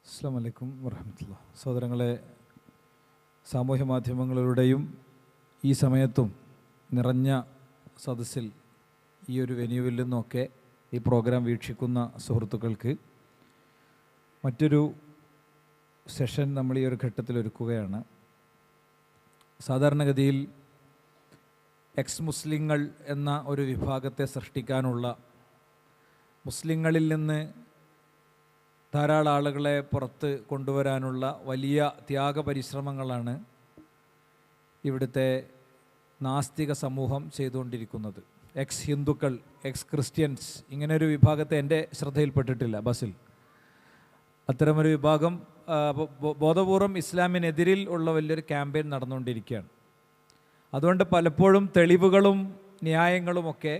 അസ്സലാമു അലൈക്കും വറഹ്മത്തുള്ളാഹി. സഹോദരങ്ങളെ, സാമൂഹ്യ മാധ്യമങ്ങളിലൂടെയും ഈ സമയത്തും നിറഞ്ഞ സദസ്സിൽ ഈ ഒരു വെന്യൂവിൽ നിന്നൊക്കെ ഈ പ്രോഗ്രാം വീക്ഷിക്കുന്ന സുഹൃത്തുക്കൾക്ക് മറ്റൊരു സെഷൻ നമ്മൾ ഈ ഒരു ഘട്ടത്തിൽ ഒരുക്കുകയാണ്. സാധാരണഗതിയിൽ എക്സ് മുസ്ലിങ്ങൾ എന്ന ഒരു വിഭാഗത്തെ സൃഷ്ടിക്കാനുള്ള, മുസ്ലിങ്ങളിൽ നിന്ന് ധാരാളം ആളുകളെ പുറത്ത് കൊണ്ടുവരാനുള്ള വലിയ ത്യാഗപരിശ്രമങ്ങളാണ് ഇവിടുത്തെ നാസ്തിക സമൂഹം ചെയ്തുകൊണ്ടിരിക്കുന്നത്. എക്സ് ഹിന്ദുക്കൾ, എക്സ് ക്രിസ്ത്യൻസ്, ഇങ്ങനൊരു വിഭാഗത്തെ എൻ്റെ ശ്രദ്ധയിൽപ്പെട്ടിട്ടില്ല. ബസിൽ അത്തരമൊരു വിഭാഗം ബോധപൂർവം ഇസ്ലാമിനെതിരിൽ ഉള്ള വലിയൊരു ക്യാമ്പയിൻ നടന്നുകൊണ്ടിരിക്കുകയാണ്. അതുകൊണ്ട് പലപ്പോഴും തെളിവുകളും ന്യായങ്ങളുമൊക്കെ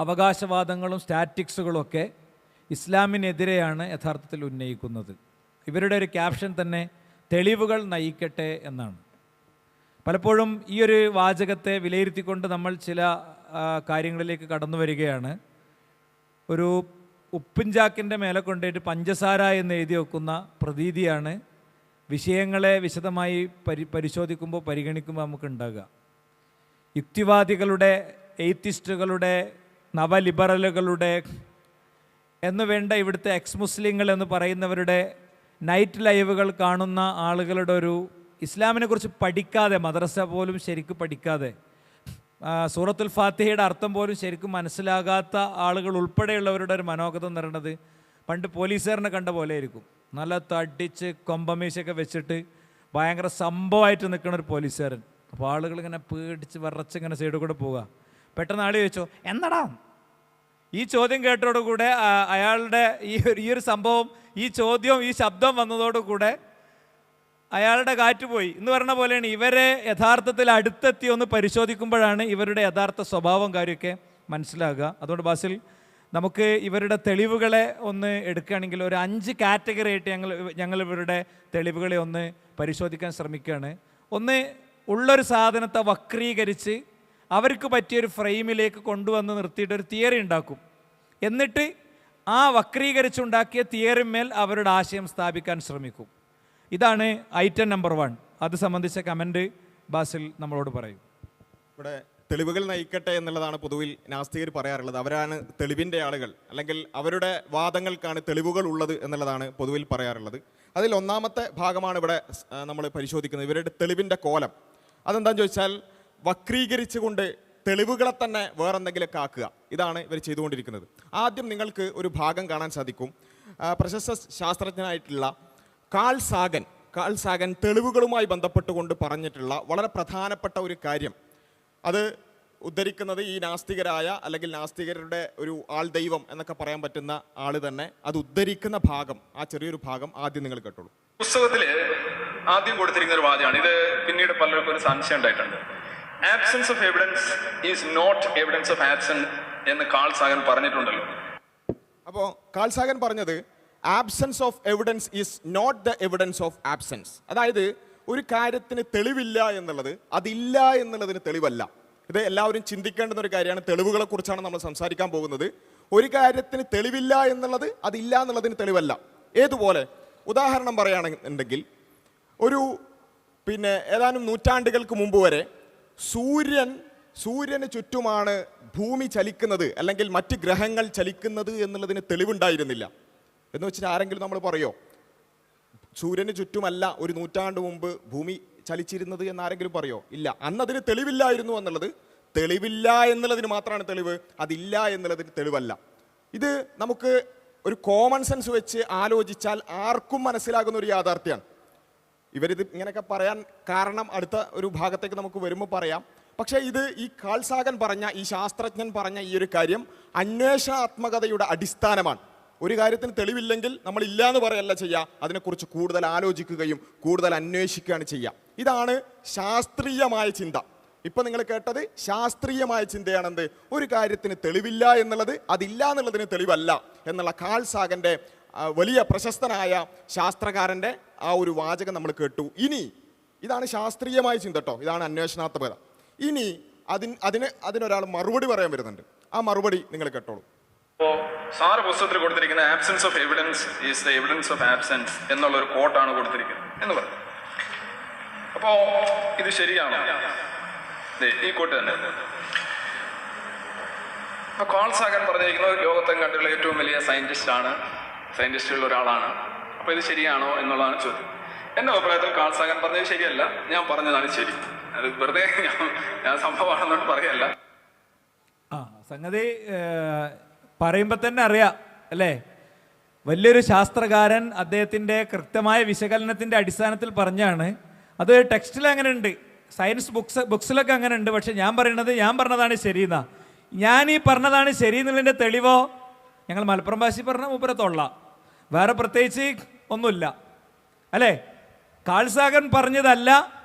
അവകാശവാദങ്ങളും സ്റ്റാറ്റിക്സുകളുമൊക്കെ ഇസ്ലാമിനെതിരെയാണ് യഥാർത്ഥത്തിൽ ഉന്നയിക്കുന്നത്. ഇവരുടെ ഒരു ക്യാപ്ഷൻ തന്നെ തെളിവുകൾ നയിക്കട്ടെ എന്നാണ്. പലപ്പോഴും ഈ ഒരു വാചകത്തെ വിലയിരുത്തിക്കൊണ്ട് നമ്മൾ ചില കാര്യങ്ങളിലേക്ക് കടന്നു വരികയാണ്. ഒരു ഉപ്പിൻചാക്കിൻ്റെ മേലെ കൊണ്ടുപോയിട്ട് പഞ്ചസാര എന്ന് എഴുതി വെക്കുന്ന പ്രതീതിയാണ് വിഷയങ്ങളെ വിശദമായി പരിശോധിക്കുമ്പോൾ, പരിഗണിക്കുമ്പോൾ നമുക്കുണ്ടാകുക. യുക്തിവാദികളുടെ, എയ്ത്തിസ്റ്റുകളുടെ, നവലിബറലുകളുടെ എന്ന് വേണ്ട ഇവിടുത്തെ എക്സ് മുസ്ലിങ്ങൾ എന്ന് പറയുന്നവരുടെ നൈറ്റ് ലൈവുകൾ കാണുന്ന ആളുകളുടെ ഒരു ഇസ്ലാമിനെക്കുറിച്ച് പഠിക്കാതെ, മദ്രസ പോലും ശരിക്കും പഠിക്കാതെ, സൂറത്തുൽ ഫാത്തിഹയുടെ അർത്ഥം പോലും ശരിക്കും മനസ്സിലാകാത്ത ആളുകൾ ഉൾപ്പെടെയുള്ളവരുടെ ഒരു മനോഗതം എന്ന് പറയുന്നത് പണ്ട് പോലീസുകാരനെ കണ്ട പോലെ ആയിരിക്കും. നല്ല തടിച്ച് കൊമ്പമീശയൊക്കെ വെച്ചിട്ട് ഭയങ്കര സംഭവമായിട്ട് നിൽക്കുന്ന ഒരു പോലീസുകാരൻ. അപ്പോൾ ആളുകൾ ഇങ്ങനെ പേടിച്ച് വിറച്ചിങ്ങനെ സൈഡിൽ കൂടെ പോവുക. പെട്ടെന്ന് ആൾ ചോദിച്ചോ, എന്നടാ? ഈ ചോദ്യം കേട്ടതോടുകൂടെ അയാളുടെ ഈ ഒരു സംഭവം, ഈ ചോദ്യവും ഈ ശബ്ദം വന്നതോടുകൂടെ അയാളുടെ കാറ്റ് പോയി എന്ന് പറഞ്ഞ പോലെയാണ്. ഇവരെ യഥാർത്ഥത്തിൽ അടുത്തെത്തി ഒന്ന് പരിശോധിക്കുമ്പോഴാണ് ഇവരുടെ യഥാർത്ഥ സ്വഭാവം കാര്യമൊക്കെ മനസ്സിലാകുക. അതുകൊണ്ട് ബാസിൽ നമുക്ക് ഇവരുടെ തെളിവുകളെ ഒന്ന് എടുക്കുകയാണെങ്കിൽ ഒരു 5 കാറ്റഗറി ആയിട്ട് ഞങ്ങൾ ഇവരുടെ തെളിവുകളെ ഒന്ന് പരിശോധിക്കാൻ ശ്രമിക്കുകയാണ്. ഒന്ന്, ഉള്ളൊരു സാധനത്തെ വക്രീകരിച്ച് അവർക്ക് പറ്റിയൊരു ഫ്രെയിമിലേക്ക് കൊണ്ടുവന്ന് നിർത്തിയിട്ടൊരു തിയറി ഉണ്ടാക്കും. എന്നിട്ട് ആ വക്രീകരിച്ചുണ്ടാക്കിയ തിയറിമേൽ അവരുടെ ആശയം സ്ഥാപിക്കാൻ ശ്രമിക്കും. ഇതാണ് ഐറ്റം നമ്പർ 1. അത് സംബന്ധിച്ച കമൻറ്റ് ബാസിൽ നമ്മളോട് പറയും. ഇവിടെ തെളിവുകൾ നയിക്കട്ടെ എന്നുള്ളതാണ് പൊതുവിൽ നാസ്തികർ പറയാറുള്ളത്. അവരാണ് തെളിവിൻ്റെ ആളുകൾ, അല്ലെങ്കിൽ അവരുടെ വാദങ്ങൾക്കാണ് തെളിവുകൾ ഉള്ളത് എന്നുള്ളതാണ് പൊതുവിൽ പറയാറുള്ളത്. അതിൽ ഒന്നാമത്തെ ഭാഗമാണ് ഇവിടെ നമ്മൾ പരിശോധിക്കുന്നത്, ഇവരുടെ തെളിവിൻ്റെ കോലം. അതെന്താണെന്ന് ചോദിച്ചാൽ, വക്രീകരിച്ചുകൊണ്ട് തെളിവുകളെ തന്നെ വേറെന്തെങ്കിലുമൊക്കെ ആക്കുക. ഇതാണ് ഇവർ ചെയ്തുകൊണ്ടിരിക്കുന്നത്. ആദ്യം നിങ്ങൾക്ക് ഒരു ഭാഗം കാണാൻ സാധിക്കും. പ്രശസ്ത ശാസ്ത്രജ്ഞനായിട്ടുള്ള കാൾ സാഗൻ തെളിവുകളുമായി ബന്ധപ്പെട്ടുകൊണ്ട് പറഞ്ഞിട്ടുള്ള വളരെ പ്രധാനപ്പെട്ട ഒരു കാര്യം, അത് ഉദ്ധരിക്കുന്നത് ഈ നാസ്തികരായ, അല്ലെങ്കിൽ നാസ്തികരുടെ ഒരു ആൾ ദൈവം എന്നൊക്കെ പറയാൻ പറ്റുന്ന ആള് തന്നെ അത് ഉദ്ധരിക്കുന്ന ഭാഗം, ആ ചെറിയൊരു ഭാഗം ആദ്യം നിങ്ങൾ കേട്ടോളൂ. പുസ്തകത്തിൽ ആദ്യം കൊടുത്തിരിക്കുന്ന ഒരു വാചകമാണ്. ഇത് പിന്നീട് പലർക്കും ഒരു സംശയം ഉണ്ടായിട്ടുണ്ട്. Absence of evidence is not evidence of absence എന്ന് കാൾ സാഗൻ പറഞ്ഞിട്ടുണ്ടല്ലോ. അപ്പോൾ കാൾ സാഗൻ പറഞ്ഞത് absence of evidence is not the evidence of absence. അതായത് ഒരു കാര്യത്തിന് തെളിവില്ല എന്നുള്ളത് അതില്ല എന്നുള്ളതിന് തെളിവല്ല. ഇത് എല്ലാവരും ചിന്തിക്കേണ്ടുന്ന ഒരു കാര്യമാണ്. തെളിവുകളെ കുറിച്ചാണ് നമ്മൾ സംസാരിക്കാൻ പോകുന്നത്. ഒരു കാര്യത്തിന് തെളിവില്ല എന്നുള്ളത് അതില്ല എന്നുള്ളതിന് തെളിവല്ല. ഏതുപോലെ ഉദാഹരണം പറയുകയാണെന്നുണ്ടെങ്കിൽ, ഏതാനും നൂറ്റാണ്ടുകൾക്ക് മുമ്പ് വരെ സൂര്യന് ചുറ്റുമാണ് ഭൂമി ചലിക്കുന്നത്, അല്ലെങ്കിൽ മറ്റ് ഗ്രഹങ്ങൾ ചലിക്കുന്നത് എന്നുള്ളതിന് തെളിവുണ്ടായിരുന്നില്ല. എന്ന് വെച്ചിട്ട് ആരെങ്കിലും നമ്മൾ പറയോ സൂര്യന് ചുറ്റുമല്ല ഒരു നൂറ്റാണ്ട് മുമ്പ് ഭൂമി ചലിച്ചിരുന്നത് എന്നാരെങ്കിലും പറയോ? ഇല്ല. അന്നതിന് തെളിവില്ലായിരുന്നു എന്നുള്ളത്. തെളിവില്ല എന്നുള്ളതിന് മാത്രമാണ് തെളിവ്, അതില്ല എന്നുള്ളതിന് തെളിവല്ല. ഇത് നമുക്ക് ഒരു കോമൺ സെൻസ് വെച്ച് ആലോചിച്ചാൽ ആർക്കും മനസ്സിലാകുന്ന ഒരു യാഥാർത്ഥ്യമാണ്. ഇവരിത് ഇങ്ങനെയൊക്കെ പറയാൻ കാരണം അടുത്ത ഒരു ഭാഗത്തേക്ക് നമുക്ക് വരുമ്പോൾ പറയാം. പക്ഷേ ഇത് ഈ കാൾ സാഗൻ പറഞ്ഞ, ഈ ശാസ്ത്രജ്ഞൻ പറഞ്ഞ ഈ ഒരു കാര്യം അന്വേഷണാത്മകതയുടെ അടിസ്ഥാനമാണ്. ഒരു കാര്യത്തിന് തെളിവില്ലെങ്കിൽ നമ്മൾ ഇല്ല എന്ന് പറയല്ല ചെയ്യുക, അതിനെക്കുറിച്ച് കൂടുതൽ ആലോചിക്കുകയും കൂടുതൽ അന്വേഷിക്കുകയാണ് ചെയ്യുക. ഇതാണ് ശാസ്ത്രീയമായ ചിന്ത. ഇപ്പം നിങ്ങൾ കേട്ടത് ശാസ്ത്രീയമായ ചിന്തയാണെന്ത്? ഒരു കാര്യത്തിന് തെളിവില്ല എന്നുള്ളത് അതില്ല എന്നുള്ളതിന് തെളിവല്ല എന്നുള്ള കാൾ സാഗൻ്റെ വലിയ പ്രശസ്തനായ ശാസ്ത്രകാരൻ്റെ ആ ഒരു വാചകം നമ്മൾ കേട്ടു. ഇനി ഇതാണ് ശാസ്ത്രീയമായ ചിന്ത കേട്ടോ, ഇതാണ് അന്വേഷണാത്മകത. ഇനി അതിനൊരാൾ മറുപടി പറയാൻ വരുന്നുണ്ട്. ആ മറുപടി നിങ്ങൾ കേട്ടോളൂ. അപ്പോൾ സാറ് പുസ്തകത്തിൽ കൊടുത്തിരിക്കുന്ന absence of evidence is the evidence of absence എന്നുള്ളൊരു കോട്ടാണ് കൊടുത്തിരിക്കുന്നത് എന്ന് പറഞ്ഞു. അപ്പോൾ ഇത് ശരിയാണോ? ഈ കോട്ട് തന്നെ. അപ്പോൾ കാൾ സാഗൻ പറഞ്ഞിരിക്കുന്നത് ലോകത്തെ കണ്ടുള്ള ഏറ്റവും വലിയ സയന്റിസ്റ്റുകളിൽ ഒരാളാണ്. അപ്പോൾ ഇത് ശരിയാണോ എന്നുള്ളതാണ് ചോദ്യം. എൻ്റെ അഭിപ്രായത്തിൽ കാൾ സാഗൻ പറഞ്ഞത് ശരിയല്ല, ഞാൻ പറഞ്ഞതാണ് ശരി. അത് വെറുതെ ഞാൻ സംഭവമാണെന്നോട് പറയല്ല. സംഗതി പറയുമ്പോൾ തന്നെ അറിയാം അല്ലേ, വലിയൊരു ശാസ്ത്രകാരൻ അദ്ദേഹത്തിൻ്റെ കൃത്യമായ വിശകലനത്തിൻ്റെ അടിസ്ഥാനത്തിൽ പറഞ്ഞാണ്. അത് ടെക്സ്റ്റിൽ അങ്ങനെ ഉണ്ട്, സയൻസ് ബുക്സിലൊക്കെ അങ്ങനെ ഉണ്ട്. പക്ഷെ ഞാൻ പറഞ്ഞതാണ് ശരിയെന്നാ. ഞാൻ ഈ പറഞ്ഞതാണ് ശരി എന്നുള്ളതിൻ്റെ തെളിവോ ഞങ്ങൾ മലപ്പുറം ഭാഷയിൽ പറഞ്ഞ മൂപ്പരത്തൊള്ള, വേറെ പ്രത്യേകിച്ച് ഒന്നുമില്ല അല്ലേ. കാൾ സാഗൻ പറഞ്ഞതല്ല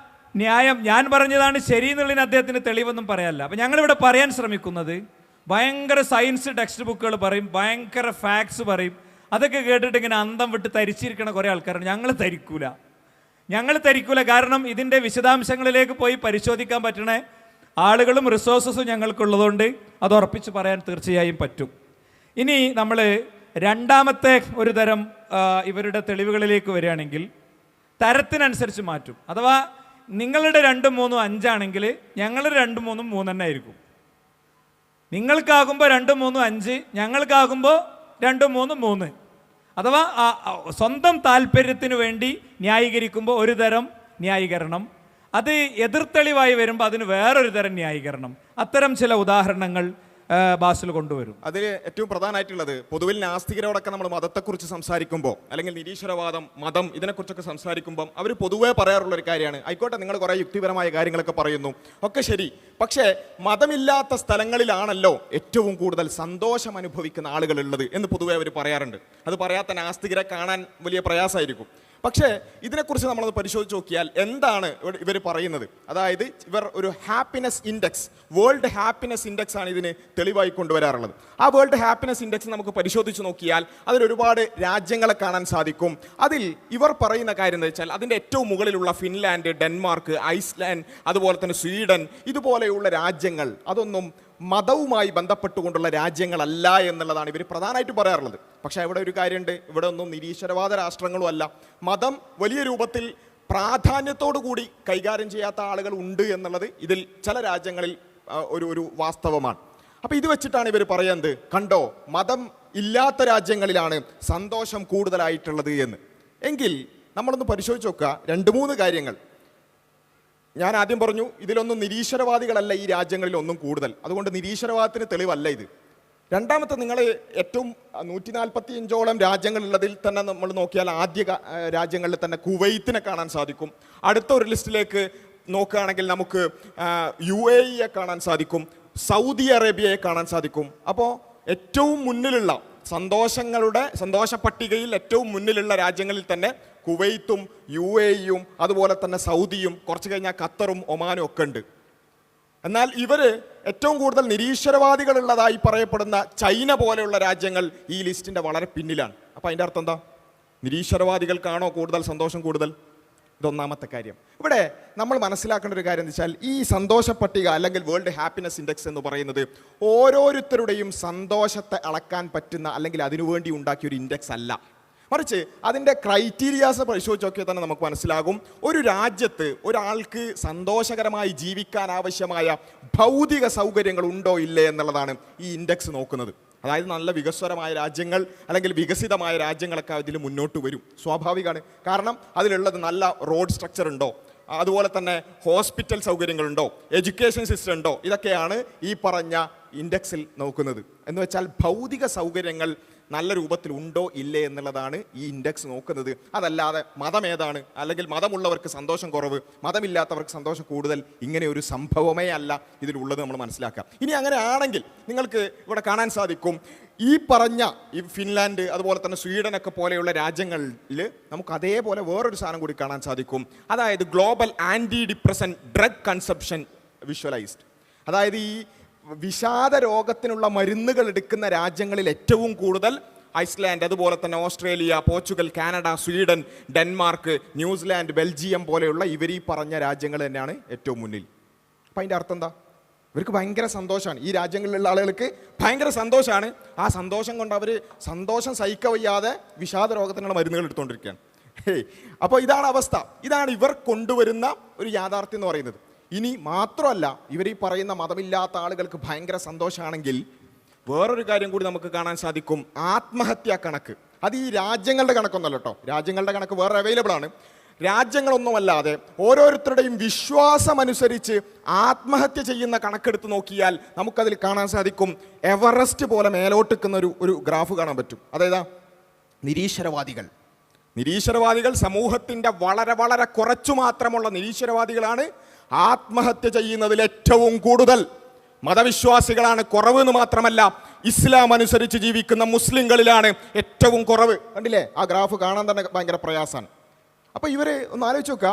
ന്യായം, ഞാൻ പറഞ്ഞതാണ് ശരി എന്നുള്ളതിന് അദ്ദേഹത്തിന് തെളിവൊന്നും പറയാനല്ല. അപ്പം ഞങ്ങളിവിടെ പറയാൻ ശ്രമിക്കുന്നത് ഭയങ്കര സയൻസ് ടെക്സ്റ്റ് ബുക്കുകൾ പറയും, ഭയങ്കര ഫാക്ട്സ് പറയും. അതൊക്കെ കേട്ടിട്ട് ഇങ്ങനെ അന്തം വിട്ട് തരിച്ചിരിക്കണ കുറേ ആൾക്കാരാണ്. ഞങ്ങൾ തരിക്കൂല. കാരണം ഇതിൻ്റെ വിശദാംശങ്ങളിലേക്ക് പോയി പരിശോധിക്കാൻ പറ്റണ ആളുകളും റിസോഴ്സസും ഞങ്ങൾക്കുള്ളതുകൊണ്ട് അത് ഉറപ്പിച്ച് പറയാൻ തീർച്ചയായും പറ്റും. ഇനി നമ്മൾ രണ്ടാമത്തെ ഒരു തരം ഇവരുടെ തെളിവുകളിലേക്ക് വരികയാണെങ്കിൽ തരത്തിനനുസരിച്ച് മാറ്റും. അഥവാ നിങ്ങളുടെ 2, 3, 5 ആണെങ്കിൽ ഞങ്ങളുടെ 2, 3, 3 തന്നെ ആയിരിക്കും. നിങ്ങൾക്കാകുമ്പോൾ 2, 3, 5, ഞങ്ങൾക്കാകുമ്പോൾ 2, 3, 3. അഥവാ സ്വന്തം താല്പര്യത്തിന് വേണ്ടി ന്യായീകരിക്കുമ്പോൾ ഒരു തരം ന്യായീകരണം, അത് എതിർത്തെളിവായി വരുമ്പോൾ അതിന് വേറൊരു തരം ന്യായീകരണം. അത്തരം ചില ഉദാഹരണങ്ങൾ ബാസിൽ കൊണ്ടുവരും. അതിൽ ഏറ്റവും പ്രധാനമായിട്ടുള്ളത് പൊതുവിൽ നാസ്തികരോടൊക്കെ നമ്മൾ മതത്തെക്കുറിച്ച് സംസാരിക്കുമ്പോൾ അല്ലെങ്കിൽ നിരീശ്വരവാദം, മതം ഇതിനെക്കുറിച്ചൊക്കെ സംസാരിക്കുമ്പോൾ അവർ പൊതുവേ പറയാറുള്ള ഒരു കാര്യമാണ്, ആയിക്കോട്ടെ നിങ്ങൾ കുറേ യുക്തിപരമായ കാര്യങ്ങളൊക്കെ പറയുന്നു, ഒക്കെ ശരി, പക്ഷേ മതമില്ലാത്ത സ്ഥലങ്ങളിലാണല്ലോ ഏറ്റവും കൂടുതൽ സന്തോഷം അനുഭവിക്കുന്ന ആളുകളുള്ളത് എന്ന് പൊതുവേ അവർ പറയാറുണ്ട്. അത് പറയാത്ത നാസ്തികരെ കാണാൻ വലിയ പ്രയാസമായിരിക്കും. പക്ഷേ ഇതിനെക്കുറിച്ച് നമ്മളത് പരിശോധിച്ച് നോക്കിയാൽ എന്താണ് ഇവർ പറയുന്നത്? അതായത് ഇവർ ഒരു happiness index, world happiness index ആണ് ഇതിന് തെളിവായി കൊണ്ടുവരാറുള്ളത്. ആ വേൾഡ് ഹാപ്പിനെസ് ഇൻഡെക്സ് നമുക്ക് പരിശോധിച്ച് നോക്കിയാൽ അതിൽ ഒരുപാട് രാജ്യങ്ങളെ കാണാൻ സാധിക്കും. അതിൽ ഇവർ പറയുന്ന കാര്യം എന്താ വെച്ചാൽ അതിൻ്റെ ഏറ്റവും മുകളിലുള്ള ഫിൻലാൻഡ്, ഡെൻമാർക്ക്, ഐസ്ലാൻഡ്, അതുപോലെ തന്നെ സ്വീഡൻ, ഇതുപോലെയുള്ള രാജ്യങ്ങൾ അതൊന്നും മതവുമായി ബന്ധപ്പെട്ടുകൊണ്ടുള്ള രാജ്യങ്ങളല്ല എന്നുള്ളതാണ് ഇവർ പ്രധാനമായിട്ട് പറയാറുള്ളത്. പക്ഷേ ഇവിടെ ഒരു കാര്യമുണ്ട്, ഇവിടെ ഒന്നും നിരീശ്വരവാദ രാഷ്ട്രങ്ങളും അല്ല. മതം വലിയ രൂപത്തിൽ പ്രാധാന്യത്തോടു കൂടി കൈകാര്യം ചെയ്യാത്ത ആളുകൾ ഉണ്ട് എന്നുള്ളത് ഇതിൽ ചില രാജ്യങ്ങളിൽ ഒരു വാസ്തവമാണ്. അപ്പോൾ ഇത് വെച്ചിട്ടാണ് ഇവർ പറയുന്നത്, കണ്ടോ മതം ഇല്ലാത്ത രാജ്യങ്ങളിലാണ് സന്തോഷം കൂടുതലായിട്ടുള്ളത് എന്ന്. എങ്കിൽ നമ്മളൊന്ന് പരിശോധിച്ച് നോക്കുക 2-3 കാര്യങ്ങൾ. ഞാൻ ആദ്യം പറഞ്ഞു ഇതിലൊന്നും നിരീശ്വരവാദികളല്ല ഈ രാജ്യങ്ങളിൽ ഒന്നും കൂടുതൽ, അതുകൊണ്ട് നിരീശ്വരവാദത്തിന് തെളിവല്ല ഇത്. രണ്ടാമത്തെ, നിങ്ങൾ ഏറ്റവും 145ഓളം രാജ്യങ്ങളുള്ളതിൽ തന്നെ നമ്മൾ നോക്കിയാൽ ആദ്യ രാജ്യങ്ങളിൽ തന്നെ കുവൈത്തിനെ കാണാൻ സാധിക്കും. അടുത്ത ഒരു ലിസ്റ്റിലേക്ക് നോക്കുകയാണെങ്കിൽ നമുക്ക് UAE കാണാൻ സാധിക്കും, സൗദി അറേബ്യയെ കാണാൻ സാധിക്കും. അപ്പോൾ ഏറ്റവും മുന്നിലുള്ള സന്തോഷ പട്ടികയിൽ ഏറ്റവും മുന്നിലുള്ള രാജ്യങ്ങളിൽ തന്നെ കുവൈത്തും UAEയും അതുപോലെ തന്നെ സൗദിയും, കുറച്ച് കഴിഞ്ഞാൽ ഖത്തറും ഒമാനും ഒക്കെ ഉണ്ട്. എന്നാൽ ഇവർ ഏറ്റവും കൂടുതൽ നിരീശ്വരവാദികളുള്ളതായി പറയപ്പെടുന്ന ചൈന പോലെയുള്ള രാജ്യങ്ങൾ ഈ ലിസ്റ്റിൻ്റെ വളരെ പിന്നിലാണ്. അപ്പോൾ അതിൻ്റെ അർത്ഥം എന്താ? നിരീശ്വരവാദികൾക്കാണോ കൂടുതൽ സന്തോഷം കൂടുതൽ? ഇതൊന്നാമത്തെ കാര്യം. ഇവിടെ നമ്മൾ മനസ്സിലാക്കേണ്ട ഒരു കാര്യം എന്ന് വെച്ചാൽ ഈ സന്തോഷ പട്ടിക അല്ലെങ്കിൽ വേൾഡ് ഹാപ്പിനെസ് ഇൻഡെക്സ് എന്ന് പറയുന്നത് ഓരോരുത്തരുടെയും സന്തോഷത്തെ അളക്കാൻ പറ്റുന്ന അല്ലെങ്കിൽ അതിനുവേണ്ടി ഉണ്ടാക്കിയ ഒരു ഇൻഡെക്സ് അല്ല, മറിച്ച് അതിൻ്റെ ക്രൈറ്റീരിയാസ് പരിശോധിച്ച് നോക്കിയാൽ തന്നെ നമുക്ക് മനസ്സിലാകും ഒരു രാജ്യത്ത് ഒരാൾക്ക് സന്തോഷകരമായി ജീവിക്കാൻ ആവശ്യമായ ഭൗതിക സൗകര്യങ്ങൾ ഉണ്ടോ ഇല്ലേ എന്നുള്ളതാണ് ഈ ഇൻഡെക്സ് നോക്കുന്നത്. അതായത് നല്ല വികസ്വരമായ രാജ്യങ്ങൾ അല്ലെങ്കിൽ വികസിതമായ രാജ്യങ്ങളൊക്കെ അതിൽ മുന്നോട്ട് വരും, സ്വാഭാവികമാണ്. കാരണം അതിലുള്ളത് നല്ല റോഡ് സ്ട്രക്ചർ ഉണ്ടോ, അതുപോലെ തന്നെ ഹോസ്പിറ്റൽ സൗകര്യങ്ങളുണ്ടോ, എഡ്യൂക്കേഷൻ സിസ്റ്റം ഉണ്ടോ, ഇതൊക്കെയാണ് ഈ പറഞ്ഞ ഇൻഡെക്സിൽ നോക്കുന്നത്. എന്ന് വെച്ചാൽ ഭൗതിക സൗകര്യങ്ങൾ നല്ല രൂപത്തിൽ ഉണ്ടോ ഇല്ലേ എന്നുള്ളതാണ് ഈ ഇൻഡെക്സ് നോക്കുന്നത്. അതല്ലാതെ മതം ഏതാണ് അല്ലെങ്കിൽ മതമുള്ളവർക്ക് സന്തോഷം കുറവ്, മതമില്ലാത്തവർക്ക് സന്തോഷം കൂടുതൽ, ഇങ്ങനെ ഒരു സംഭവമേ അല്ല ഇതിലുള്ളത് നമ്മൾ മനസ്സിലാക്കാം. ഇനി അങ്ങനെ ആണെങ്കിൽ നിങ്ങൾക്ക് ഇവിടെ കാണാൻ സാധിക്കും ഈ പറഞ്ഞ ഈ ഫിൻലാൻഡ് അതുപോലെ തന്നെ സ്വീഡനൊക്കെ പോലെയുള്ള രാജ്യങ്ങളിൽ നമുക്ക് അതേപോലെ വേറൊരു സാധനം കൂടി കാണാൻ സാധിക്കും. അതായത് global anti depressant drug consumption visualised. അതായത് ഈ വിഷാദ രോഗത്തിനുള്ള മരുന്നുകൾ എടുക്കുന്ന രാജ്യങ്ങളിൽ ഏറ്റവും കൂടുതൽ ഐസ്ലാൻഡ്, അതുപോലെ തന്നെ Australia, Portugal, Canada, Sweden, Denmark, New Zealand, Belgium പോലെയുള്ള ഇവർ ഈ പറഞ്ഞ രാജ്യങ്ങൾ തന്നെയാണ് ഏറ്റവും മുന്നിൽ. അപ്പം അതിൻ്റെ അർത്ഥം എന്താ? ഇവർക്ക് ഭയങ്കര സന്തോഷമാണ്. ഈ രാജ്യങ്ങളിലുള്ള ആളുകൾക്ക് ഭയങ്കര സന്തോഷമാണ്. ആ സന്തോഷം കൊണ്ട് അവർ സന്തോഷം സഹിക്കവയ്യാതെ വിഷാദ രോഗത്തിനുള്ള മരുന്നുകൾ എടുത്തുകൊണ്ടിരിക്കുകയാണ്. അപ്പോൾ ഇതാണ് അവസ്ഥ. ഇതാണ് ഇവർ കൊണ്ടുവരുന്ന ഒരു യാഥാർത്ഥ്യം എന്ന് പറയുന്നത്. ഇനി മാത്രമല്ല, ഇവർ ഈ പറയുന്ന മതമില്ലാത്ത ആളുകൾക്ക് ഭയങ്കര സന്തോഷമാണെങ്കിൽ വേറൊരു കാര്യം കൂടി നമുക്ക് കാണാൻ സാധിക്കും. ആത്മഹത്യാ കണക്ക്. അത് ഈ രാജ്യങ്ങളുടെ കണക്കൊന്നല്ല കേട്ടോ. രാജ്യങ്ങളുടെ കണക്ക് വേറെ അവൈലബിൾ ആണ്. രാജ്യങ്ങളൊന്നുമല്ലാതെ ഓരോരുത്തരുടെയും വിശ്വാസമനുസരിച്ച് ആത്മഹത്യ ചെയ്യുന്ന കണക്കെടുത്ത് നോക്കിയാൽ നമുക്കതിൽ കാണാൻ സാധിക്കും. എവറസ്റ്റ് പോലെ മേലോട്ടിക്കുന്ന ഒരു ഗ്രാഫ് കാണാൻ പറ്റും. അതായത് നിരീശ്വരവാദികൾ സമൂഹത്തിൻ്റെ വളരെ വളരെ കുറച്ചു മാത്രമുള്ള നിരീശ്വരവാദികളാണ് ആത്മഹത്യ ചെയ്യുന്നതിൽ ഏറ്റവും കൂടുതൽ. മതവിശ്വാസികളാണ് കുറവ് എന്ന് മാത്രമല്ല, ഇസ്ലാം അനുസരിച്ച് ജീവിക്കുന്ന മുസ്ലിങ്ങളിലാണ് ഏറ്റവും കുറവ്. കണ്ടില്ലേ, ആ ഗ്രാഫ് കാണാൻ തന്നെ ഭയങ്കര പ്രയാസമാണ്. അപ്പോൾ ഇവർ ഒന്ന് ആലോചിച്ച് നോക്കുക,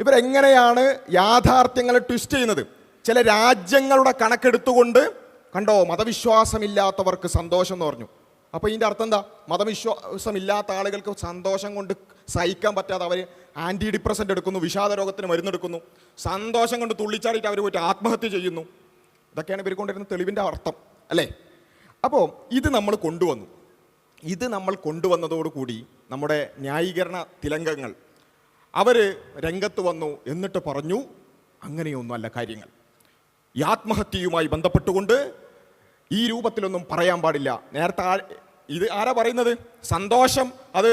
ഇവരെങ്ങനെയാണ് യാഥാർത്ഥ്യങ്ങളെ ട്വിസ്റ്റ് ചെയ്യുന്നത്. ചില രാജ്യങ്ങളുടെ കണക്കെടുത്തുകൊണ്ട് കണ്ടോ, മതവിശ്വാസമില്ലാത്തവർക്ക് സന്തോഷം എന്ന് പറഞ്ഞു. അപ്പോൾ ഇതിൻ്റെ അർത്ഥം എന്താ? മതവിശ്വാസമില്ലാത്ത ആളുകൾക്ക് സന്തോഷം കൊണ്ട് സഹിക്കാൻ പറ്റാതെ അവർ ആൻറ്റി ഡിപ്രസൻ്റ് എടുക്കുന്നു, വിഷാദ രോഗത്തിന് മരുന്നെടുക്കുന്നു, സന്തോഷം കൊണ്ട് തുള്ളിച്ചാടിയിട്ട് അവർ പോയിട്ട് ആത്മഹത്യ ചെയ്യുന്നു. ഇതൊക്കെയാണ് ഇവർ കൊണ്ടിരുന്ന തെളിവിൻ്റെ അർത്ഥം, അല്ലേ? അപ്പോൾ ഇത് നമ്മൾ കൊണ്ടുവന്നതോടുകൂടി നമ്മുടെ ന്യായീകരണ തിലങ്കങ്ങൾ അവർ രംഗത്ത് വന്നു. എന്നിട്ട് പറഞ്ഞു, അങ്ങനെയൊന്നുമല്ല കാര്യങ്ങൾ. ഈ ആത്മഹത്യയുമായി ബന്ധപ്പെട്ടുകൊണ്ട് ഈ രൂപത്തിലൊന്നും പറയാൻ പാടില്ല. നേരത്തെ ഇത് ആരാ പറയുന്നത്? സന്തോഷം അത്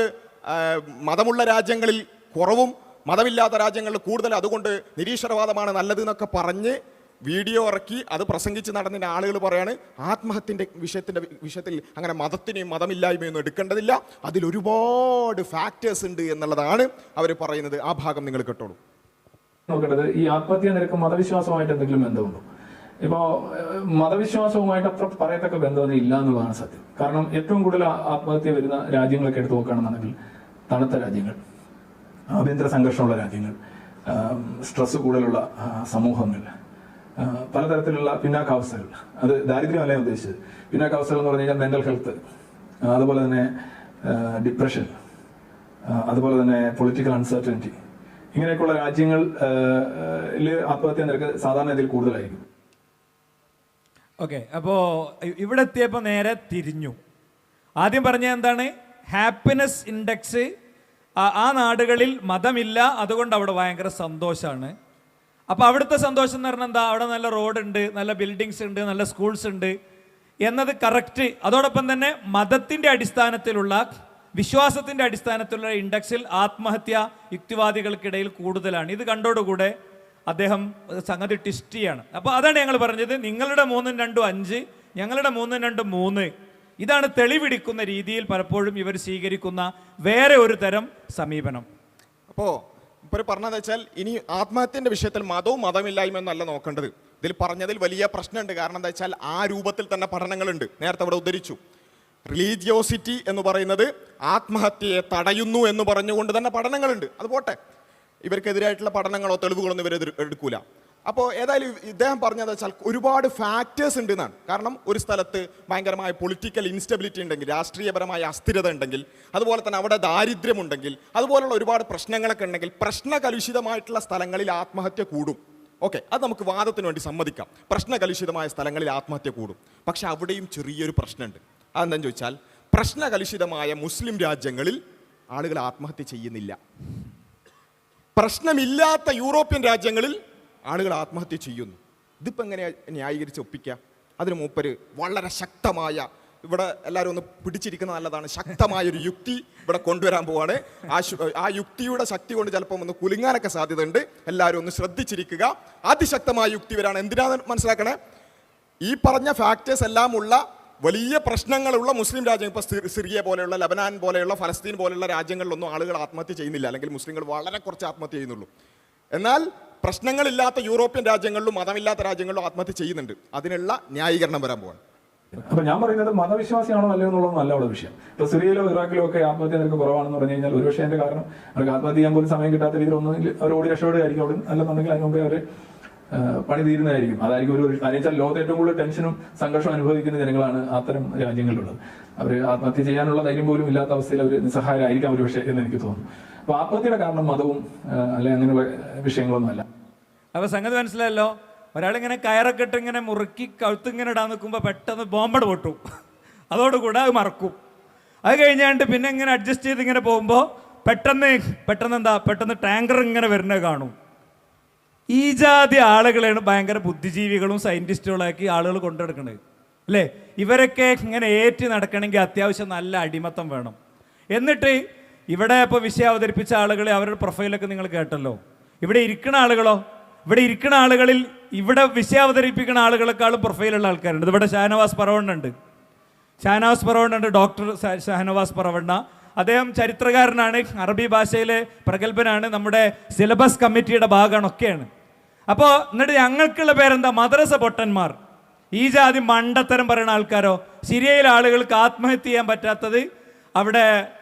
മതമുള്ള രാജ്യങ്ങളിൽ കുറവും മതമില്ലാത്ത രാജ്യങ്ങളിൽ കൂടുതൽ, അതുകൊണ്ട് നിരീശ്വരവാദമാണ് നല്ലത് എന്നൊക്കെ പറഞ്ഞ് വീഡിയോ ഇറക്കി അത് പ്രസംഗിച്ച് നടന്ന ആളുകൾ പറയാണ് ആത്മഹത്യൻ്റെ വിഷയത്തിൽ അങ്ങനെ മതത്തിനെയും മതമില്ലായ്മയൊന്നും എടുക്കേണ്ടതില്ല, അതിലൊരുപാട് ഫാക്ടേഴ്സ് ഉണ്ട് എന്നുള്ളതാണ് അവർ പറയുന്നത്. ആ ഭാഗം നിങ്ങൾ കേട്ടോളൂ. നോക്കേണ്ടത്, ഈ ആത്മഹത്യാ നിരക്ക് മതവിശ്വാസമായിട്ട് എന്തെങ്കിലും ബന്ധമുണ്ടോ? ഇപ്പോൾ മതവിശ്വാസവുമായിട്ട് അത്ര പറയത്തക്ക ബന്ധമൊന്നും ഇല്ല എന്നുള്ളതാണ് സത്യം. കാരണം ഏറ്റവും കൂടുതൽ ആത്മഹത്യ വരുന്ന രാജ്യങ്ങളൊക്കെ എടുത്തു നോക്കുകയാണെന്നുണ്ടെങ്കിൽ തണുത്ത രാജ്യങ്ങൾ, ആഭ്യന്തര സംഘർഷമുള്ള രാജ്യങ്ങൾ, സ്ട്രെസ് കൂടുതലുള്ള സമൂഹങ്ങൾ, പലതരത്തിലുള്ള പിന്നാക്കാവസ്ഥകൾ. അത് ദാരിദ്ര്യമല്ല ഉദ്ദേശിച്ചത്. പിന്നാക്കാവസ്ഥകൾ എന്ന് പറഞ്ഞു കഴിഞ്ഞാൽ മെൻ്റൽ ഹെൽത്ത്, അതുപോലെ തന്നെ ഡിപ്രഷൻ, അതുപോലെ തന്നെ പൊളിറ്റിക്കൽ അൺസർട്ടനിറ്റി, ഇങ്ങനെയൊക്കെയുള്ള രാജ്യങ്ങളിൽ ആത്മഹത്യാ നിരക്ക് സാധാരണ ഇതിൽ കൂടുതലായിരിക്കും. ഓക്കെ, അപ്പോൾ ഇവിടെ എത്തിയപ്പോൾ നേരെ തിരിഞ്ഞു. ആദ്യം പറഞ്ഞ എന്താണ്? ഹാപ്പിനെസ് ഇൻഡെക്സ് ആ നാടുകളിൽ മതമില്ല, അതുകൊണ്ട് അവിടെ ഭയങ്കര സന്തോഷമാണ്. അപ്പോൾ അവിടുത്തെ സന്തോഷം എന്ന് പറഞ്ഞാൽ എന്താ? അവിടെ നല്ല റോഡുണ്ട്, നല്ല ബിൽഡിങ്സ് ഉണ്ട്, നല്ല സ്കൂൾസ് ഉണ്ട് എന്നത് കറക്റ്റ്. അതോടൊപ്പം തന്നെ മതത്തിൻ്റെ അടിസ്ഥാനത്തിലുള്ള, വിശ്വാസത്തിൻ്റെ അടിസ്ഥാനത്തിലുള്ള ഇൻഡെക്സിൽ ആത്മഹത്യ യുക്തിവാദികൾക്കിടയിൽ കൂടുതലാണ്. ഇത് കണ്ടോടുകൂടെ അദ്ദേഹം സംഗതി ട്വിസ്റ്റ് ചെയ്യാണ്. അപ്പോൾ അതാണ് ഞങ്ങൾ പറഞ്ഞത്, നിങ്ങളുടെ 3-2 5, ഞങ്ങളുടെ 3-2 3. ഇതാണ് തെളിവിടിക്കുന്ന രീതിയിൽ പലപ്പോഴും ഇവർ സ്വീകരിക്കുന്ന വേറെ ഒരു തരം സമീപനം. അപ്പോൾ ഇപ്പോൾ പറഞ്ഞതെന്ന് വെച്ചാൽ, ഇനി ആത്മഹത്യൻ്റെ വിഷയത്തിൽ മതവും മതമില്ലായ്മ എന്നല്ല നോക്കേണ്ടത്. ഇതിൽ പറഞ്ഞതിൽ വലിയ പ്രശ്നമുണ്ട്. കാരണം എന്താ വെച്ചാൽ ആ രൂപത്തിൽ തന്നെ പഠനങ്ങളുണ്ട്. നേരത്തെ അവിടെ ഉദ്ധരിച്ചു, റിലീജിയോസിറ്റി എന്ന് പറയുന്നത് ആത്മഹത്യയെ തടയുന്നു എന്ന് പറഞ്ഞുകൊണ്ട് തന്നെ പഠനങ്ങളുണ്ട്. അത് പോട്ടെ, ഇവർക്കെതിരായിട്ടുള്ള പഠനങ്ങളോ തെളിവുകളൊന്നും ഇവർ എടുക്കൂല. അപ്പോൾ ഏതായാലും ഇദ്ദേഹം പറഞ്ഞത് വെച്ചാൽ ഒരുപാട് ഫാക്ടേഴ്സ് ഉണ്ട് എന്നാണ്. കാരണം ഒരു സ്ഥലത്ത് ഭയങ്കരമായ പൊളിറ്റിക്കൽ ഇൻസ്റ്റബിലിറ്റി ഉണ്ടെങ്കിൽ, രാഷ്ട്രീയപരമായ അസ്ഥിരത ഉണ്ടെങ്കിൽ, അതുപോലെ തന്നെ അവിടെ ദാരിദ്ര്യമുണ്ടെങ്കിൽ, അതുപോലുള്ള ഒരുപാട് പ്രശ്നങ്ങളൊക്കെ ഉണ്ടെങ്കിൽ പ്രശ്നകലുഷിതമായിട്ടുള്ള സ്ഥലങ്ങളിൽ ആത്മഹത്യ കൂടും. ഓക്കെ, അത് നമുക്ക് വാദത്തിന് വേണ്ടി സമ്മതിക്കാം. പ്രശ്നകലുഷിതമായ സ്ഥലങ്ങളിൽ ആത്മഹത്യ കൂടും. പക്ഷെ അവിടെയും ചെറിയൊരു പ്രശ്നമുണ്ട്. അതെന്താണെന്ന് ചോദിച്ചാൽ, പ്രശ്നകലുഷിതമായ മുസ്ലിം രാജ്യങ്ങളിൽ ആളുകൾ ആത്മഹത്യ ചെയ്യുന്നില്ല. പ്രശ്നമില്ലാത്ത യൂറോപ്യൻ രാജ്യങ്ങളിൽ ആളുകൾ ആത്മഹത്യ ചെയ്യുന്നു. ഇതിപ്പോൾ എങ്ങനെയാണ് ന്യായീകരിച്ച് ഒപ്പിക്കുക? അതിന് മൂപ്പര് വളരെ ശക്തമായ, ഇവിടെ എല്ലാവരും ഒന്ന് പിടിച്ചിരിക്കുന്ന നല്ലതാണ്, ശക്തമായൊരു യുക്തി ഇവിടെ കൊണ്ടുവരാൻ പോവാണ്. ആ യുക്തിയുടെ ശക്തി കൊണ്ട് ചിലപ്പം ഒന്ന് കുലുങ്ങാനൊക്കെ സാധ്യതയുണ്ട്. എല്ലാവരും ഒന്ന് ശ്രദ്ധിച്ചിരിക്കുക. അതിശക്തമായ യുക്തി വരാണ്. എന്തിനാണെന്ന് മനസ്സിലാക്കണേ, ഈ പറഞ്ഞ ഫാക്ടേഴ്സ് എല്ലാം ഉള്ള വലിയ പ്രശ്നങ്ങളുള്ള മുസ്ലിം രാജ്യം, ഇപ്പോൾ സിറിയ പോലെയുള്ള, ലബനാൻ പോലെയുള്ള, ഫലസ്തീൻ പോലെയുള്ള രാജ്യങ്ങളിലൊന്നും ആളുകൾ ആത്മഹത്യ ചെയ്യുന്നില്ല, അല്ലെങ്കിൽ മുസ്ലിങ്ങൾ വളരെ കുറച്ച് ആത്മഹത്യ ചെയ്യുന്നുള്ളൂ. എന്നാൽ പ്രശ്നങ്ങളില്ലാത്ത യൂറോപ്യൻ രാജ്യങ്ങളിലും മതമില്ലാത്ത രാജ്യങ്ങളിലും ആത്മഹത്യ ചെയ്യുന്നുണ്ട്. അതിനുള്ള ന്യായീകരണം വരാൻ പോവാണ്. അപ്പൊ ഞാൻ പറയുന്നത് മതവിശ്വാസിയാണോ അല്ലയോ എന്നുള്ളത് നല്ല അവിടെ വിഷയം. ഇപ്പൊ സിറിയയിലോ ഇറാഖിലോ ഒക്കെ ആത്മഹത്യ നിരക്ക് കുറവാണെന്ന് പറഞ്ഞു കഴിഞ്ഞാൽ ഒരുപക്ഷെ അതിന്റെ കാരണം അവർക്ക് ആത്മഹത്യ ചെയ്യാൻ പോലും സമയം കിട്ടാത്ത രീതിയിൽ ഒന്നും അവർ ഓടി രക്ഷപ്പെടുകയായിരിക്കും. അവിടെ അല്ലെന്നുണ്ടെങ്കിൽ അതിന് മുമ്പേ അവർ പണി തീരുന്നതായിരിക്കും. അതായിരിക്കും ഒരു അതിനെച്ചാൽ ലോകത്ത് ഏറ്റവും കൂടുതൽ ടെൻഷനും സംഘർഷവും അനുഭവിക്കുന്ന ജനങ്ങളാണ് അത്തരം രാജ്യങ്ങളിലുള്ളത്. അവർ ആത്മഹത്യ ചെയ്യാനുള്ള ധൈര്യം പോലും ഇല്ലാത്ത അവസ്ഥയിൽ അവർ നിസ്സഹായരായിരിക്കാം ഒരു പക്ഷേ എന്ന് എനിക്ക് തോന്നുന്നു. അപ്പൊ ആത്മഹത്യയുടെ കാരണം മതവും അല്ലെ അങ്ങനെയുള്ള വിഷയങ്ങളൊന്നും അല്ല. അപ്പോൾ സംഗതി മനസ്സിലായല്ലോ. ഒരാളിങ്ങനെ കയറൊക്കെ ഇട്ട് ഇങ്ങനെ മുറുക്കി കഴുത്തിങ്ങനെ ഇടാൻ നിൽക്കുമ്പോൾ പെട്ടെന്ന് ബോംബട് പൊട്ടും, അതോടുകൂടെ അത് മറക്കും. അത് കഴിഞ്ഞാണ്ട് പിന്നെ ഇങ്ങനെ അഡ്ജസ്റ്റ് ചെയ്ത് ഇങ്ങനെ പോകുമ്പോൾ പെട്ടെന്ന് ടാങ്കർ ഇങ്ങനെ വരുന്നത് കാണും. ഈ ജാതി ആളുകളെയാണ് ഭയങ്കര ബുദ്ധിജീവികളും സയൻറ്റിസ്റ്റുകളാക്കി ആളുകൾ കൊണ്ടെടുക്കുന്നത് അല്ലേ? ഇവരൊക്കെ ഇങ്ങനെ ഏറ്റി നടക്കണമെങ്കിൽ അത്യാവശ്യം നല്ല അടിമത്തം വേണം. എന്നിട്ട് ഇവിടെ ഇപ്പോൾ വിഷയം അവതരിപ്പിച്ച ആളുകളെ അവരുടെ പ്രൊഫൈലൊക്കെ നിങ്ങൾ കേട്ടല്ലോ. ഇവിടെ ഇരിക്കുന്ന ആളുകളിൽ ഇവിടെ വിഷയം അവതരിപ്പിക്കുന്ന ആളുകളെക്കാളും പ്രൊഫൈലുള്ള ആൾക്കാരുണ്ട്. ഇവിടെ ഷാനവാസ് പറവണ്ണുണ്ട്, ഡോക്ടർ ഷാനവാസ് പറവണ്ണ. അദ്ദേഹം ചരിത്രകാരനാണ്, അറബി ഭാഷയിലെ പ്രഗത്ഭനാണ്, നമ്മുടെ സിലബസ് കമ്മിറ്റിയുടെ ഭാഗമാണ്, ഒക്കെയാണ്. അപ്പോൾ എന്നിട്ട് ഞങ്ങൾക്കുള്ള പേരെന്താ? മദ്രസ പൊട്ടന്മാർ. ഈ ജാതി മണ്ടത്തരം പറയുന്ന ആൾക്കാരോ? സിറിയയിലെ ആളുകൾക്ക് ആത്മഹത്യ ചെയ്യാൻ പറ്റാത്തത് അവിടെ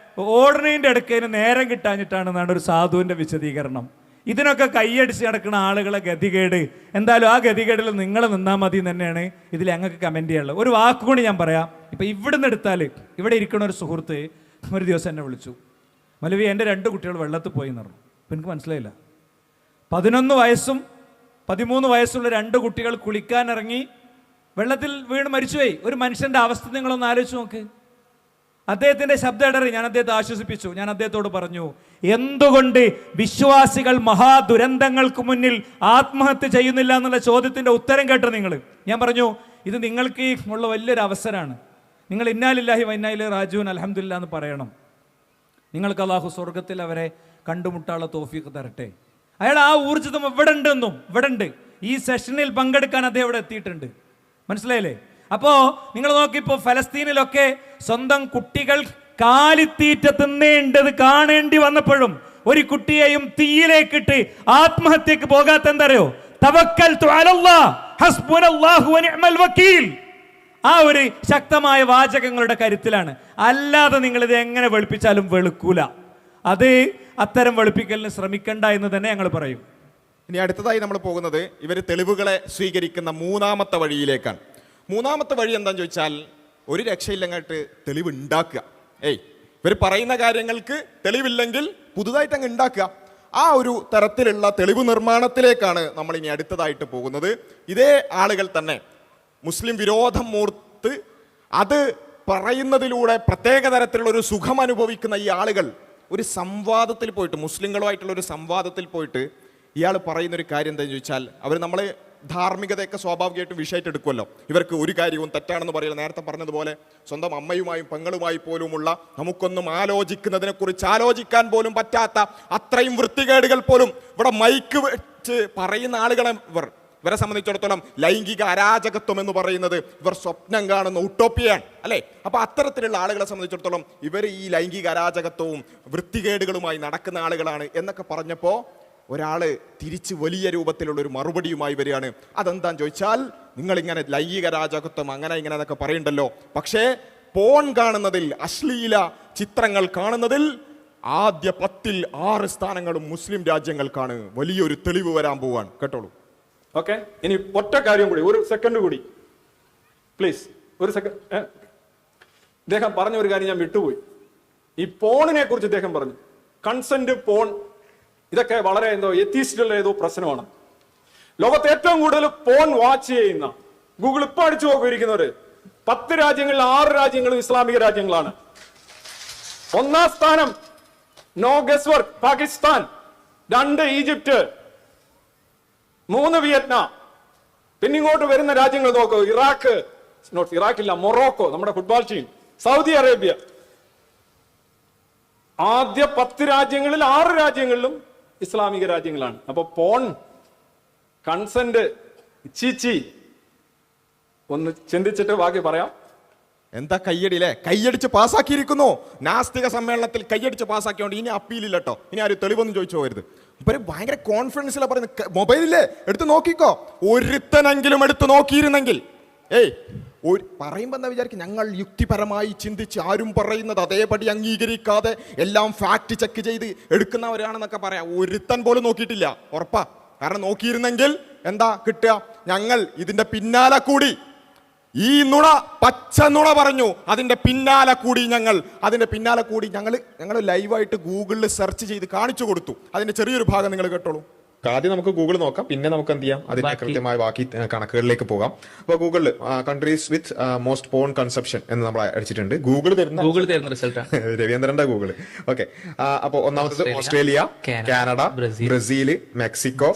ഓർഡറിൻ്റെ അടുക്കതിന് നേരം കിട്ടാഞ്ഞിട്ടാണെന്നാണ് ഒരു സാധുവിൻ്റെ വിശദീകരണം. ഇതിനൊക്കെ കൈയടിച്ച് നടക്കുന്ന ആളുകളെ ഗതികേട്, എന്തായാലും ആ ഗതികേടിൽ നിങ്ങൾ നിന്നാൽ മതി എന്ന് തന്നെയാണ് ഇതിൽ ഞങ്ങൾക്ക് കമൻറ്റ് ചെയ്യാനുള്ളത്. ഒരു വാക്കുകൂടി ഞാൻ പറയാം. ഇപ്പം ഇവിടുന്ന് എടുത്താൽ ഇവിടെ ഇരിക്കുന്ന ഒരു സുഹൃത്ത് ഒരു ദിവസം എന്നെ വിളിച്ചു, മൗലവി എൻ്റെ 2 കുട്ടികൾ വെള്ളത്തിൽ പോയി എന്ന് പറഞ്ഞു. അപ്പം എനിക്ക് മനസ്സിലായില്ല. 11 വയസ്സും 13 വയസ്സുള്ള 2 കുട്ടികൾ കുളിക്കാനിറങ്ങി വെള്ളത്തിൽ വീണ് മരിച്ചുപോയി. ഒരു മനുഷ്യൻ്റെ അവസ്ഥ നിങ്ങളൊന്ന് ആലോചിച്ച് നോക്ക്. അദ്ദേഹത്തിൻ്റെ ശബ്ദം ഇടറി. ഞാൻ അദ്ദേഹത്തെ ആശ്വസിപ്പിച്ചു. ഞാൻ അദ്ദേഹത്തോട് പറഞ്ഞു, എന്തുകൊണ്ട് വിശ്വാസികൾ മഹാദുരന്തങ്ങൾക്ക് മുന്നിൽ ആത്മഹത്യ ചെയ്യുന്നില്ല എന്നുള്ള ചോദ്യത്തിൻ്റെ ഉത്തരം കേട്ടോ നിങ്ങൾ. ഞാൻ പറഞ്ഞു, ഇത് നിങ്ങൾക്ക് ഉള്ള വലിയൊരു അവസരമാണ്. നിങ്ങൾ ഇന്നാലില്ലാഹി വൈന്നായിലെ റാജൂൻ അൽഹംദുലില്ലാ എന്ന് പറയണം. നിങ്ങൾക്ക് അല്ലാഹു സ്വർഗത്തിൽ അവരെ കണ്ടുമുട്ടാനുള്ള തൗഫീഖ് തരട്ടെ. അയാൾ ആ ഊർജിതം ഇവിടെ ഉണ്ട്. ഈ സെഷനിൽ പങ്കെടുക്കാൻ അദ്ദേഹം ഇവിടെ എത്തിയിട്ടുണ്ട്. മനസ്സിലായില്ലേ? അപ്പോൾ നിങ്ങൾ നോക്കിപ്പോൾ ഫലസ്തീനിലൊക്കെ സ്വന്തം കുട്ടികൾ കാലിത്തീറ്റ തിന്നേണ്ടത് കാണേണ്ടി വന്നപ്പോഴും ഒരു കുട്ടിയെയും തീയിലേക്കിട്ട് ആത്മഹത്യക്ക് പോകാത്ത എന്തറിയോ? തവക്കൽതു അലല്ലാഹ് ഹസ്ബുനല്ലാഹു വനിഅമൽ വക്കീൽ. ആ ഒരു ശക്തമായ വാചകങ്ങളുടെ കരുത്തിലാണ്. അല്ലാതെ നിങ്ങളിത് എങ്ങനെ വെളുപ്പിച്ചാലും വെളുക്കൂല. അത് അത്തരം വെളുപ്പിക്കലിന് ശ്രമിക്കണ്ട എന്ന് തന്നെ ഞങ്ങൾ പറയും. ഇനി അടുത്തതായി നമ്മൾ പോകുന്നത് ഇവർ തെളിവുകളെ സ്വീകരിക്കുന്ന 3ാമത്തെ വഴിയിലേക്കാണ്. 3ാമത്തെ വഴി എന്താണെന്ന് ചോദിച്ചാൽ, ഒരു രക്ഷയില്ലങ്ങോട്ട് തെളിവ് ഉണ്ടാക്കുക. ഇവർ പറയുന്ന കാര്യങ്ങൾക്ക് തെളിവില്ലെങ്കിൽ പുതുതായിട്ട് അങ്ങ് ഉണ്ടാക്കുക. ആ ഒരു തരത്തിലുള്ള തെളിവ് നിർമ്മാണത്തിലേക്കാണ് നമ്മൾ ഇനി അടുത്തതായിട്ട് പോകുന്നത്. ഇതേ ആളുകൾ തന്നെ മുസ്ലിം വിരോധം മൂർത്ത് അത് പറയുന്നതിലൂടെ പ്രത്യേക തരത്തിലുള്ള ഒരു സുഖം അനുഭവിക്കുന്ന ഈ ആളുകൾ ഒരു സംവാദത്തിൽ പോയിട്ട്, മുസ്ലിങ്ങളുമായിട്ടുള്ള ഒരു സംവാദത്തിൽ പോയിട്ട് ഇയാൾ പറയുന്നൊരു കാര്യം എന്താണെന്ന് ചോദിച്ചാൽ, അവർ നമ്മൾ ധാർമ്മികതയൊക്കെ സ്വാഭാവികമായിട്ടും വിഷയമായിട്ട് എടുക്കുമല്ലോ. ഇവർക്ക് ഒരു കാര്യവും തെറ്റാണെന്ന് പറയുന്നത്, നേരത്തെ പറഞ്ഞതുപോലെ സ്വന്തം അമ്മയുമായും പെങ്ങളുമായി പോലുമുള്ള നമുക്കൊന്നും ആലോചിക്കുന്നതിനെക്കുറിച്ച് ആലോചിക്കാൻ പോലും പറ്റാത്ത അത്രയും വൃത്തികേടുകൾ പോലും ഇവിടെ മൈക്ക് വെച്ച് പറയുന്ന ആളുകളെ ഇവരെ സംബന്ധിച്ചിടത്തോളം ലൈംഗിക അരാജകത്വം എന്ന് പറയുന്നത് ഇവർ സ്വപ്നം കാണുന്ന ഉട്ടോപ്പിയാണ് അല്ലേ? അപ്പൊ അത്തരത്തിലുള്ള ആളുകളെ സംബന്ധിച്ചിടത്തോളം ഇവർ ഈ ലൈംഗിക അരാജകത്വവും വൃത്തികേടുകളുമായി നടക്കുന്ന ആളുകളാണ് എന്നൊക്കെ പറഞ്ഞപ്പോൾ ഒരാള് തിരിച്ച് വലിയ രൂപത്തിലുള്ള ഒരു മറുപടിയുമായി വരികയാണ്. അതെന്താന്ന് ചോദിച്ചാൽ, നിങ്ങളിങ്ങനെ ലൈംഗിക അരാജകത്വം അങ്ങനെ ഇങ്ങനെ എന്നൊക്കെ പറയുന്നുണ്ടല്ലോ, പക്ഷേ പോൺ കാണുന്നതിൽ, അശ്ലീല ചിത്രങ്ങൾ കാണുന്നതിൽ ആദ്യ 10ൽ 6 സ്ഥാനങ്ങളും മുസ്ലിം രാജ്യങ്ങൾക്കാണ്. വലിയൊരു തെളിവ് വരാൻ പോവാണ്, കേട്ടോളൂ. ഓക്കെ, ഇനി ഒറ്റ കാര്യം കൂടി, ഒരു സെക്കൻഡ് കൂടി പ്ലീസ്. ഒരു സെക്കൻഡ്. ഇദ്ദേഹം പറഞ്ഞ ഒരു കാര്യം ഞാൻ വിട്ടുപോയി. ഈ പോണിനെ കുറിച്ച് ഇദ്ദേഹം പറഞ്ഞു, കൺസെന്റ് പോൺ, ഇതൊക്കെ വളരെ എത്തിയിച്ചിട്ടുള്ള ഏതോ പ്രശ്നമാണ്. ലോകത്ത് ഏറ്റവും കൂടുതൽ പോൺ വാച്ച് ചെയ്യുന്ന, ഗൂഗിൾ ഇപ്പൊ അടിച്ചു നോക്കിയിരിക്കുന്നവര് 10 രാജ്യങ്ങളിൽ 6 രാജ്യങ്ങളും ഇസ്ലാമിക രാജ്യങ്ങളാണ്. 1ാം സ്ഥാനം no guess work Pakistan, 2 Egypt, 3 Vietnam. പിന്നെ ഇങ്ങോട്ട് വരുന്ന രാജ്യങ്ങൾ നോക്കൂ, ഇറാഖില്ല, മൊറോക്കോ, നമ്മുടെ ഫുട്ബോൾ ടീം, സൗദി അറേബ്യ. ആദ്യ 10 രാജ്യങ്ങളിൽ 6 രാജ്യങ്ങളിലും ഇസ്ലാമിക രാജ്യങ്ങളാണ്. അപ്പൊ പോൺ, കൺസെന്റ്, ചീച്ചി, ഒന്ന് ചിന്തിച്ചിട്ട് ബാക്കി പറയാം. എന്താ കയ്യടിയില്ലേ? കയ്യടിച്ച് പാസ്സാക്കിയിരിക്കുന്നു. നാസ്തിക സമ്മേളനത്തിൽ കയ്യടിച്ച് പാസ്സാക്കിയോണ്ട് ഇനി അപ്പീലില്ല കേട്ടോ. ഇനി ആരും തെളിവൊന്നും ചോദിച്ചു പോകരുത്. ഇപ്പൊ ഭയങ്കര കോൺഫിഡൻസിലാണ് പറയുന്നത്. മൊബൈലില്ലേ എടുത്ത് നോക്കിക്കോ. ഒരുത്തനെങ്കിലും എടുത്ത് നോക്കിയിരുന്നെങ്കിൽ പറയുമ്പോ എന്താ വിചാരിക്കും, ഞങ്ങൾ യുക്തിപരമായി ചിന്തിച്ച് ആരും പറയുന്നത് അതേപടി അംഗീകരിക്കാതെ എല്ലാം ഫാക്ട് ചെക്ക് ചെയ്ത് എടുക്കുന്നവരാണെന്നൊക്കെ പറയാം. ഒരുത്തൻ പോലും നോക്കിയിട്ടില്ല, ഉറപ്പാ. കാരണം നോക്കിയിരുന്നെങ്കിൽ എന്താ കിട്ടുക? ഞങ്ങൾ ഇതിന്റെ പിന്നാലെ കൂടി ഈ നുണ, പച്ച നുണ പറഞ്ഞു, അതിന്റെ പിന്നാലെ കൂടി ഞങ്ങൾ ലൈവായിട്ട് ഗൂഗിളിൽ സെർച്ച് ചെയ്ത് കാണിച്ചു കൊടുത്തു. അതിന്റെ ചെറിയൊരു ഭാഗം നിങ്ങൾ കേട്ടോളൂ. ആദ്യം നമുക്ക് ഗൂഗിൾ നോക്കാം, പിന്നെ നമുക്ക് എന്ത് ചെയ്യാം അതിന്റെ കൃത്യമായ ബാക്കി കണക്കുകളിലേക്ക് പോകാം. അപ്പോൾ ഗൂഗിളിൽ countries with most porn consumption എന്ന് നമ്മൾ അടിച്ചിട്ടുണ്ട്. ഗൂഗിൾ തരുന്ന റിസൾട്ടാണ് രവീന്ദ്രന്റെ ഗൂഗിൾ. ഓക്കെ, അപ്പോൾ ഒന്നാമത്തത് Australia, Canada, Brazil, Mexico,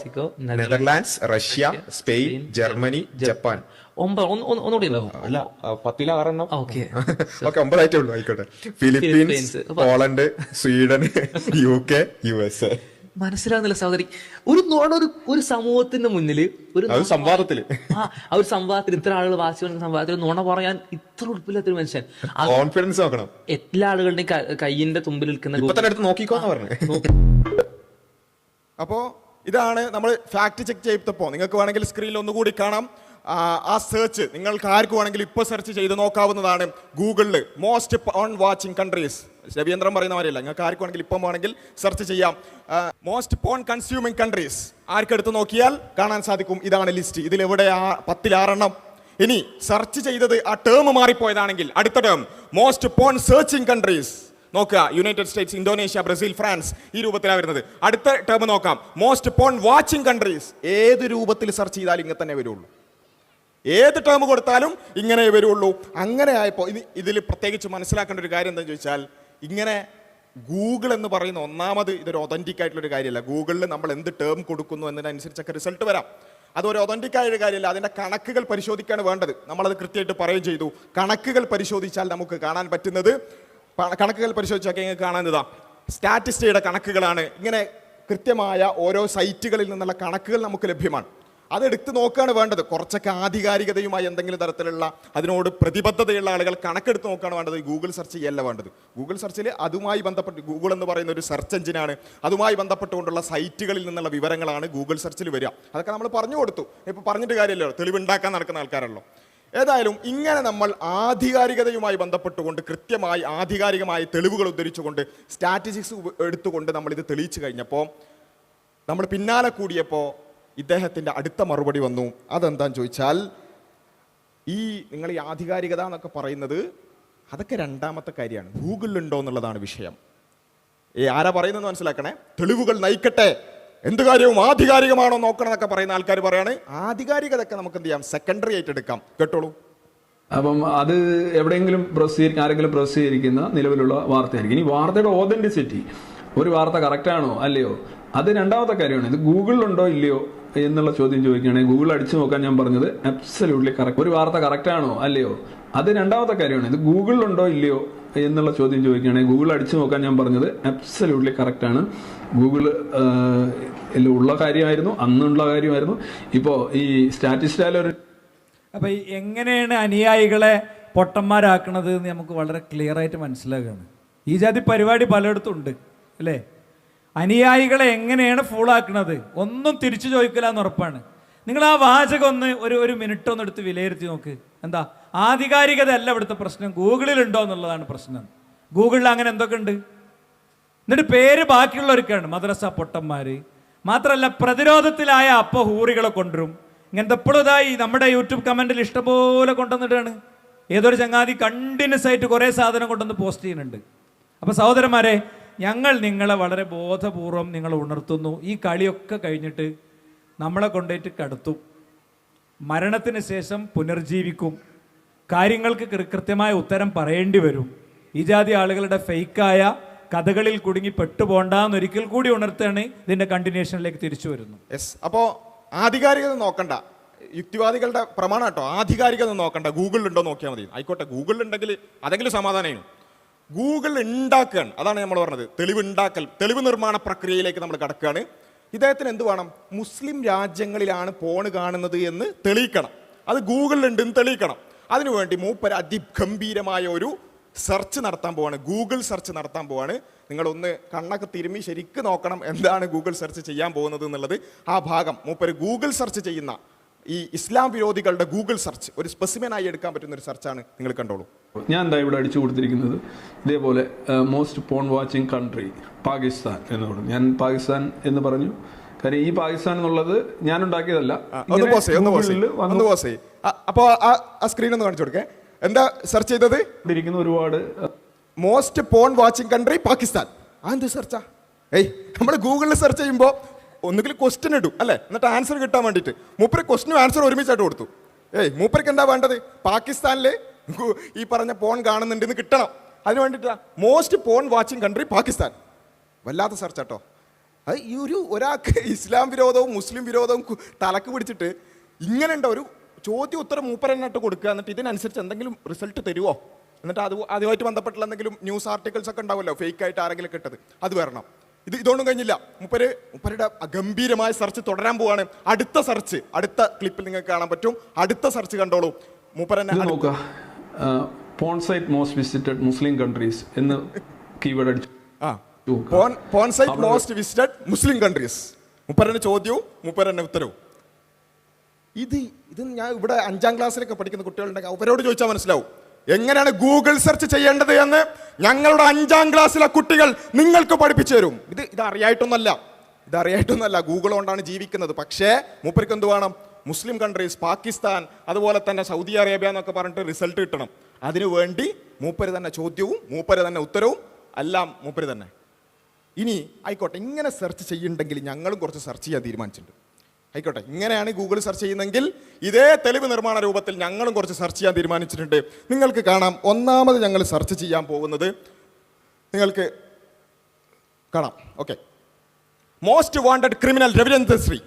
Netherlands, Russia, Spain, Germany, Japan. ഒന്നുകൂടി അല്ല 10 6 ഓക്കെ 9 ആയിട്ടേ ഉള്ളൂ. ആയിക്കോട്ടെ. Philippines, Poland, Sweden, UK, USA. മനസ്സിലാകുന്നില്ല സഹോദരി. ഒരു സമൂഹത്തിന്റെ മുന്നിൽ ഒരു സംവാദത്തില് ഒരു സംവാദത്തിൽ ഇത്ര ആളുകൾ വാസിക്കുന്ന സംവാദത്തിൽ നുണ പറയാൻ ഇത്ര ഉൾപ്പില്ലാത്തൊരു മനുഷ്യൻ. കോൺഫിഡൻസ് നോക്കണം. എല്ലാ ആളുകളുടെയും കയ്യിന്റെ തുമ്പിൽ നിൽക്കുന്ന നോക്കിക്കോന്ന് പറഞ്ഞു. അപ്പോ ഇതാണ് നമ്മൾ ഫാക്ട് ചെക്ക് ചെയ്തപ്പോ നിങ്ങൾക്ക് വേണമെങ്കിൽ സ്ക്രീനിൽ ഒന്നുകൂടി കാണാം. ആ സെർച്ച് നിങ്ങൾക്ക് ആർക്കും വേണമെങ്കിൽ ഇപ്പോൾ സെർച്ച് ചെയ്ത് നോക്കാവുന്നതാണ്. ഗൂഗിളിൽ most on watching countries, Raveendran പറയുന്ന മാതിരിയല്ല, നിങ്ങൾക്ക് ആർക്കും വേണമെങ്കിൽ ഇപ്പം വേണമെങ്കിൽ സെർച്ച് ചെയ്യാം. മോസ്റ്റ് പോൺ കൺസ്യൂമിങ് കൺട്രീസ് ആർക്കെടുത്ത് നോക്കിയാൽ കാണാൻ സാധിക്കും. ഇതാണ് ലിസ്റ്റ്. ഇതിലെവിടെ 10 6 ഇനി സെർച്ച് ചെയ്തത് ആ ടേം മാറിപ്പോയതാണെങ്കിൽ അടുത്ത term most porn searching countries നോക്കുക. United States, Indonesia, Brazil, France, ഈ രൂപത്തിലാണ് വരുന്നത്. അടുത്ത ടേം നോക്കാം, മോസ്റ്റ് പോൺ വാച്ചിങ് കൺട്രീസ്. ഏത് രൂപത്തിൽ സെർച്ച് ചെയ്താലും ഇങ്ങനെ തന്നെ വരുള്ളൂ. ഏത് ടേം കൊടുത്താലും ഇങ്ങനെ വരുള്ളൂ. അങ്ങനെ ആയപ്പോൾ ഇതിൽ പ്രത്യേകിച്ച് മനസ്സിലാക്കേണ്ട ഒരു കാര്യം എന്താണെന്ന് ചോദിച്ചാൽ, ഇങ്ങനെ ഗൂഗിൾ എന്ന് പറയുന്ന ഒന്നാമത് ഇതൊരു ഒതന്റിക് ആയിട്ടുള്ളൊരു കാര്യമല്ല. ഗൂഗിളിൽ നമ്മൾ എന്ത് ടേം കൊടുക്കുന്നു എന്നതിനനുസരിച്ചൊക്കെ റിസൾട്ട് വരാം. അതൊരു ഒതന്റിക് ആയൊരു കാര്യമല്ല. അതിൻ്റെ കണക്കുകൾ പരിശോധിക്കാണ് വേണ്ടത്. നമ്മളത് കൃത്യമായിട്ട് പറയുകയും ചെയ്തു. കണക്കുകൾ പരിശോധിച്ചാൽ നമുക്ക് കാണാൻ പറ്റുന്നത്, കണക്കുകൾ പരിശോധിച്ചാൽ നിങ്ങൾക്ക് കാണുന്നതാ സ്റ്റാറ്റിസ്റ്റിയുടെ കണക്കുകളാണ്. ഇങ്ങനെ കൃത്യമായ ഓരോ സൈറ്റുകളിൽ നിന്നുള്ള കണക്കുകൾ നമുക്ക് ലഭ്യമാണ്. അതെടുത്ത് നോക്കുകയാണ് വേണ്ടത്. കുറച്ചൊക്കെ ആധികാരികതയുമായി എന്തെങ്കിലും തരത്തിലുള്ള അതിനോട് പ്രതിബദ്ധതയുള്ള ആളുകൾ കണക്കെടുത്ത് നോക്കുകയാണ് വേണ്ടത്. ഗൂഗിൾ സെർച്ച് ചെയ്യല്ല വേണ്ടത്. ഗൂഗിൾ സെർച്ചിൽ അതുമായി ബന്ധപ്പെട്ട്, ഗൂഗിൾ എന്ന് പറയുന്ന ഒരു സെർച്ച് എഞ്ചിനാണ്, അതുമായി ബന്ധപ്പെട്ടുകൊണ്ടുള്ള സൈറ്റുകളിൽ നിന്നുള്ള വിവരങ്ങളാണ് ഗൂഗിൾ സെർച്ചിൽ വരിക. അതൊക്കെ നമ്മൾ പറഞ്ഞു കൊടുത്തു. ഇപ്പോൾ പറഞ്ഞിട്ട് കാര്യമല്ലോ, തെളിവുണ്ടാക്കാൻ നടക്കുന്ന ആൾക്കാരല്ലോ. ഏതായാലും ഇങ്ങനെ നമ്മൾ ആധികാരികതയുമായി ബന്ധപ്പെട്ടുകൊണ്ട് കൃത്യമായി ആധികാരികമായ തെളിവുകൾ ഉദ്ധരിച്ചുകൊണ്ട് സ്റ്റാറ്റിസ്റ്റിക്സ് എടുത്തുകൊണ്ട് നമ്മളിത് തെളിയിച്ചു കഴിഞ്ഞപ്പോൾ, നമ്മൾ പിന്നാലെ കൂടിയപ്പോൾ ഇദ്ദേഹത്തിൻ്റെ അടുത്ത മറുപടി വന്നു. അതെന്താന്ന് ചോദിച്ചാൽ, നിങ്ങൾ ഈ ആധികാരികത എന്നൊക്കെ പറയുന്നത് അതൊക്കെ രണ്ടാമത്തെ കാര്യമാണ്. ഗൂഗിളിലുണ്ടോ എന്നുള്ളതാണ് വിഷയം. ആരാ പറയുന്നത് മനസ്സിലാക്കണേ. തെളിവുകൾ നയിക്കട്ടെ, എന്ത് കാര്യവും ആധികാരികമാണോ നോക്കണം എന്നൊക്കെ പറയുന്ന ആൾക്കാർ പറയാണ്. ആധികാരികതൊക്കെ നമുക്ക് എന്ത് ചെയ്യാം, സെക്കൻഡറി ആയിട്ട് എടുക്കാം. കേട്ടോളൂ. അപ്പം അത് എവിടെയെങ്കിലും ആരെങ്കിലും പ്രസിദ്ധീകരിക്കുന്ന നിലവിലുള്ള വാർത്തയായിരിക്കും. ഇനി വാർത്തയുടെ ഓതന്റിസിറ്റി, ഒരു വാർത്ത കറക്റ്റാണോ അല്ലയോ, അത് രണ്ടാമത്തെ കാര്യമാണ്. ഇത് ഗൂഗിളിലുണ്ടോ ഇല്ലയോ എന്നുള്ള ചോദ്യം ചോദിക്കുകയാണെങ്കിൽ ഗൂഗിൾ അടിച്ചു നോക്കാൻ ഞാൻ പറഞ്ഞത് അബ്സല്യൂട്ട്ലി കറക്റ്റ്. ഒരു വാർത്ത കറക്റ്റാണോ അല്ലയോ, അത് രണ്ടാമത്തെ കാര്യമാണ്. ഇത് ഗൂഗിളിലുണ്ടോ ഇല്ലയോ എന്നുള്ള ചോദ്യം ചോദിക്കുകയാണെങ്കിൽ ഗൂഗിൾ അടിച്ചു നോക്കാൻ ഞാൻ പറഞ്ഞത് അബ്സല്യൂട്ട്ലി കറക്റ്റാണ്. ഗൂഗിൾ ഉള്ള കാര്യമായിരുന്നു, അന്നുള്ള കാര്യമായിരുന്നു. ഇപ്പോൾ ഈ സ്റ്റാറ്റിസ്റ്റിക്കാലൊരു അപ്പോൾ എങ്ങനെയാണ് അനുയായികളെ പൊട്ടന്മാരാക്കണത് എന്ന് നമുക്ക് വളരെ ക്ലിയർ ആയിട്ട് മനസ്സിലാക്കുകയാണ്. ഈ ജാതി പരിപാടി പലയിടത്തും ഉണ്ട് അല്ലേ. അനുയായികളെ എങ്ങനെയാണ് ഫൂളാക്കുന്നത് ഒന്നും തിരിച്ചു ചോദിക്കില്ല എന്ന് ഉറപ്പാണ്. നിങ്ങൾ ആ വാചകം ഒരു മിനിറ്റ് ഒന്ന് എടുത്ത് വിലയിരുത്തി നോക്ക്. എന്താ ആധികാരികത അല്ല ഇവിടുത്തെ പ്രശ്നം, ഗൂഗിളിലുണ്ടോ എന്നുള്ളതാണ് പ്രശ്നം. ഗൂഗിളിൽ അങ്ങനെ എന്തൊക്കെ ഉണ്ട്. എന്നിട്ട് പേര് ബാക്കിയുള്ളവർക്കാണ് മദ്രസ പൊട്ടന്മാർ. മാത്രമല്ല പ്രതിരോധത്തിലായ ഹൂറികളെ കൊണ്ടുവരും. ഇങ്ങനത്തെ എപ്പോഴും ഇതായി നമ്മുടെ യൂട്യൂബ് കമൻറ്റിൽ ഇഷ്ടംപോലെ കൊണ്ടുവന്നിട്ടാണ്. ഏതൊരു ചങ്ങാതി കണ്ടിന്യൂസ് ആയിട്ട് കുറേ സാധനം കൊണ്ടുവന്ന് പോസ്റ്റ് ചെയ്യുന്നുണ്ട്. അപ്പോൾ സഹോദരന്മാരെ, ഞങ്ങൾ നിങ്ങളെ വളരെ ബോധപൂർവം നിങ്ങളെ ഉണർത്തുന്നു. ഈ കളിയൊക്കെ കഴിഞ്ഞിട്ട് നമ്മളെ കൊണ്ടുപോയിട്ട് കടത്തും. മരണത്തിന് ശേഷം പുനർജീവിക്കും. കാര്യങ്ങൾക്ക് കൃത്യമായ ഉത്തരം പറയേണ്ടി വരും. ഈ ജാതി ആളുകളുടെ ഫേക്കായ കഥകളിൽ കുടുങ്ങി പെട്ടുപോണ്ടെന്ന് ഒരിക്കൽ കൂടി ഉണർത്തുകയാണ്. ഇതിൻ്റെ കണ്ടിന്യൂഷനിലേക്ക് തിരിച്ചു വരുന്നു. യെസ്. അപ്പോൾ ആധികാരികത നോക്കണ്ട, യുക്തിവാദികളുടെ പ്രമാണം കേട്ടോ. ആധികാരികത നോക്കണ്ട, ഗൂഗിളിലുണ്ടോ നോക്കിയാൽ മതി. ആയിക്കോട്ടെ, ഗൂഗിളിലുണ്ടെങ്കിൽ അതെങ്കിലും സമാധാനമാണ്. ഗൂഗിൾ ഉണ്ടാക്കുകയാണ്, അതാണ് നമ്മൾ പറഞ്ഞത്. തെളിവുണ്ടാക്കൽ, തെളിവ് നിർമ്മാണ പ്രക്രിയയിലേക്ക് നമ്മൾ കടക്കുകയാണ്. ഇദ്ദേഹത്തിന് എന്ത് വേണം? മുസ്ലിം രാജ്യങ്ങളിലാണ് പോണ് കാണുന്നത് എന്ന് തെളിയിക്കണം. അത് ഗൂഗിളിലുണ്ടെന്ന് തെളിയിക്കണം. അതിനുവേണ്ടി മൂപ്പര് അതിഗംഭീരമായ ഒരു സെർച്ച് നടത്താൻ പോവാണ്, ഗൂഗിൾ സെർച്ച് നടത്താൻ പോവാണ്. നിങ്ങളൊന്ന് കണ്ണൊക്കെ തിരുമ്മി ശരിക്കും നോക്കണം എന്താണ് ഗൂഗിൾ സെർച്ച് ചെയ്യാൻ പോകുന്നത് എന്നുള്ളത്. ആ ഭാഗം മൂപ്പര് ഗൂഗിൾ സെർച്ച് ചെയ്യുന്ന ഈ ഇസ്ലാം വിരോധികളുടെ ഗൂഗിൾ സെർച്ച് ഒരു സ്പെസിമെനായി എടുക്കാൻ പറ്റുന്ന ഒരു സെർച്ചാണ്. നിങ്ങൾ കണ്ടോളൂ. ഞാൻ എന്താ ഇവിടെ അടിച്ചു കൊടുത്തിരിക്കുന്നത് ഇതേപോലെ most porn watching country Pakistan എന്ന് പറഞ്ഞു. ഞാൻ പാകിസ്ഥാൻ എന്ന് പറഞ്ഞു. കാര്യം ഈ പാകിസ്ഥാൻ എന്നുള്ളത് ഞാൻ ഉണ്ടാക്കിയതല്ല. അപ്പോ ആ സ്ക്രീൻ ഒന്ന് കാണിച്ചു കൊടുക്കേ. എന്താ സെർച്ച് ചെയ്തത്? ഒരുപാട് most porn watching country Pakistan. എന്ത് സെർച്ചാ? നമ്മൾ ഗൂഗിളിൽ സെർച്ച് ചെയ്യുമ്പോൾ ഒന്നുകിൽ ക്വസ്റ്റ്യൻ ഇടും അല്ലേ, എന്നിട്ട് ആൻസർ കിട്ടാൻ വേണ്ടിയിട്ട്. മൂപ്പര് ക്വസ്റ്റ്യനും ആൻസർ ഒരുമിച്ചായിട്ട് കൊടുത്തു. മൂപ്പർക്ക് എന്താ വേണ്ടത്? പാകിസ്ഥാനിൽ ഈ പറഞ്ഞ പോൺ കാണുന്നുണ്ടെന്ന് കിട്ടണം. അതിന് വേണ്ടിയിട്ടാ most porn watching country Pakistan. വല്ലാത്ത സെർച്ച് കേട്ടോ. അത് ഈ ഒരാൾക്ക് ഇസ്ലാം വിരോധവും മുസ്ലിം വിരോധവും തലക്ക് പിടിച്ചിട്ട് ഇങ്ങനെ ഉണ്ടോ ഒരു ചോദ്യം ഉത്തരം മൂപ്പരനായിട്ട് കൊടുക്കുക, എന്നിട്ട് ഇതിനനുസരിച്ച് എന്തെങ്കിലും റിസൾട്ട് തരുമോ? എന്നിട്ട് അതുമായിട്ട് ബന്ധപ്പെട്ടുള്ള എന്തെങ്കിലും ന്യൂസ് ആർട്ടിക്കിൾസ് ഒക്കെ ഉണ്ടാവുമല്ലോ ഫേക്ക് ആയിട്ട് ആരെങ്കിലും കിട്ടത്, അത് വരണം. ഇതൊന്നും കഴിഞ്ഞില്ല. മൂപ്പരുടെ ഗംഭീരമായ സെർച്ച് തുടരാൻ പോവാണ്. അടുത്ത സെർച്ച് അടുത്ത ക്ലിപ്പിൽ നിങ്ങൾക്ക് കാണാൻ പറ്റും. അടുത്ത സെർച്ച് കണ്ടോളൂ. മൂപ്പരനെ നോക്കുക, പോൺ സൈറ്റ് മോസ്റ്റ് വിസിറ്റഡ് മുസ്ലിം കൺട്രീസ് എന്ന് കീവേഡ് അടിച്ചു. പോൺ സൈറ്റ് മോസ്റ്റ് വിസിറ്റഡ് മുസ്ലിം കൺട്രീസ്. മൂപ്പരന്റെ ചോദ്യവും മൂപ്പരന്റെ ഉത്തരവും. ഇത് ഞാൻ ഇവിടെ 5ാം ക്ലാസ്സിലൊക്കെ പഠിക്കുന്ന കുട്ടികളുണ്ടെങ്കിൽ അവരോട് ചോദിച്ചാൽ മനസ്സിലാവും എങ്ങനെയാണ് ഗൂഗിൾ സെർച്ച് ചെയ്യേണ്ടത് എന്ന്. ഞങ്ങളുടെ 5ാം ക്ലാസ്സിലെ കുട്ടികൾ നിങ്ങൾക്ക് പഠിപ്പിച്ചു തരും. ഇത് അറിയായിട്ടൊന്നല്ല, ഗൂഗിൾ കൊണ്ടാണ് ജീവിക്കുന്നത്. പക്ഷേ മൂപ്പർക്ക് എന്ത് വേണം? മുസ്ലിം കൺട്രീസ്, പാകിസ്ഥാൻ, അതുപോലെ തന്നെ സൗദി അറേബ്യ എന്നൊക്കെ പറഞ്ഞിട്ട് റിസൾട്ട് കിട്ടണം. അതിനു വേണ്ടി മൂപ്പര് തന്നെ ചോദ്യവും മൂപ്പര് തന്നെ ഉത്തരവും എല്ലാം മൂപ്പര് തന്നെ. ഇനി ആയിക്കോട്ടെ, ഇങ്ങനെ സെർച്ച് ചെയ്യുന്നുണ്ടെങ്കിൽ ഞങ്ങളും കുറച്ച് സെർച്ച് ചെയ്യാൻ തീരുമാനിച്ചിട്ടുണ്ട്. ആയിക്കോട്ടെ, ഇങ്ങനെയാണ് ഗൂഗിൾ സെർച്ച് ചെയ്യുന്നെങ്കിൽ ഇതേ തെളിവ് നിർമ്മാണ രൂപത്തിൽ ഞങ്ങളും കുറച്ച് സെർച്ച് ചെയ്യാൻ തീരുമാനിച്ചിട്ടുണ്ട്. നിങ്ങൾക്ക് കാണാം. ഒന്നാമത് ഞങ്ങൾ സെർച്ച് ചെയ്യാൻ പോകുന്നത് നിങ്ങൾക്ക് കാണാം. Okay, most wanted criminal Ravichandran Shri.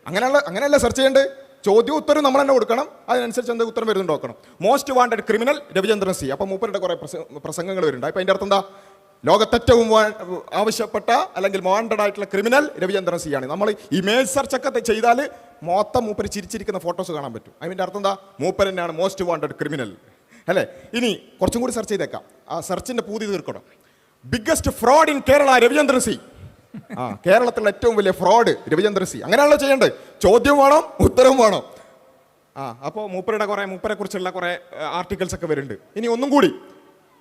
അങ്ങനെയല്ല സെർച്ച് ചെയ്യേണ്ടത്. ചോദ്യവും ഉത്തരവും നമ്മൾ തന്നെ കൊടുക്കണം. അതിനനുസരിച്ച് എന്താ ഉത്തരം വരുന്നുണ്ട് നോക്കണം. Most wanted criminal Ravichandran C. അപ്പോൾ മൂപ്പരുടെ കുറേ പ്രസംഗങ്ങൾ വരുന്നുണ്ട്. അപ്പോൾ അതിൻ്റെ അർത്ഥം എന്താ? ലോകത്തേറ്റവും ആവശ്യപ്പെട്ട അല്ലെങ്കിൽ വാണ്ടഡ് ആയിട്ടുള്ള ക്രിമിനൽ രവിചന്ദ്രൻ സി ആണ്. നമ്മൾ ഇമേജ് സെർച്ച് ഒക്കെ ചെയ്താൽ മൊത്തം മൂപ്പര് ചിരിച്ചിരിക്കുന്ന ഫോട്ടോസ് കാണാൻ പറ്റും. അതിൻ്റെ അർത്ഥം എന്താ? മൂപ്പര് തന്നെയാണ് മോസ്റ്റ് വാണ്ടഡ് ക്രിമിനൽ അല്ലേ? ഇനി കുറച്ചും കൂടി സെർച്ച് ചെയ്തേക്കാം. ആ സെർച്ചിൻ്റെ പൂതി തീർക്കണം. Biggest fraud in Kerala Ravichandran C. കേരളത്തിലുള്ള ഏറ്റവും വലിയ ഫ്രോഡ് രവിചന്ദ്രൻ സി. അങ്ങനെയാണല്ലോ ചെയ്യേണ്ടത്. ചോദ്യം വേണം, ഉത്തരവും വേണം. അപ്പോൾ മൂപ്പരെ കുറിച്ചുള്ള കുറേ ആർട്ടിക്കിൾസ് ഒക്കെ വരുന്നുണ്ട്. ഇനി ഒന്നും കൂടി,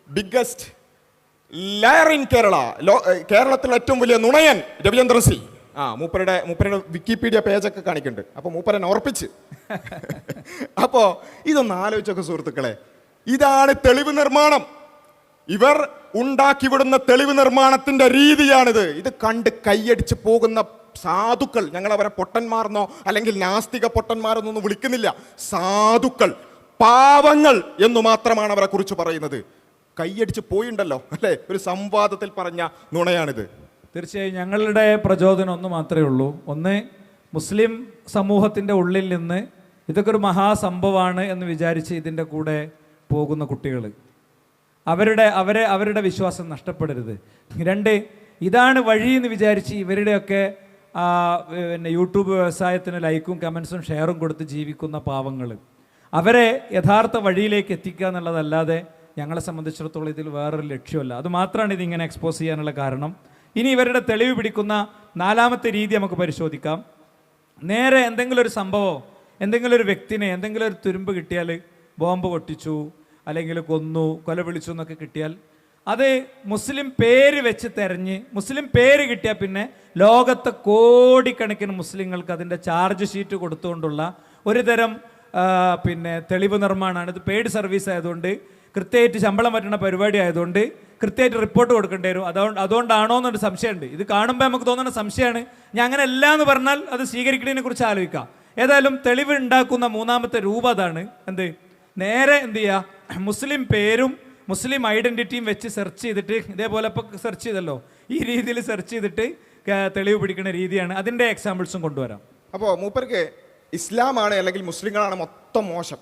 ബിഗ്ഗസ്റ്റ് ലയർ ഇൻ കേരള, കേരളത്തിലെ ഏറ്റവും വലിയ നുണയൻ രവിചന്ദ്രൻ സി. മൂപ്പരുടെ വിക്കിപീഡിയ പേജൊക്കെ കാണിക്കുന്നുണ്ട്. അപ്പോൾ മൂപ്പരനെ ഉറപ്പിച്ച്. അപ്പോൾ ഇതൊന്ന് ആലോചിച്ചൊക്കെ സുഹൃത്തുക്കളെ, ഇതാണ് തെളിവ് നിർമ്മാണം. ഇവർ ഉണ്ടാക്കി വിടുന്ന തെളിവ് നിർമ്മാണത്തിന്റെ രീതിയാണിത്. ഇത് കണ്ട് കൈയടിച്ച് പോകുന്ന സാധുക്കൾ, ഞങ്ങൾ അവരെ പൊട്ടന്മാർന്നോ അല്ലെങ്കിൽ നാസ്തിക പൊട്ടന്മാരെന്നൊന്നും വിളിക്കുന്നില്ല. സാധുക്കൾ, പാവങ്ങൾ എന്നു മാത്രമാണ് അവരെ കുറിച്ച് പറയുന്നത്. കൈയടിച്ച് പോയിണ്ടല്ലോ അല്ലേ? ഒരു സംവാദത്തിൽ പറഞ്ഞ നുണയാണിത്. തീർച്ചയായും ഞങ്ങളുടെ പ്രചോദനം ഒന്ന് മാത്രമേ ഉള്ളൂ. ഒന്ന്, മുസ്ലിം സമൂഹത്തിൻ്റെ ഉള്ളിൽ നിന്ന് ഇതൊക്കെ ഒരു മഹാസംഭവമാണ് എന്ന് വിചാരിച്ച് ഇതിൻ്റെ കൂടെ പോകുന്ന കുട്ടികൾ, അവരുടെ വിശ്വാസം നഷ്ടപ്പെടരുത്. 2, ഇതാണ് വഴി എന്ന് വിചാരിച്ച് ഇവരുടെയൊക്കെ പിന്നെ യൂട്യൂബ് വ്യവസായത്തിന് ലൈക്കും കമൻസും ഷെയറും കൊടുത്ത് ജീവിക്കുന്ന പാവങ്ങൾ, അവരെ യഥാർത്ഥ വഴിയിലേക്ക് എത്തിക്കുക എന്നുള്ളതല്ലാതെ ഞങ്ങളെ സംബന്ധിച്ചിടത്തോളം ഇതിൽ വേറൊരു ലക്ഷ്യമല്ല. അതുമാത്രമാണ് ഇതിങ്ങനെ എക്സ്പോസ് ചെയ്യാനുള്ള കാരണം. ഇനി ഇവരുടെ തെളിവ് പിടിക്കുന്ന 4ാമത്തെ രീതി നമുക്ക് പരിശോധിക്കാം. നേരെ എന്തെങ്കിലും ഒരു സംഭവം, എന്തെങ്കിലും ഒരു വ്യക്തിനെ എന്തെങ്കിലും ഒരു തുരുമ്പ് കിട്ടിയാൽ, ബോംബ് പൊട്ടിച്ചു അല്ലെങ്കിൽ കൊന്നു, കൊല വിളിച്ചു എന്നൊക്കെ കിട്ടിയാൽ, അത് മുസ്ലിം പേര് വെച്ച് തെരഞ്ഞ്, മുസ്ലിം പേര് കിട്ടിയാൽ പിന്നെ ലോകത്തെ കോടിക്കണക്കിന് മുസ്ലിങ്ങൾക്ക് അതിൻ്റെ ചാർജ് ഷീറ്റ് കൊടുത്തുകൊണ്ടുള്ള ഒരു തരം പിന്നെ തെളിവ് നിർമ്മാണമാണ്. ഇത് പെയ്ഡ് സർവീസ് ആയതുകൊണ്ട്, കൃത്യമായിട്ട് ശമ്പളം പറ്റുന്ന പരിപാടി ആയതുകൊണ്ട് കൃത്യമായിട്ട് റിപ്പോർട്ട് കൊടുക്കേണ്ടി വരും. അതുകൊണ്ടാണോ എന്നൊരു സംശയമുണ്ട്. ഇത് കാണുമ്പോൾ നമുക്ക് തോന്നുന്ന സംശയമാണ്. ഞാൻ അങ്ങനെ അല്ല എന്ന് പറഞ്ഞാൽ അത് സ്വീകരിക്കുന്നതിനെ കുറിച്ച് ആലോചിക്കാം. ഏതായാലും തെളിവ് ഉണ്ടാക്കുന്ന 3ാമത്തെ രൂപം അതാണ്. നേരെ എന്ത് ചെയ്യുക, മുസ്ലിം പേരും മുസ്ലിം ഐഡൻറ്റിറ്റിയും വെച്ച് സെർച്ച് ചെയ്തിട്ട്, ഇതേപോലെ ഇപ്പോൾ സെർച്ച് ചെയ്തല്ലോ, ഈ രീതിയിൽ സെർച്ച് ചെയ്തിട്ട് തെളിവ് പിടിക്കുന്ന രീതിയാണ്. അതിൻ്റെ എക്സാമ്പിൾസും കൊണ്ടുവരാം. അപ്പോൾ മൂപ്പർക്ക് ഇസ്ലാമാണ് അല്ലെങ്കിൽ മുസ്ലിങ്ങളാണ് മൊത്തം മോശം,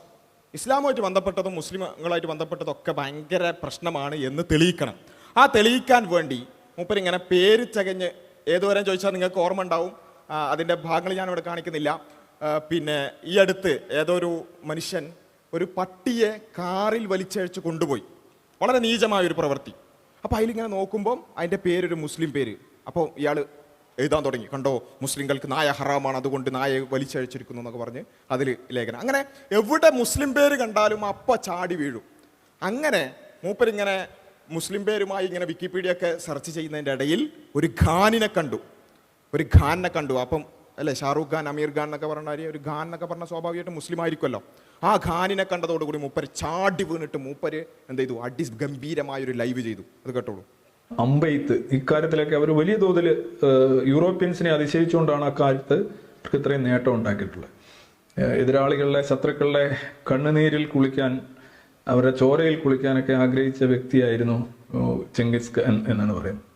ഇസ്ലാമുമായിട്ട് ബന്ധപ്പെട്ടതും മുസ്ലിമുകളായിട്ട് ബന്ധപ്പെട്ടതൊക്കെ ഭയങ്കര പ്രശ്നമാണ് എന്ന് തെളിയിക്കണം. ആ തെളിയിക്കാൻ വേണ്ടി മൂപ്പരിങ്ങനെ പേര് ചകഞ്ഞ് ഏതുവരെ ചോദിച്ചാൽ നിങ്ങൾക്ക് ഓർമ്മ ഉണ്ടാവും. അതിൻ്റെ ഭാഗങ്ങൾ ഞാനിവിടെ കാണിക്കുന്നില്ല. പിന്നെ ഈ അടുത്ത് ഏതൊരു മനുഷ്യൻ ഒരു പട്ടിയെ കാറിൽ വലിച്ചഴിച്ച് കൊണ്ടുപോയി. വളരെ നീചമായൊരു പ്രവൃത്തി. അപ്പോൾ അതിലിങ്ങനെ നോക്കുമ്പം അതിൻ്റെ പേരൊരു മുസ്ലിം പേര്. അപ്പോൾ ഇയാൾ എഴുതാൻ തുടങ്ങി, കണ്ടോ മുസ്ലിങ്ങൾക്ക് നായ ഹറാമാണ്, അതുകൊണ്ട് നായയെ വലിച്ചഴിച്ചിരിക്കുന്നു എന്നൊക്കെ പറഞ്ഞ് അതിൽ ലേഖനം. അങ്ങനെ എവിടെ മുസ്ലിം പേര് കണ്ടാലും അപ്പം ചാടി വീഴും. അങ്ങനെ മൂപ്പരിങ്ങനെ മുസ്ലിം പേരുമായി ഇങ്ങനെ വിക്കിപീഡിയ ഒക്കെ സെർച്ച് ചെയ്യുന്നതിൻ്റെ ഇടയിൽ ഒരു ഖാനിനെ കണ്ടു. അപ്പം അല്ലേ, ഷാറൂഖ് ഖാൻ, അമീർ ഖാൻ എന്നൊക്കെ പറഞ്ഞാൽ ഒരു ഖാൻ എന്നൊക്കെ പറഞ്ഞാൽ സ്വാഭാവികമായിട്ടും മുസ്ലിം ആയിരിക്കുമല്ലോ. ആ ഖാനിനെ കണ്ടതോടുകൂടി മൂപ്പര് ചാടി വീണിട്ട് മൂപ്പര് എന്ത് ചെയ്തു, ഗംഭീരമായൊരു ലൈവ് ചെയ്തു. അത് കേട്ടോളൂ. അമ്പെയ്ത്ത് ഇക്കാര്യത്തിലൊക്കെ അവർ വലിയ തോതിൽ യൂറോപ്യൻസിനെ അതിശയിച്ചുകൊണ്ടാണ് അക്കാലത്ത് അവർക്ക് ഇത്രയും നേട്ടം ഉണ്ടാക്കിയിട്ടുള്ളത്. എതിരാളികളുടെ ശത്രുക്കളുടെ കണ്ണുനീരിൽ കുളിക്കാൻ, അവരുടെ ചോരയിൽ കുളിക്കാനൊക്കെ ആഗ്രഹിച്ച വ്യക്തിയായിരുന്നു ചെങ്കിസ് ഖാൻ എന്നാണ് പറയുന്നത്.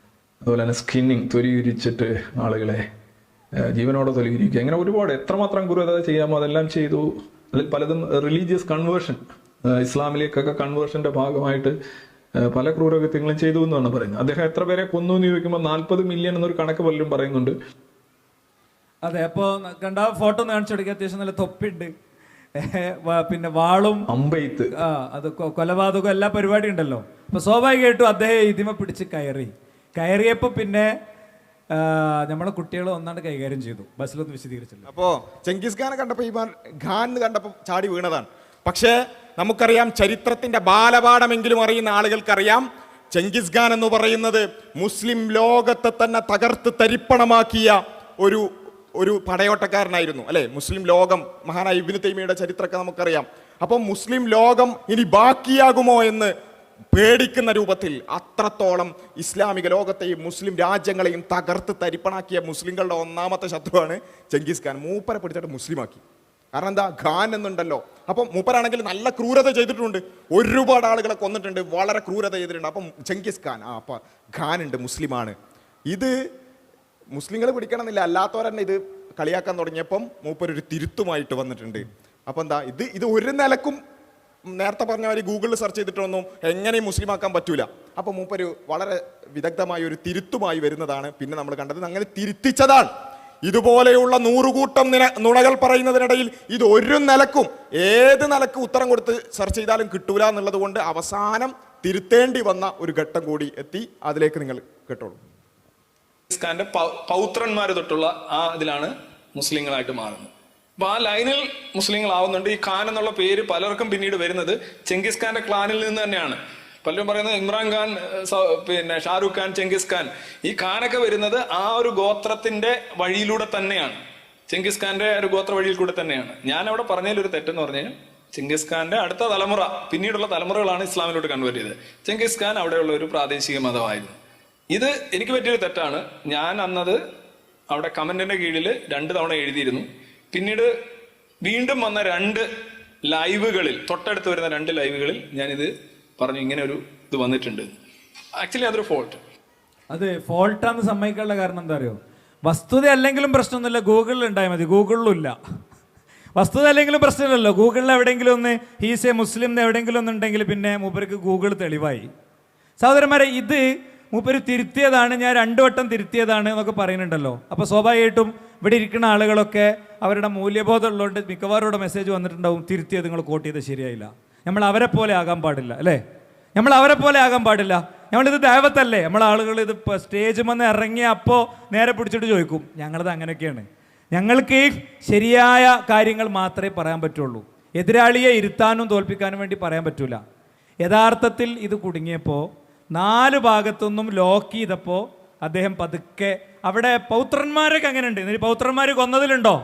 അതുപോലെ തന്നെ സ്കിന്നിങ്, തൊലിയുരിച്ചിട്ട് ആളുകളെ ജീവനോടെ തൊലിയുരിക്കുക, ഇങ്ങനെ ഒരുപാട് എത്രമാത്രം ക്രൂരത ചെയ്യാമോ അതെല്ലാം ചെയ്തു. അതിൽ പലതും റിലീജിയസ് കൺവേർഷൻ, ഇസ്ലാമിലേക്കൊക്കെ കൺവേർഷന്റെ ഭാഗമായിട്ട് പല ക്രൂരകൃത്യങ്ങളും ചെയ്തു എന്നാണ് പറയുന്നത്. അദ്ദേഹം എത്ര പേരെ കൊന്നു എന്ന് ചോദിക്കുമ്പോൾ 40 മില്യൺ എന്നൊരു കണക്ക് പലരും പറയുന്നുണ്ട്. അതെ, അപ്പോ കണ്ട ഫോട്ടോ കാണിച്ചു കൊടുക്കുക. അത്യാവശ്യം നല്ല തൊപ്പിണ്ട്, പിന്നെ വാളും അമ്പെയ്ത്ത്, അത് കൊലപാതകം എല്ലാ പരിപാടി ഉണ്ടല്ലോ. അപ്പൊ സ്വാഭാവികമായിട്ടും അദ്ദേഹം ഇതിമ പിടിച്ച് കയറിയപ്പോ പിന്നെ നമ്മളെ കുട്ടികൾ ഒന്നാണ്ട് കൈകാര്യം ചെയ്തു. ബസ്സിലൊന്നും വിശദീകരിച്ചില്ല. അപ്പോ ചെങ്കിസ് ഖാനെ കണ്ടപ്പോ ഈ ഖാൻ കണ്ടപ്പോ ചാടി വീണതാണ്. പക്ഷേ നമുക്കറിയാം, ചരിത്രത്തിന്റെ ബാലപാഠമെങ്കിലും അറിയുന്ന ആളുകൾക്കറിയാം, ചെങ്കിസ് ഖാൻ എന്ന് പറയുന്നത് മുസ്ലിം ലോകത്തെ തന്നെ തകർത്ത് തരിപ്പണമാക്കിയ ഒരു പടയോട്ടക്കാരനായിരുന്നു, അല്ലെ? മുസ്ലിം ലോകം, മഹാനായ ഇബ്നു തൈമിയുടെ ചരിത്രമൊക്കെ നമുക്കറിയാം. അപ്പം മുസ്ലിം ലോകം ഇനി ബാക്കിയാകുമോ എന്ന് പേടിക്കുന്ന രൂപത്തിൽ അത്രത്തോളം ഇസ്ലാമിക ലോകത്തെയും മുസ്ലിം രാജ്യങ്ങളെയും തകർത്ത് തരിപ്പണാക്കിയ മുസ്ലിങ്ങളുടെ ഒന്നാമത്തെ ശത്രുവാണ് ചെങ്കിസ് ഖാൻ. മൂപ്പരെ പിടിച്ചിട്ട് മുസ്ലിമാക്കി. കാരണം എന്താ? ഖാൻ എന്നുണ്ടല്ലോ. അപ്പം മൂപ്പരാണെങ്കിൽ നല്ല ക്രൂരത ചെയ്തിട്ടുണ്ട്, ഒരുപാട് ആളുകളെ കൊന്നിട്ടുണ്ട്, വളരെ ക്രൂരത ചെയ്തിട്ടുണ്ട്. അപ്പം ചെങ്കിസ് ഖാൻ, അപ്പം ഖാൻ ഉണ്ട്, മുസ്ലിമാണ്. ഇത് മുസ്ലിങ്ങൾ പിടിക്കണമെന്നില്ല, അല്ലാത്തവരെന്നെ ഇത് കളിയാക്കാൻ തുടങ്ങിയപ്പം മൂപ്പരൊരു തിരുത്തുമായിട്ട് വന്നിട്ടുണ്ട്. അപ്പം എന്താ ഇത് ഒരു നിലക്കും നേരത്തെ പറഞ്ഞ മാതിരി ഗൂഗിളിൽ സെർച്ച് ചെയ്തിട്ടൊന്നും എങ്ങനെയും മുസ്ലിമാക്കാൻ പറ്റൂല. അപ്പം മൂപ്പര് വളരെ വിദഗ്ധമായ ഒരു തിരുത്തുമായി വരുന്നതാണ് പിന്നെ നമ്മൾ കണ്ടത്. അങ്ങനെ തിരുത്തിച്ചതാണ്. ഇതുപോലെയുള്ള 100 കൂട്ടം നുണകൾ പറയുന്നതിനിടയിൽ ഇത് ഒരു നിലക്കും ഏത് നിലക്കും ഉത്തരം കൊടുത്ത് സെർച്ച് ചെയ്താലും കിട്ടൂല എന്നുള്ളത് കൊണ്ട് അവസാനം തിരുത്തേണ്ടി വന്ന ഒരു ഘട്ടം കൂടി എത്തി. അതിലേക്ക് നിങ്ങൾ കേട്ടോളൂ. ഖാന്റെ പൗത്രന്മാര് തൊട്ടുള്ള ആ ഇതിലാണ് മുസ്ലിങ്ങളായിട്ട് മാറുന്നത്. അപ്പൊ ആ ലൈനിൽ മുസ്ലിങ്ങളാവുന്നുണ്ട്. ഈ ഖാൻ എന്നുള്ള പേര് പലർക്കും പിന്നീട് വരുന്നത് ചെങ്കിസ് ഖാന്റെ ക്ലാനിൽ നിന്ന് തന്നെയാണ്. പലരും പറയുന്നത് ഇമ്രാൻഖാൻ, പിന്നെ ഷാരൂഖ് ഖാൻ, ചെങ്കിസ് ഖാൻ, ഈ ഖാനൊക്കെ വരുന്നത് ആ ഒരു ഗോത്രത്തിന്റെ വഴിയിലൂടെ തന്നെയാണ്. ചെങ്കിസ് ഖാന്റെ ഒരു ഗോത്ര വഴിയിൽ കൂടെ തന്നെയാണ്. ഞാൻ അവിടെ പറഞ്ഞതിലൊരു തെറ്റെന്ന് പറഞ്ഞാൽ, ചെങ്കിസ് ഖാന്റെ അടുത്ത തലമുറ, പിന്നീടുള്ള തലമുറകളാണ് ഇസ്ലാമിലോട്ട് കൺവേർട്ട് ചെയ്തത്. ചെങ്കിസ് ഖാൻ അവിടെയുള്ള ഒരു പ്രാദേശിക മതമായിരുന്നു. ഇത് എനിക്ക് പറ്റിയൊരു തെറ്റാണ്. ഞാൻ അന്നത് അവിടെ കമന്റിന്റെ കീഴിൽ 2 തവണ എഴുതിയിരുന്നു. പിന്നീട് വീണ്ടും വന്ന 2 ലൈവുകളിൽ, തൊട്ടടുത്ത് വരുന്ന 2 ലൈവുകളിൽ ഞാനിത് പറഞ്ഞു, ഇങ്ങനെ ഒരു ഇത് വന്നിട്ടുണ്ട്. ആക്ച്വലി അതൊരു ഫോൾട്ട്. അത് ഫോൾട്ടാന്ന് സമ്മതിക്കാനുള്ള കാരണം എന്താ അറിയോ? വസ്തുത അല്ലെങ്കിലും പ്രശ്നമൊന്നുമില്ല, ഗൂഗിളിൽ ഉണ്ടായാൽ മതി. ഗൂഗിളിലും ഇല്ല. വസ്തുത അല്ലെങ്കിലും പ്രശ്നമില്ലല്ലോ. ഗൂഗിളിൽ എവിടെയെങ്കിലും ഒന്ന് ഹീസ് എ മുസ്ലിം എവിടെയെങ്കിലും ഒന്നുണ്ടെങ്കിൽ പിന്നെ മൂപ്പർക്ക് ഗൂഗിൾ തെളിവായി. സഹോദരന്മാരെ, ഇത് മൂപ്പര് തിരുത്തിയതാണ്, ഞാൻ 2 വട്ടം തിരുത്തിയതാണ് എന്നൊക്കെ പറയുന്നുണ്ടല്ലോ. അപ്പോൾ സ്വാഭാവികമായിട്ടും ഇവിടെ ഇരിക്കുന്ന ആളുകളൊക്കെ അവരുടെ മൂല്യബോധം ഉള്ളതുകൊണ്ട് മിക്കവാറും ഇവിടെ മെസ്സേജ് വന്നിട്ടുണ്ടാവും, തിരുത്തിയത് നിങ്ങൾ കോട്ട് ചെയ്ത് ശരിയായില്ല. നമ്മൾ അവരെ പോലെ ആകാൻ പാടില്ല, അല്ലേ? നമ്മൾ അവരെ പോലെ ആകാൻ പാടില്ല. നമ്മളിത് ദൈവത്തല്ലേ? നമ്മളെ ആളുകൾ ഇത് സ്റ്റേജ് വന്ന് ഇറങ്ങിയ അപ്പോൾ നേരെ പിടിച്ചിട്ട് ചോദിക്കും, ഞങ്ങളത് അങ്ങനെയൊക്കെയാണ്. ഞങ്ങൾക്ക് ശരിയായ കാര്യങ്ങൾ മാത്രമേ പറയാൻ പറ്റുള്ളൂ. എതിരാളിയെ ഇരുത്താനും തോൽപ്പിക്കാനും വേണ്ടി പറയാൻ പറ്റൂല. യഥാർത്ഥത്തിൽ ഇത് കുടുങ്ങിയപ്പോൾ 4 ഭാഗത്തുനിന്നും ലോക്ക് ചെയ്തപ്പോൾ അദ്ദേഹം പതുക്കെ, അവിടെ പൗത്രന്മാരൊക്കെ അങ്ങനെ ഉണ്ട്. പൗത്രന്മാർ കൊന്നതിലുണ്ടോ?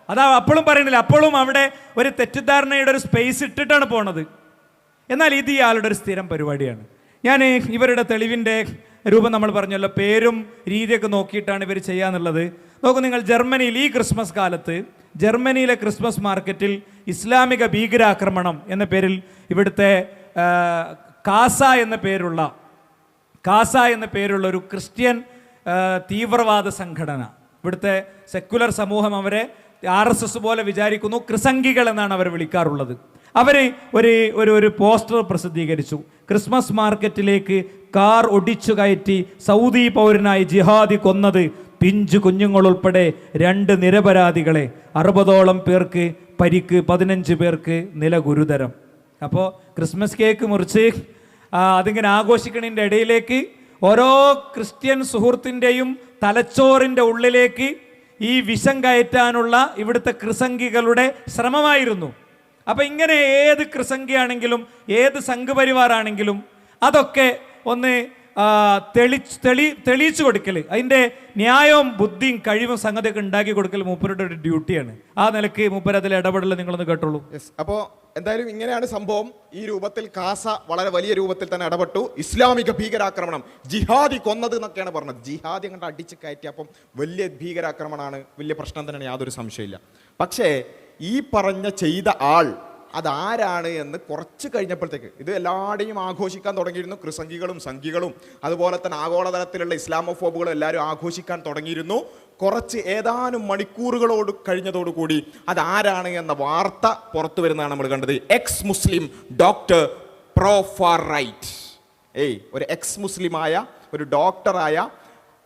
അതാ അപ്പോഴും പറയണില്ല. അപ്പോഴും അവിടെ ഒരു തെറ്റിദ്ധാരണയുടെ ഒരു സ്പേസ് ഇട്ടിട്ടാണ് പോണത്. എന്നാൽ ഇത് ഇയാളുടെ ഒരു സ്ഥിരം പരിപാടിയാണ്. ഞാൻ ഇവരുടെ തെളിവിൻ്റെ രൂപം നമ്മൾ പറഞ്ഞല്ലോ, പേരും രീതിയൊക്കെ നോക്കിയിട്ടാണ് ഇവർ ചെയ്യാന്നുള്ളത്. നോക്കൂ നിങ്ങൾ, ജർമ്മനിയിൽ ഈ ക്രിസ്മസ് കാലത്ത് ജർമ്മനിയിലെ ക്രിസ്മസ് മാർക്കറ്റിൽ ഇസ്ലാമിക ഭീകരാക്രമണം എന്ന പേരിൽ ഇവിടുത്തെ കാസ എന്ന പേരുള്ള ഒരു ക്രിസ്ത്യൻ തീവ്രവാദ സംഘടന, ഇവിടുത്തെ സെക്കുലർ സമൂഹം അവരെ RSS പോലെ വിചാരിക്കുന്നു, ക്രിസംഗികൾ എന്നാണ് അവർ വിളിക്കാറുള്ളത്. അവർ ഒരു പോസ്റ്റർ പ്രസിദ്ധീകരിച്ചു. ക്രിസ്മസ് മാർക്കറ്റിലേക്ക് കാർ ഒടിച്ചു കയറ്റി സൗദി പൗരനായി ജിഹാദി കൊന്നത് പിഞ്ചു കുഞ്ഞുങ്ങളുൾപ്പെടെ 2 നിരപരാധികളെ, 60ഓളം പേർക്ക് പരിക്ക്, 15 പേർക്ക് നില ഗുരുതരം. അപ്പോൾ ക്രിസ്മസ് കേക്ക് മുറിച്ച് അതിങ്ങനെ ആഘോഷിക്കണതിൻ്റെ ഇടയിലേക്ക് ഓരോ ക്രിസ്ത്യൻ സുഹൃത്തിൻ്റെയും തലച്ചോറിൻ്റെ ഉള്ളിലേക്ക് ഈ വിഷം കയറ്റാനുള്ള ഇവിടുത്തെ ക്രിസംഗികളുടെ ശ്രമമായിരുന്നു. അപ്പം ഇങ്ങനെ ഏത് ക്രിസംഗിയാണെങ്കിലും ഏത് സംഘപരിവാറാണെങ്കിലും അതൊക്കെ ഒന്ന് തെളിയിച്ചു കൊടുക്കൽ, അതിൻ്റെ ന്യായവും ബുദ്ധിയും കഴിവും സംഗതിയൊക്കെ ഉണ്ടാക്കി കൊടുക്കൽ മൂപ്പരുടെ ഒരു ഡ്യൂട്ടിയാണ്. ആ നിലയ്ക്ക് മൂപ്പര് അതിൽ ഇടപെടൽ നിങ്ങളൊന്ന് കേട്ടോളൂ. അപ്പോൾ എന്തായാലും ഇങ്ങനെയാണ് സംഭവം. ഈ രൂപത്തിൽ കാസ വളരെ വലിയ രൂപത്തിൽ തന്നെ ഇടപെട്ടു. ഇസ്ലാമിക ഭീകരാക്രമണം, ജിഹാദി കൊന്നത് എന്നൊക്കെയാണ് പറഞ്ഞത്. ജിഹാദി അങ്ങോട്ട് അടിച്ച് കയറ്റി, അപ്പം വലിയ ഭീകരാക്രമണമാണ്, വലിയ പ്രശ്നം തന്നെയാണ്, യാതൊരു സംശയമില്ല. പക്ഷേ ഈ പറഞ്ഞ ചെയ്ത ആൾ അതാരാണ് എന്ന് കുറച്ച് കഴിഞ്ഞപ്പോഴത്തേക്ക് ഇത് എല്ലാവരുടെയും ആഘോഷിക്കാൻ തുടങ്ങിയിരുന്നു. ക്രിസംഖികളും സംഘികളും അതുപോലെ തന്നെ ആഗോളതലത്തിലുള്ള ഇസ്ലാമോഫോബുകളും എല്ലാവരും ആഘോഷിക്കാൻ തുടങ്ങിയിരുന്നു. കുറച്ച് ഏതാനും മണിക്കൂറുകളോട് കഴിഞ്ഞതോടുകൂടി അതാരാണ് എന്ന വാർത്ത പുറത്തു വരുന്നതാണ് നമ്മൾ കണ്ടത്. Ex Muslim doctor pro far right, ഒരു എക്സ് മുസ്ലിമായ ഒരു ഡോക്ടറായ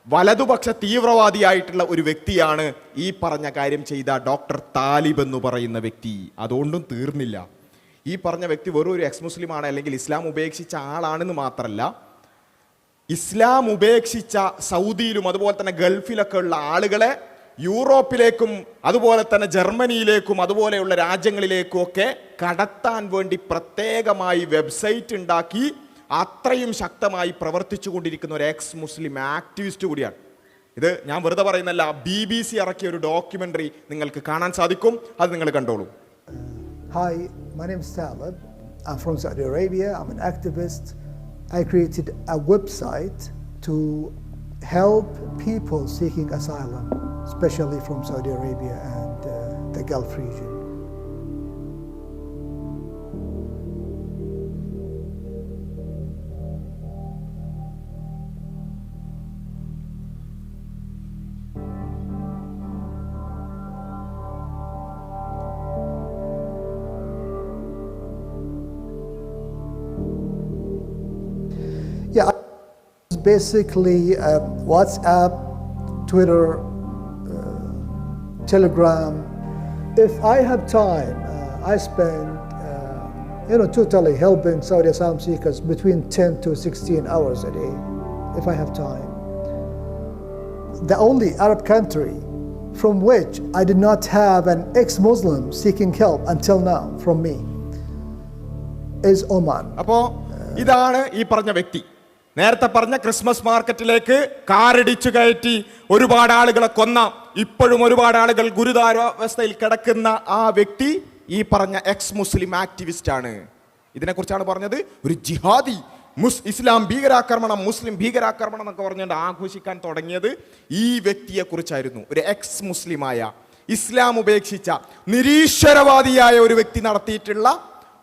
വലതുപക്ഷ തീവ്രവാദിയായിട്ടുള്ള ഒരു വ്യക്തിയാണ് ഈ പറഞ്ഞ കാര്യം ചെയ്ത ഡോക്ടർ താലിബ് എന്ന് പറയുന്ന വ്യക്തി. അതുകൊണ്ടും തീർന്നില്ല. ഈ പറഞ്ഞ വ്യക്തി വെറും ഒരു എക്സ് മുസ്ലിമാണ്, അല്ലെങ്കിൽ ഇസ്ലാം ഉപേക്ഷിച്ച ആളാണെന്ന് മാത്രമല്ല, ഇസ്ലാം ഉപേക്ഷിച്ച സൗദിയിലും അതുപോലെ തന്നെ ഗൾഫിലൊക്കെ ഉള്ള ആളുകളെ യൂറോപ്പിലേക്കും അതുപോലെ തന്നെ ജർമ്മനിയിലേക്കും അതുപോലെയുള്ള രാജ്യങ്ങളിലേക്കും ഒക്കെ കടത്താൻ വേണ്ടി പ്രത്യേകമായി വെബ്സൈറ്റ് ഉണ്ടാക്കി അത്രയും ശക്തമായി പ്രവർത്തിച്ചു കൊണ്ടിരിക്കുന്ന ഒരു എക്സ് മുസ്ലിം ആക്ടിവിസ്റ്റ് കൂടിയാണ്. ഇത് ഞാൻ വെറുതെ പറയുന്നല്ല, BBC ഇറക്കിയ ഒരു ഡോക്യുമെന്ററി നിങ്ങൾക്ക് കാണാൻ സാധിക്കും, അത് നിങ്ങൾ കണ്ടോളൂ. Hi, my name is Talib. I'm from Saudi Arabia. I'm an activist. I created a website to help people seeking asylum, especially from Saudi Arabia and the Gulf region. Yeah, it's basically WhatsApp, Twitter, Telegram. If I have time, I spend, totally helping Saudi asylum seekers between 10 to 16 hours a day, if I have time. The only Arab country from which I did not have an ex-Muslim seeking help until now from me is Oman. അപ്പോ ഇതാണ് ഈ പറഞ്ഞ വ്യക്തി. നേരത്തെ പറഞ്ഞ Christmas മാർക്കറ്റിലേക്ക് കാറിടിച്ചു കയറ്റി ഒരുപാട് ആളുകളെ കൊന്ന, ഇപ്പോഴും ഒരുപാട് ആളുകൾ ഗുരുതരാവസ്ഥയിൽ കിടക്കുന്ന ആ വ്യക്തി ഈ പറഞ്ഞ എക്സ് മുസ്ലിം ആക്ടിവിസ്റ്റ് ആണ്. ഇതിനെക്കുറിച്ചാണ് പറഞ്ഞത്. ഒരു ജിഹാദി, ഇസ്ലാം ഭീകരാക്രമണം, മുസ്ലിം ഭീകരാക്രമണം എന്നൊക്കെ പറഞ്ഞുകൊണ്ട് ആഘോഷിക്കാൻ തുടങ്ങിയത് ഈ വ്യക്തിയെ കുറിച്ചായിരുന്നു. ഒരു എക്സ് മുസ്ലിമായ, ഇസ്ലാം ഉപേക്ഷിച്ച നിരീശ്വരവാദിയായ ഒരു വ്യക്തി നടത്തിയിട്ടുള്ള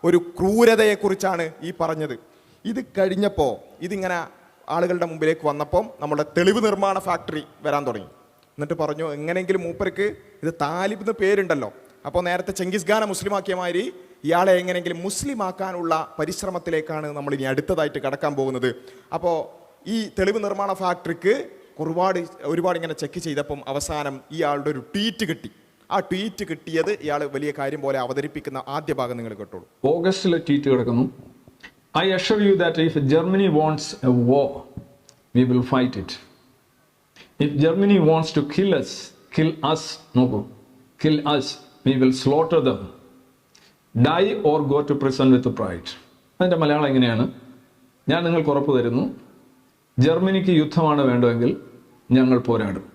ഒരു ക്രൂരതയെക്കുറിച്ചാണ് ഈ പറഞ്ഞത്. ഇത് കഴിഞ്ഞപ്പോൾ, ഇതിങ്ങനെ ആളുകളുടെ മുമ്പിലേക്ക് വന്നപ്പോൾ നമ്മുടെ തെളിവ് നിർമ്മാണ ഫാക്ടറി വരാൻ തുടങ്ങി. എന്നിട്ട് പറഞ്ഞു, എങ്ങനെയെങ്കിലും മൂപ്പർക്ക് ഇത് താലിബ് എന്ന് പേരുണ്ടല്ലോ, അപ്പോൾ നേരത്തെ ചെങ്കിസ് ഖാനെ മുസ്ലിമാക്കിയ മാതിരി ഇയാളെ എങ്ങനെയെങ്കിലും മുസ്ലിമാക്കാനുള്ള പരിശ്രമത്തിലേക്കാണ് നമ്മൾ ഇനി അടുത്തതായിട്ട് കടക്കാൻ പോകുന്നത്. അപ്പോൾ ഈ തെളിവ് നിർമ്മാണ ഫാക്ടറിക്ക് ഒരുപാട് ഇങ്ങനെ ചെക്ക് ചെയ്തപ്പം അവസാനം ഇയാളുടെ ഒരു ട്വീറ്റ് കിട്ടി. ആ ട്വീറ്റ് കിട്ടിയത് ഇയാൾ വലിയ കാര്യം പോലെ അവതരിപ്പിക്കുന്ന ആദ്യ ഭാഗം നിങ്ങൾ കേട്ടോളൂ. ഓഗസ്റ്റിലെ ട്വീറ്റ് കിടക്കുന്നു. I assure you that if Germany wants a war, we will fight it. If Germany wants to kill us, we will slaughter them. Die or go to prison with pride. അതിൻ്റെ മലയാളം എങ്ങനെയാണ്? ഞാൻ നിങ്ങൾക്ക് ഉറപ്പ് തരുന്നു, ജർമ്മനിക്ക് യുദ്ധമാണ് വേണ്ടതെങ്കിൽ ഞങ്ങൾ പോരാടും.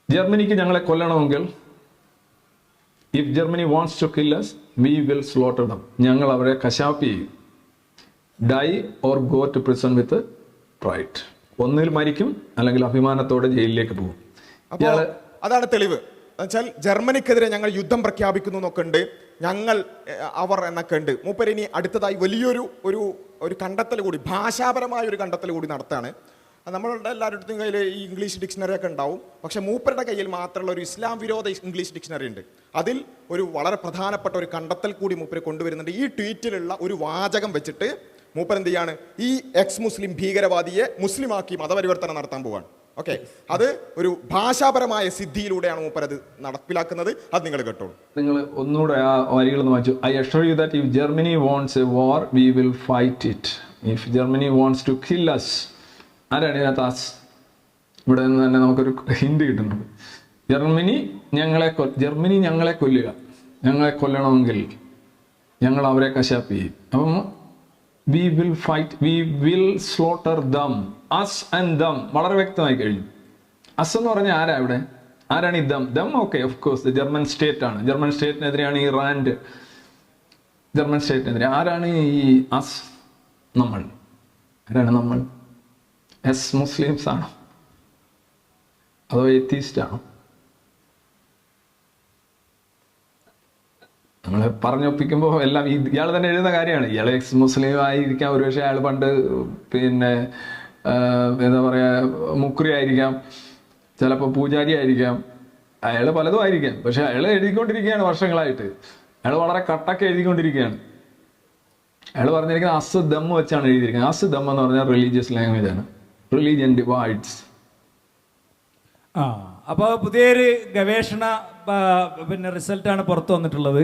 ജർമ്മനിക്ക് ഞങ്ങളെ കൊല്ലണമെങ്കിൽ, if Germany wants to kill us, we will slaughter them. ഞങ്ങൾ അവരെ കശാപ്പ് ചെയ്യും. Die or go to prison with pride. ഒന്നിൽ മരിക്കും, അല്ലെങ്കിൽ അഭിമാനത്തോടെ ജയിലിലേക്ക് പോകും. അതാണ് തെളിവ്. എന്നുവെച്ചാൽ ജർമ്മനിക്കെതിരെ ഞങ്ങൾ യുദ്ധം പ്രഖ്യാപിക്കുന്നു എന്നൊക്കെ ഉണ്ട്, അവർ എന്നൊക്കെ ഉണ്ട്. മൂപ്പരിനി അടുത്തതായി വലിയൊരു ഒരു കണ്ടെത്തൽ കൂടി, ഭാഷാപരമായ ഒരു കണ്ടെത്തൽ കൂടി നടത്താണ്. നമ്മളുടെ എല്ലാവരുടെയും കയ്യിൽ ഈ ഇംഗ്ലീഷ് ഡിക്ഷണറി ഒക്കെ ഉണ്ടാവും. പക്ഷെ മൂപ്പരുടെ കയ്യിൽ മാത്രമുള്ള ഒരു ഇസ്ലാം വിരോധ ഇംഗ്ലീഷ് ഡിക്ഷണറി ഉണ്ട്. അതിൽ ഒരു വളരെ പ്രധാനപ്പെട്ട ഒരു കണ്ടെത്തൽ കൂടി മൂപ്പര് കൊണ്ടുവരുന്നുണ്ട്. ഈ ട്വീറ്റിലുള്ള ഒരു വാചകം വെച്ചിട്ട് മൂപ്പർ എന്ത് ചെയ്യാണ്, ഈ എക്സ് മുസ്ലിം ഭീകരവാദിയെ മുസ്ലിമാക്കി മതപരിവർത്തനം നടത്താൻ പോവാണ്. ഓക്കെ, അത് ഒരു ഭാഷാപരമായ സിദ്ധിയിലൂടെയാണ് മൂപ്പർ അത് നടപ്പിലാക്കുന്നത്. അത് നിങ്ങൾ കേട്ടോളൂ. നിങ്ങൾ ഒന്നുകൂടെ ആ വരികളൊന്ന് വായിച്ചു. I assure you that if Germany wants a war, we will fight it. If Germany wants to kill us, ആരാണ് ഇതിനകത്ത് ആസ്? ഇവിടെ നിന്ന് തന്നെ നമുക്കൊരു ഹിന്റ് കിട്ടുന്നുണ്ട്. ജർമ്മനി ഞങ്ങളെ കൊല്ലുക, ഞങ്ങളെ കൊല്ലണമെങ്കിൽ ഞങ്ങൾ അവരെ കശാപ്പ് ചെയ്യും. അപ്പം we will fight, we will slaughter them, us and them വളരെ വ്യക്തമായി കഴിഞ്ഞു. അസ് എന്ന് പറഞ്ഞാൽ ആരാ ഇവിടെ? ആരാണ് ഈ dum? Okay, of course German state ആണ്. ജർമ്മൻ സ്റ്റേറ്റിനെതിരെയാണ് ഈ റാൻഡ്. ജർമ്മൻ സ്റ്റേറ്റിനെതിരെ ആരാണ് ഈ അസ്? നമ്മൾ. ആരാണ് നമ്മൾ? മുസ്ലിംസ് ആണോ അതോ എത്തീസ്റ്റ് ആണോ? നമ്മൾ പറഞ്ഞൊപ്പിക്കുമ്പോൾ എല്ലാം ഇയാൾ തന്നെ എഴുതുന്ന കാര്യമാണ്. ഇയാൾ മുസ്ലിം ആയിരിക്കാം, ഒരുപക്ഷെ അയാൾ പണ്ട് പിന്നെ എന്താ പറയുക മുക്രി ആയിരിക്കാം, ചിലപ്പോൾ പൂജാരി ആയിരിക്കാം, അയാൾ പലതും ആയിരിക്കാം. പക്ഷെ അയാൾ എഴുതിക്കൊണ്ടിരിക്കുകയാണ് വർഷങ്ങളായിട്ട്. അയാൾ വളരെ കട്ടൊക്കെ എഴുതിക്കൊണ്ടിരിക്കുകയാണ്. അയാൾ പറഞ്ഞിരിക്കുന്നത് അസ് ദം വെച്ചാണ് എഴുതിയിരിക്കുന്നത്. അസ് ദം എന്ന് പറഞ്ഞാൽ റിലീജിയസ് ലാംഗ്വേജ് ആണ്. Religion divides. അപ്പോൾ പുതിയൊരു ഗവേഷണ പിന്നെ റിസൾട്ടാണ് പുറത്തു വന്നിട്ടുള്ളത്.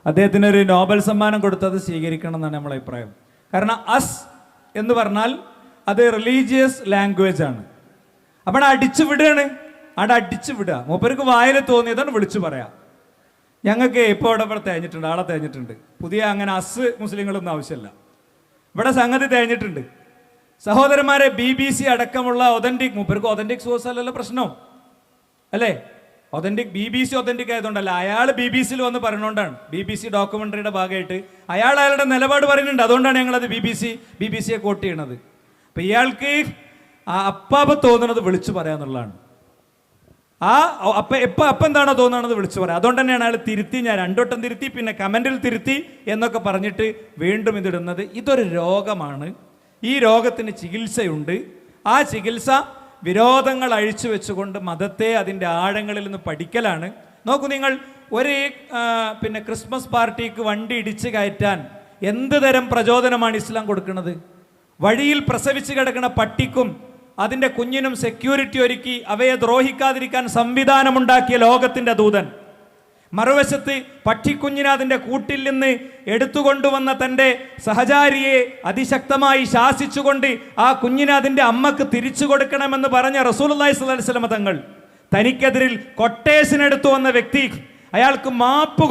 അദ്ദേഹത്തിന് ഒരു നോബൽ സമ്മാനം കൊടുത്തത് സ്വീകരിക്കണം എന്നാണ് നമ്മളെ അഭിപ്രായം. കാരണം അസ് എന്ന് പറഞ്ഞാൽ അത് റിലീജിയസ് ലാംഗ്വേജ് ആണ്. അപ്പോൾ അടിച്ചു വിടുകയാണ്, അവിടെ അടിച്ചു വിടുക. മൂപ്പർക്ക് വായിൽ തോന്നിയതാണ് വിളിച്ചു പറയാം. ഞങ്ങൾക്ക് ഇപ്പോൾ ഇവിടെ തേഞ്ഞിട്ടുണ്ട്, ആളെ തേഞ്ഞിട്ടുണ്ട്. പുതിയ അങ്ങനെ അസ് മുസ്ലിങ്ങളൊന്നും ആവശ്യമില്ല. ഇവിടെ സംഗതി തേഞ്ഞിട്ടുണ്ട്. സഹോദരന്മാരെ, BBC അടക്കമുള്ള ഒതന്റിക്, മൂപ്പർക്ക് ഒതന്റിക് സോഴ്സ് അല്ലല്ലോ പ്രശ്നം അല്ലേ? ഒതന്റിക് BBC ഒതന്റിക് ആയതുകൊണ്ടല്ല, അയാൾ BBC വന്ന് പറഞ്ഞുകൊണ്ടാണ്. BBC ഡോക്യുമെന്ററിയുടെ ഭാഗമായിട്ട് അയാളുടെ നിലപാട് പറയുന്നുണ്ട്. അതുകൊണ്ടാണ് ഞങ്ങളത് BBCയെ കോട്ട് ചെയ്യണത്. അപ്പം ഇയാൾക്ക് അപ്പാപ്പ തോന്നുന്നത് വിളിച്ചു പറയാന്നുള്ളതാണ്. അപ്പം എന്താണോ തോന്നുന്നത് വിളിച്ചു പറയാം. അതുകൊണ്ട് തന്നെയാണ് അയാൾ തിരുത്തി, ഞാൻ 2 വട്ടം തിരുത്തി, പിന്നെ കമൻറ്റിൽ തിരുത്തി എന്നൊക്കെ പറഞ്ഞിട്ട് വീണ്ടും ഇതിടുന്നത്. ഇതൊരു രോഗമാണ്. ഈ രോഗത്തിന് ചികിത്സയുണ്ട്. ആ ചികിത്സ വിരോധങ്ങൾ അഴിച്ചു വെച്ചുകൊണ്ട് മതത്തെ അതിൻ്റെ ആഴങ്ങളിൽ നിന്ന് പഠിക്കലാണ്. നോക്കൂ നിങ്ങൾ, ഒരു പിന്നെ ക്രിസ്മസ് പാർട്ടിക്ക് വണ്ടി ഇടിച്ച് കയറ്റാൻ എന്ത് തരം പ്രചോദനമാണ് ഇസ്ലാം കൊടുക്കുന്നത്? വഴിയിൽ പ്രസവിച്ച് കിടക്കുന്ന പട്ടിക്കും അതിൻ്റെ കുഞ്ഞിനും സെക്യൂരിറ്റി ഒരുക്കി അവയെ ദ്രോഹിക്കാതിരിക്കാൻ സംവിധാനമുണ്ടാക്കിയ ലോകത്തിൻ്റെ ദൂതൻ, മറുവശത്ത് പക്ഷിക്കുഞ്ഞിനെ അതിൻ്റെ കൂട്ടിൽ നിന്ന് എടുത്തുകൊണ്ടുവന്ന തൻ്റെ സഹചാരിയെ അതിശക്തമായി ശാസിച്ചുകൊണ്ട് ആ കുഞ്ഞിനെ അതിൻ്റെ അമ്മക്ക് തിരിച്ചു കൊടുക്കണമെന്ന് പറഞ്ഞ റസൂലുള്ളാഹി സ്വല്ലല്ലാഹി അലൈഹി വസല്ലം തങ്ങൾ, തനിക്കെതിരിൽ കൊട്ടേഷൻ എടുത്തു വന്ന വ്യക്തി, അയാൾക്ക് മാപ്പ്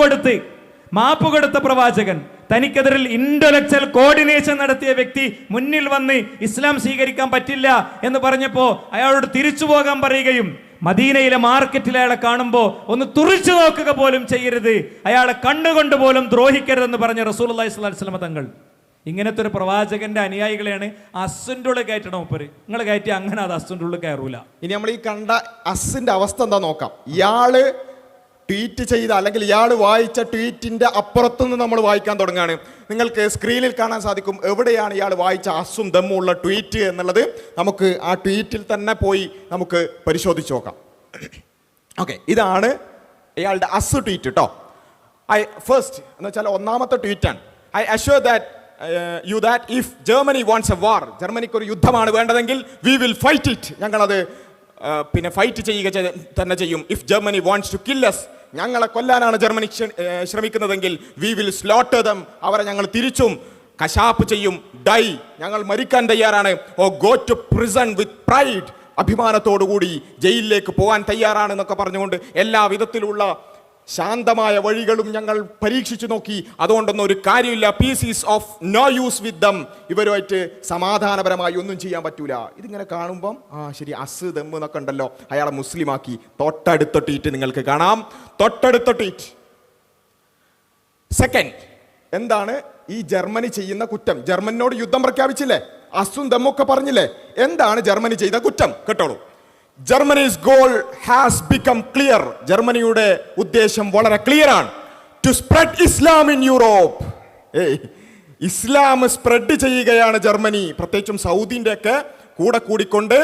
കൊടുത്ത പ്രവാചകൻ, തനിക്കെതിരിൽ ഇന്റലക്ച്വൽ കോർഡിനേഷൻ നടത്തിയ വ്യക്തി മുന്നിൽ വന്ന് ഇസ്ലാം സ്വീകരിക്കാൻ പറ്റില്ല എന്ന് പറഞ്ഞപ്പോൾ അയാളോട് തിരിച്ചു പോകാൻ പറയുകയും മദീനയിലെ മാർക്കറ്റിൽ അയാളെ കാണുമ്പോൾ ഒന്ന് തുറിച്ചു നോക്കുക പോലും ചെയ്യരുത്, അയാളെ കണ്ടുകൊണ്ട് പോലും ദ്രോഹിക്കരുതെന്ന് പറഞ്ഞ റസൂലുള്ളാഹി സ്വല്ലല്ലാഹി അലൈഹി വസല്ലം തങ്ങൾ. ഇങ്ങനത്തെ ഒരു പ്രവാചകന്റെ അനുയായികളെയാണ് അസ്സിൻ്റെ ഉള്ളിൽ കയറ്റണം. ഉപ്പര് നിങ്ങൾ കയറ്റി അങ്ങനെ അത് അസ്സിൻ്റെ ഉള്ളിൽ കയറൂല. ഇനി നമ്മൾ ഈ കണ്ട അസ്സിന്റെ അവസ്ഥ എന്താ നോക്കാം. ഇയാള് ട്വീറ്റ് ചെയ്ത അല്ലെങ്കിൽ ഇയാൾ വായിച്ച ട്വീറ്റിന്റെ അപ്പുറത്തുനിന്ന് നമ്മൾ വായിക്കാൻ തുടങ്ങുകയാണ്. നിങ്ങൾക്ക് സ്ക്രീനിൽ കാണാൻ സാധിക്കും എവിടെയാണ് ഇയാൾ വായിച്ച അസ്സും ദമ്മും ഉള്ള ട്വീറ്റ് എന്നുള്ളത്. നമുക്ക് ആ ട്വീറ്റിൽ തന്നെ പോയി നമുക്ക് പരിശോധിച്ച് നോക്കാം. ഓക്കെ, ഇതാണ് ഇയാളുടെ അസ് ട്വീറ്റ് കേട്ടോ. ഫസ്റ്റ് എന്ന് വെച്ചാൽ ഒന്നാമത്തെ ട്വീറ്റാണ്. I assure that if Germany wants a war, ജർമ്മനിക്ക് ഒരു യുദ്ധമാണ് വേണ്ടതെങ്കിൽ വി വിൽ ഫൈറ്റ് ഇറ്റ്, ഞങ്ങളത് പിന്നെ ഫൈറ്റ് ചെയ്യുക തന്നെ ചെയ്യും. If Germany wants to kill us, ഞങ്ങളെ കൊല്ലാനാണ് ജർമ്മനി ശ്രമിക്കുന്നതെങ്കിൽ വി വിൽ സ്ലോട്ടർ ദം, അവരെ ഞങ്ങൾ തിരിച്ചും കശാപ്പ് ചെയ്യും. ഡൈ, ഞങ്ങൾ മരിക്കാൻ തയ്യാറാണ്. Oh go to prison with pride, അഭിമാനത്തോടുകൂടി ജയിലിലേക്ക് പോകാൻ തയ്യാറാണെന്നൊക്കെ പറഞ്ഞുകൊണ്ട് എല്ലാ വിധത്തിലുള്ള ശാന്തമായ വഴികളും ഞങ്ങൾ പരീക്ഷിച്ചു നോക്കി. അതുകൊണ്ടൊന്നും ഒരു കാര്യമില്ല. Peace is of no use with them, ഇവരുമായിട്ട് സമാധാനപരമായി ഒന്നും ചെയ്യാൻ പറ്റൂല. ഇതിങ്ങനെ കാണുമ്പം ശരി, അസ് ദം എന്നൊക്കെ ഉണ്ടല്ലോ, അയാളെ മുസ്ലിമാക്കി. തൊട്ടടുത്ത ട്വീറ്റ് നിങ്ങൾക്ക് കാണാം. തൊട്ടടുത്ത ട്വീറ്റ് സെക്കൻഡ്. എന്താണ് ഈ ജർമ്മനി ചെയ്യുന്ന കുറ്റം? ജർമ്മനിയോട് യുദ്ധം പ്രഖ്യാപിച്ചില്ലേ, അസും ദമ്മൊക്കെ പറഞ്ഞില്ലേ, എന്താണ് ജർമ്മനി ചെയ്ത കുറ്റം? കേട്ടോളൂ. Germany's goal has become clear. ജർമ്മനിയുടെ ഉദ്ദേശം വളരെ ക്ലിയർ ആണ്. To spread Islam in Europe. Islam spread ചെയ്യുകയാണ് ജർമ്മനി, പ്രത്യേകിച്ചും സൗദിന്റെ ഒക്കെ കൂടെ കൂടിക്കൊണ്ട്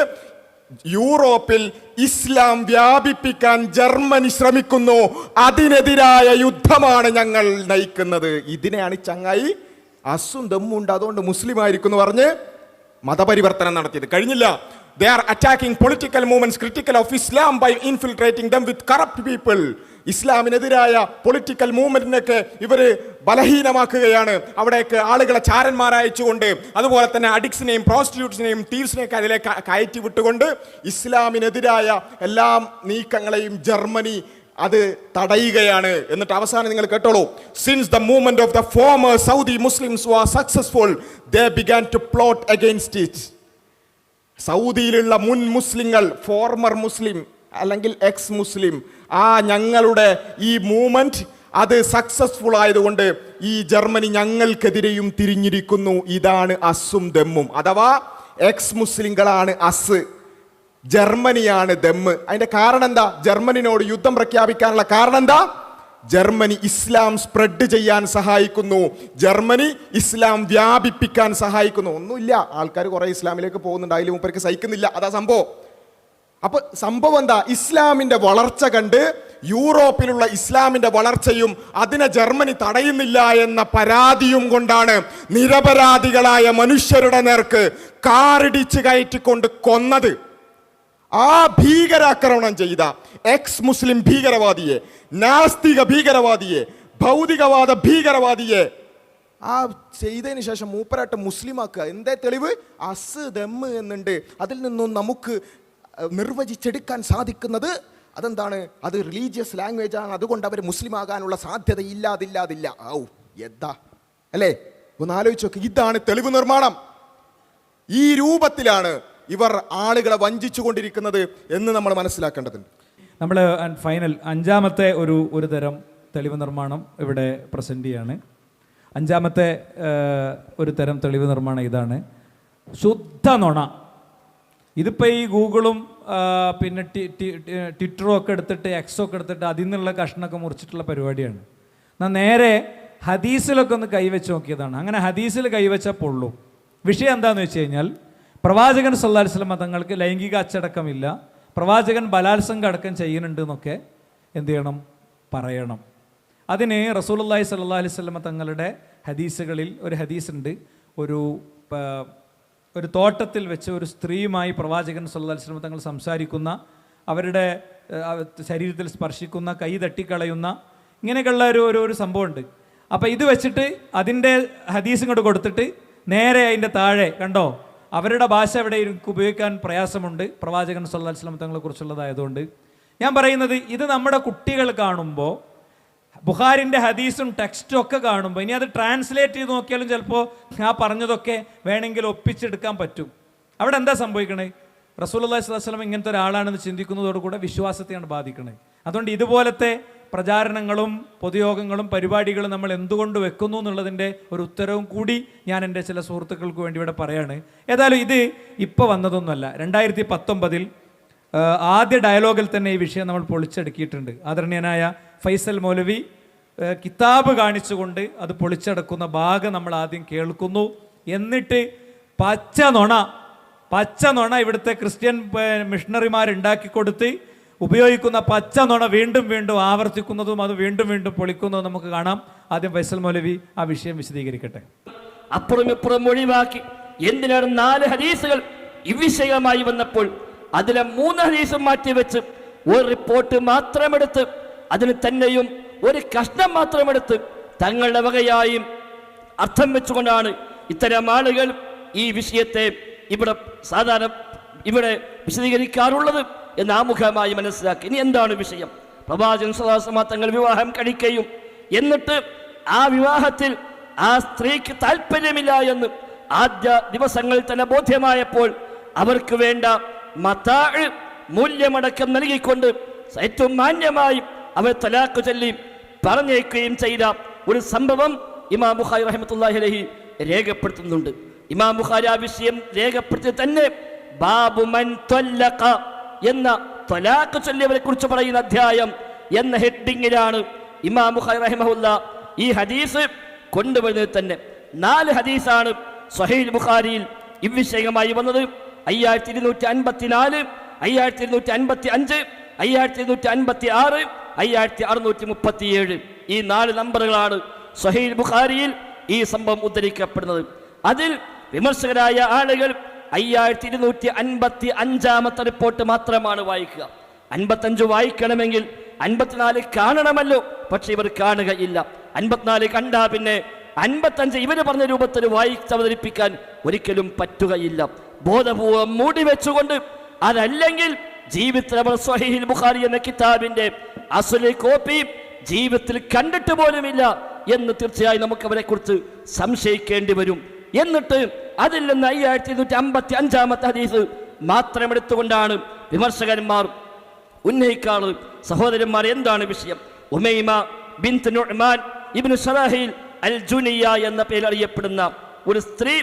യൂറോപ്പിൽ ഇസ്ലാം വ്യാപിപ്പിക്കാൻ ജർമ്മനി ശ്രമിക്കുന്നു. അതിനെതിരായ യുദ്ധമാണ് ഞങ്ങൾ നയിക്കുന്നത്. ഇതിനെയാണ് ചങ്ങായി അസും ദമ്മുണ്ട് അതുകൊണ്ട് മുസ്ലിം ആയിരിക്കും എന്ന് പറഞ്ഞ് മതപരിവർത്തനം നടത്തിയത്. കഴിഞ്ഞില്ല. They are attacking political movements critical of Islam by infiltrating them with corrupt people. ഇസ്ലാമിനെതിരായ പൊളിറ്റിക്കൽ മൂവ്മെന്റിനൊക്കെ ഇവര് ബലഹീനമാക്കുകയാണ്. അവിടേക്ക് ആളുകളെ ചാരന്മാരയച്ചുകൊണ്ട്, അതുപോലെ തന്നെ അഡിക്സിനെയും പ്രോസ്റ്റിറ്റ്യൂട്ട്സിനെയും തീവ്സിനെയൊക്കെ അതിലേക്ക് കയറ്റി വിട്ടുകൊണ്ട് ഇസ്ലാമിനെതിരായ എല്ലാ നീക്കങ്ങളെയും ജർമ്മനി അത് തടയുകയാണ്. എന്നിട്ട് അവസാനം നിങ്ങൾ കേട്ടോളൂ. Since the movement of the former Saudi Muslims was successful, they began to plot against it. സൗദിയിലുള്ള മുൻ മുസ്ലിങ്ങൾ, ഫോർമർ മുസ്ലിം അല്ലെങ്കിൽ എക്സ് മുസ്ലിം, ഞങ്ങളുടെ ഈ മൂവ്മെന്റ് അത് സക്സസ്ഫുൾ ആയതുകൊണ്ട് ഈ ജർമ്മനി ഞങ്ങൾക്കെതിരെയും തിരിഞ്ഞിരിക്കുന്നു. ഇതാണ് അസ്സും ദമ്മും. അഥവാ എക്സ് മുസ്ലിങ്ങളാണ് അസ്, ജർമ്മനിയാണ് ദമ്മ്. അതിന്റെ കാരണം എന്താ? ജർമ്മനിനോട് യുദ്ധം പ്രഖ്യാപിക്കാനുള്ള കാരണം എന്താ? ജർമ്മനി ഇസ്ലാം സ്പ്രെഡ് ചെയ്യാൻ സഹായിക്കുന്നു, ജർമ്മനി ഇസ്ലാം വ്യാപിപ്പിക്കാൻ സഹായിക്കുന്നു. ഒന്നുമില്ല, ആൾക്കാർ കുറെ ഇസ്ലാമിലേക്ക് പോകുന്നുണ്ട്, അതിൽ മൂപ്പർക്ക് സഹിക്കുന്നില്ല. അതാ സംഭവം. അപ്പൊ സംഭവം എന്താ? ഇസ്ലാമിന്റെ വളർച്ച കണ്ട് യൂറോപ്പിലുള്ള ഇസ്ലാമിന്റെ വളർച്ചയും അതിനെ ജർമ്മനി തടയുന്നില്ല എന്ന പരാതിയും കൊണ്ടാണ് നിരപരാധികളായ മനുഷ്യരുടെ നേർക്ക് കാറിടിച്ച് കയറ്റിക്കൊണ്ട് കൊന്നത്. ആ ഭീകരാക്രമണം ചെയ്ത എക്സ് മുസ്ലിം ഭീകരവാദിയെ, നാസ്തിക ഭീകരവാദിയെ, ഭൗതികവാദ ഭീകരവാദിയെ ചെയ്തതിന് ശേഷം മൂപ്പരായിട്ട് മുസ്ലിമാക്കുക. എന്തേ തെളിവ്? അസ് ദമ്മ് എന്നുണ്ട്. അതിൽ നിന്നും നമുക്ക് നിർവചിച്ചെടുക്കാൻ സാധിക്കുന്നത് അതെന്താണ്? അത് റിലീജിയസ് ലാംഗ്വേജ് ആണ്, അതുകൊണ്ട് അവർ മുസ്ലിം ആകാനുള്ള സാധ്യത ഇല്ലാതില്ല. എന്താ അല്ലേ? ഒന്ന് ആലോചിച്ച് നോക്ക്. ഇതാണ് തെളിവ് നിർമ്മാണം. ഈ രൂപത്തിലാണ് ഇവർ ആളുകളെ വഞ്ചിച്ചു കൊണ്ടിരിക്കുന്നത് എന്ന് നമ്മൾ മനസ്സിലാക്കേണ്ടതുണ്ട്. നമ്മൾ ഫൈനൽ അഞ്ചാമത്തെ ഒരു തരം തെളിവ് നിർമ്മാണം ഇവിടെ പ്രസൻറ്റ് ചെയ്യാണ്. അഞ്ചാമത്തെ ഒരു തരം തെളിവ് നിർമ്മാണം ഇതാണ്: ശുദ്ധ നുണ. ഇതിപ്പോൾ ഈ ഗൂഗിളും പിന്നെ ട്വിറ്ററും ഒക്കെ എടുത്തിട്ട് എക്സൊക്കെ എടുത്തിട്ട് അതിൽ നിന്നുള്ള കഷ്ണമൊക്കെ മുറിച്ചിട്ടുള്ള പരിപാടിയാണ്. എന്നാൽ നേരെ ഹദീസിലൊക്കെ ഒന്ന് കൈവച്ച് നോക്കിയതാണ്. അങ്ങനെ ഹദീസിൽ കൈവച്ചാൽ പൊള്ളും. വിഷയം എന്താണെന്ന് വെച്ച് കഴിഞ്ഞാൽ, പ്രവാചകൻ സല്ലല്ലാഹു അലൈഹി വസല്ലം തങ്ങൾക്ക് ലൈംഗിക അച്ചടക്കമില്ല, പ്രവാചകൻ ബലാത്സംഗം അടക്കം ചെയ്യുന്നുണ്ട് എന്നൊക്കെ എന്ത് ചെയ്യണം? പറയണം. അതിന് റസൂലുള്ളാഹി സ്വല്ലല്ലാഹു അലൈഹി വസല്ലം തങ്ങളുടെ ഹദീസുകളിൽ ഒരു ഹദീസുണ്ട്. ഒരു തോട്ടത്തിൽ വെച്ച് ഒരു സ്ത്രീയുമായി പ്രവാചകൻ സല്ലല്ലാഹു അലൈഹി വസല്ലം തങ്ങൾ സംസാരിക്കുന്ന, അവരുടെ ശരീരത്തിൽ സ്പർശിക്കുന്ന, കൈ തട്ടിക്കളയുന്ന, ഇങ്ങനെയൊക്കെയുള്ള ഒരു സംഭവമുണ്ട്. അപ്പോൾ ഇത് വെച്ചിട്ട് അതിൻ്റെ ഹദീസ് ഇങ്ങോട്ട് കൊടുത്തിട്ട് നേരെ അതിൻ്റെ താഴെ കണ്ടോ, അവരുടെ ഭാഷ ഇവിടെ ഉപയോഗിക്കാൻ പ്രയാസമുണ്ട്, പ്രവാചകൻ സല്ലല്ലാഹു അലൈഹി വസല്ലം തങ്ങളെക്കുറിച്ചുള്ളതായതുകൊണ്ട്. ഞാൻ പറയുന്നത്, ഇത് നമ്മുടെ കുട്ടികൾ കാണുമ്പോൾ ബുഖാരിൻ്റെ ഹദീസും ടെക്സ്റ്റും ഒക്കെ കാണുമ്പോൾ, ഇനി അത് ട്രാൻസ്ലേറ്റ് ചെയ്ത് നോക്കിയാലും ചിലപ്പോൾ ആ പറഞ്ഞതൊക്കെ വേണമെങ്കിൽ ഒപ്പിച്ചെടുക്കാൻ പറ്റും. അവിടെ എന്താ സംഭവിക്കണേ? റസൂലുള്ളാഹി സ്വല്ലല്ലാഹു അലൈഹി വസല്ലം ഇങ്ങനത്തെ ഒരാളാണെന്ന് ചിന്തിക്കുന്നതോടുകൂടെ വിശ്വാസത്തെയാണ് ബാധിക്കണേ. അതുകൊണ്ട് ഇതുപോലത്തെ പ്രചാരണങ്ങളും പൊതുയോഗങ്ങളും പരിപാടികളും നമ്മൾ എന്തുകൊണ്ട് വെക്കുന്നു എന്നുള്ളതിൻ്റെ ഒരു ഉത്തരവും കൂടി ഞാൻ എൻ്റെ ചില സുഹൃത്തുക്കൾക്ക് വേണ്ടി ഇവിടെ പറയാണ്. ഏതായാലും ഇത് ഇപ്പോൾ വന്നതൊന്നുമല്ല. 2019 ആദ്യ ഡയലോഗിൽ തന്നെ ഈ വിഷയം നമ്മൾ പൊളിച്ചടുക്കിയിട്ടുണ്ട്. ആദരണീയനായ ഫൈസൽ മൗലവി കിതാബ് കാണിച്ചുകൊണ്ട് അത് പൊളിച്ചടക്കുന്ന ഭാഗം നമ്മൾ ആദ്യം കേൾക്കുന്നു. എന്നിട്ട് പച്ച നുണ ഇവിടുത്തെ ക്രിസ്ത്യൻ മിഷണറിമാരുണ്ടാക്കി കൊടുത്ത് ഉപയോഗിക്കുന്ന പച്ച നുണ വീണ്ടും വീണ്ടും ആവർത്തിക്കുന്നതും അത് വീണ്ടും വീണ്ടും പൊളിക്കുന്നതും നമുക്ക് കാണാം. ആദ്യം ഫൈസൽ മൗലവി ആ വിഷയം വിശദീകരിക്കട്ടെ. അപ്പുറം ഇപ്പുറം ഒഴിവാക്കി എന്തിനാണ് 4 ഹദീസുകൾ ഇവിഷയമായി വന്നപ്പോൾ അതിലെ 3 ഹദീസും മാറ്റിവെച്ച് ഒരു റിപ്പോർട്ട് മാത്രമെടുത്ത് അതിന് തന്നെയും ഒരു കഷ്ണം മാത്രമെടുത്ത് തങ്ങളുടെ വകയായും അർത്ഥം വെച്ചുകൊണ്ടാണ് ഇത്തരം ആളുകൾ ഈ വിഷയത്തെ ഇവിടെ വിശദീകരിക്കാറുള്ളത് എന്ന് ആമുഖമായി മനസ്സിലാക്കി. ഇനി എന്താണ് വിഷയം? പ്രവാചകൻ സ്വല്ലല്ലാഹു അലൈഹി വസല്ലം തങ്ങൾ വിവാഹം കഴിക്കുകയും എന്നിട്ട് ആ വിവാഹത്തിൽ ആ സ്ത്രീക്ക് താല്പര്യമില്ല എന്ന് ആദ്യ ദിവസങ്ങളിൽ തന്നെ ബോധ്യമായപ്പോൾ അവർക്ക് വേണ്ട മതാഅ് മൂല്യമടക്കം നൽകിക്കൊണ്ട് ഏറ്റവും മാന്യമായി അവർ തലാഖ് ചൊല്ലി പറഞ്ഞേക്കുകയും ചെയ്ത ഒരു സംഭവം ഇമാം ബുഖാരി റഹ്മത്തുള്ളാഹി അലൈഹി രേഖപ്പെടുത്തുന്നുണ്ട്. ഇമാം ബുഖാരി ആ വിഷയം രേഖപ്പെടുത്തി തന്നെ ബാബു മൻ ത്വല്ലഖ എന്ന തലാഖ് ചൊല്ലിയവരെ കുറിച്ച് പറയുന്ന അധ്യായം എന്ന ഹെഡിങ്ങിലാണ് ഇമാം ബുഖാരി റഹിമഹുല്ലാ ഈ ഹദീസ് കൊണ്ടുവരുന്നത്. തന്നെ 4 ഹദീസാണ് സ്വഹീഹ് ബുഖാരിയിൽ ഇവിഷയമായി വന്നത്. 5254, 5255, 5256, 5637 ഈ 4 നമ്പറുകളാണ് സ്വഹീഹ് ബുഖാരിയിൽ ഈ സംഭവം ഉദ്ധരിക്കപ്പെടുന്നത്. അതിൽ വിമർശകരായ ആളുകൾ 5255 റിപ്പോർട്ട് മാത്രമാണ് വായിക്കുക. 55 വായിക്കണമെങ്കിൽ 54 കാണണമല്ലോ, പക്ഷെ ഇവർ കാണുകയില്ല. 54 കണ്ടാ പിന്നെ 55 ഇവര് പറഞ്ഞ രൂപത്തിൽ വായിച്ചവതരിപ്പിക്കാൻ ഒരിക്കലും പറ്റുകയില്ല. ബോധപൂർവം മൂടി വെച്ചുകൊണ്ട്, അതല്ലെങ്കിൽ ജീവിതത്തിൽ അവർ സ്വഹീഹുൽ ബുഖാരി എന്ന കിതാബിന്റെ അസ്ലി കോപ്പി ജീവിതത്തിൽ കണ്ടിട്ട് പോലുമില്ല എന്ന് തീർച്ചയായും നമുക്ക് അവരെ കുറിച്ച് സംശയിക്കേണ്ടി വരും. എന്നിട്ട് അതിൽ നിന്ന് 5255 ഹദീസ് മാത്രം എടുത്തുകൊണ്ടാണ് വിമർശകന്മാർ ഉന്നയിക്കാറ്. സഹോദരന്മാർ, എന്താണ് വിഷയം? ഉമൈമ ബിൻത് നുഅ്മാൻ ഇബ്നു ശറാഹിൽ അൽ ജുനിയ എന്ന പേരിൽ അറിയപ്പെടുന്ന ഒരു സ്ത്രീ,